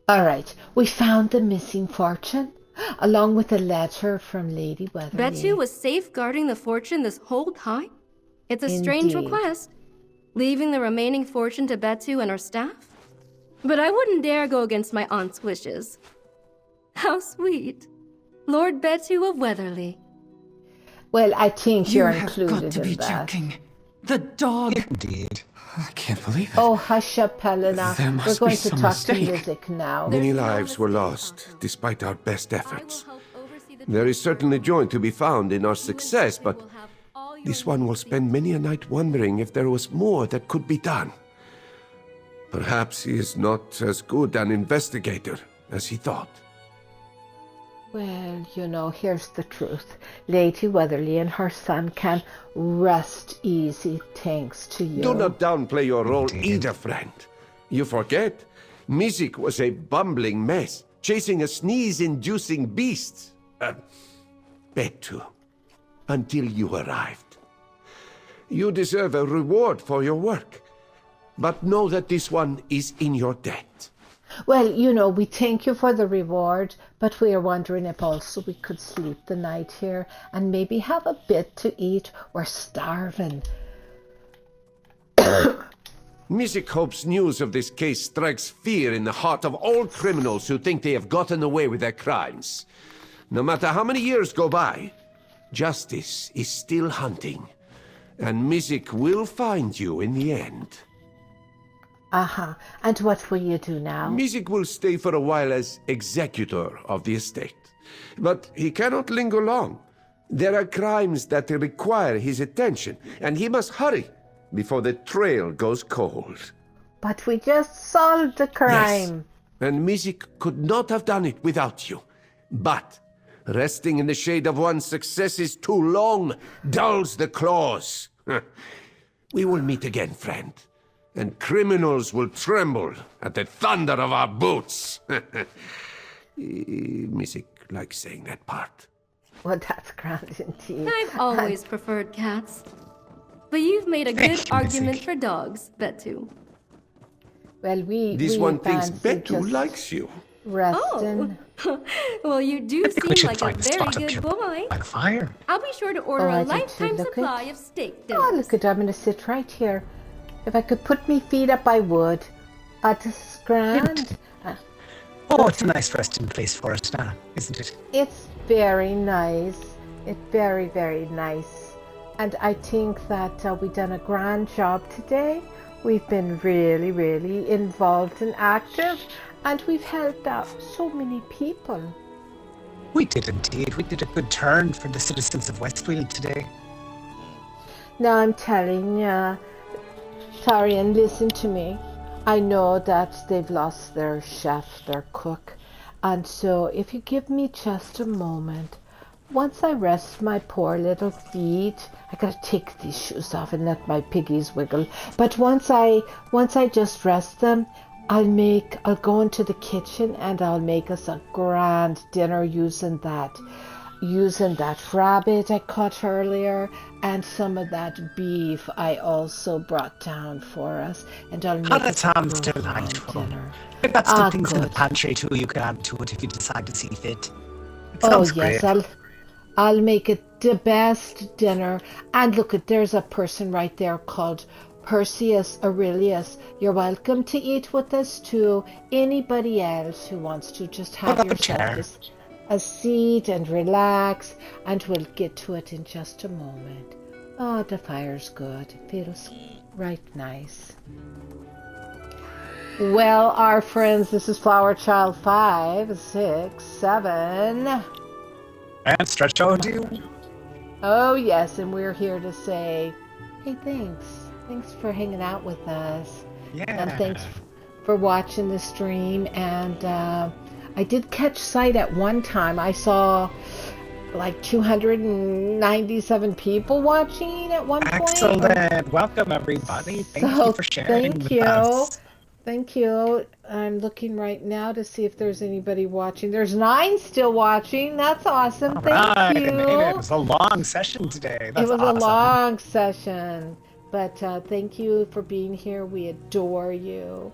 S1: All right, we found the missing fortune, along with a letter from Lady Weatherly.
S8: Betsu was safeguarding the fortune this whole time? It's a strange
S1: Indeed.
S8: request, leaving the remaining fortune to Betsu and her staff. But I wouldn't dare go against my aunt's wishes. How sweet. Lord Betsu of Weatherly.
S1: Well, I think you're
S10: You
S1: included
S10: have got to
S1: in
S10: be
S1: that.
S10: joking. The dog.
S2: Indeed.
S15: I can't believe it.
S1: Oh, hush up, Helena.
S15: There
S1: We're
S15: must
S1: going
S15: be
S1: to
S15: some
S1: talk
S15: mistake.
S1: to music now.
S11: Many lives were lost, despite our best efforts. There is certainly joy to be found in our success, but this one will spend many a night wondering if there was more that could be done. Perhaps he is not as good an investigator as he thought.
S1: Well, you know, here's the truth. Lady Weatherly and her son can rest easy thanks to you.
S11: Do not downplay your role either, friend. You forget, Mizik was a bumbling mess, chasing a sneeze-inducing beast. Betu, until you arrived. You deserve a reward for your work, but know that this one is in your debt.
S1: Well, you know, we thank you for the reward, but we are wondering if also we could sleep the night here and maybe have a bit to eat. We're starving.
S11: Mizik hopes news of this case strikes fear in the heart of all criminals who think they have gotten away with their crimes. No matter how many years go by, justice is still hunting, and Mizik will find you in the end.
S1: And what will you do now?
S11: Mizik will stay for a while as executor of the estate, but he cannot linger long. There are crimes that require his attention, and he must hurry before the trail goes cold.
S1: But we just solved the crime.
S11: Yes, and Mizik could not have done it without you. But resting in the shade of one's successes too long dulls the claws. We will meet again, friend, and criminals will tremble at the thunder of our boots. Mizik likes saying that part.
S1: Well, that's grand indeed.
S8: I've always preferred cats. But you've made a good argument for dogs, Betsu.
S1: Well,
S11: This one thinks Bettu likes you.
S1: Resting.
S8: Oh. Well, you do seem like a very good boy.
S2: By the fire.
S8: I'll be sure to order
S1: I
S8: a
S1: do too.
S8: lifetime
S1: Look
S8: supply
S1: at-
S8: of steak dinners.
S1: Oh, look at I'm going to sit right here. If I could put me feet up, I would. This is grand.
S2: Oh, it's a nice resting place for us now, isn't it?
S1: It's very nice. It's very, very nice. And I think that we've done a grand job today. We've been really, really involved and active. And we've helped out so many people.
S2: We did indeed. We did a good turn for the citizens of Westfield today.
S1: Now I'm telling you, Taryn, listen to me. I know that they've lost their chef, their cook. And so if you give me just a moment, once I rest my poor little feet, I gotta take these shoes off and let my piggies wiggle. But once I just rest them, I'll go into the kitchen and I'll make us a grand dinner using that rabbit I caught earlier and some of that beef I also brought down for us, and I'll make
S2: that sounds delightful.
S1: dinner.
S2: We've got some things in the
S1: good.
S2: pantry too you can add to it if you decide to see fit. It
S1: Oh
S2: sounds
S1: yes,
S2: great.
S1: I'll make it the best dinner. And look, there's a person right there called Perseus Aurelius. You're welcome to eat with us too. Anybody else who wants to, just have yourself a seat and relax, and we'll get to it in just a moment. Oh, the fire's good. It feels right nice. Well, our friends, this is FlowerChild567.
S2: And Stretch002.
S1: Oh, yes, and we're here to say, hey, thanks. Thanks for hanging out with us.
S2: Yeah.
S1: And thanks for watching the stream. And I did catch sight at one time. I saw like 297 people watching at one point.
S2: Excellent. Welcome, everybody. Thank you for sharing with us.
S1: Thank you. I'm looking right now to see if there's anybody watching. There's 9 still watching. That's awesome. Thank you.
S2: It was a long session today. That's
S1: awesome.
S2: A
S1: long session. But thank you for being here. We adore you.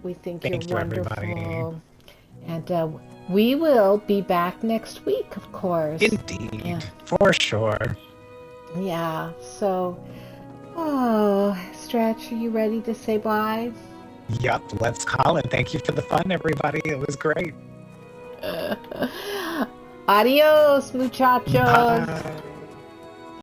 S1: We think you're wonderful. Everybody. And we will be back next week, of course.
S2: Indeed.
S1: Yeah.
S2: For sure.
S1: Yeah. So, Stretch, are you ready to say bye?
S2: Yep, let's call it. Thank you for the fun, everybody. It was great.
S1: Adios, muchachos.
S2: Bye.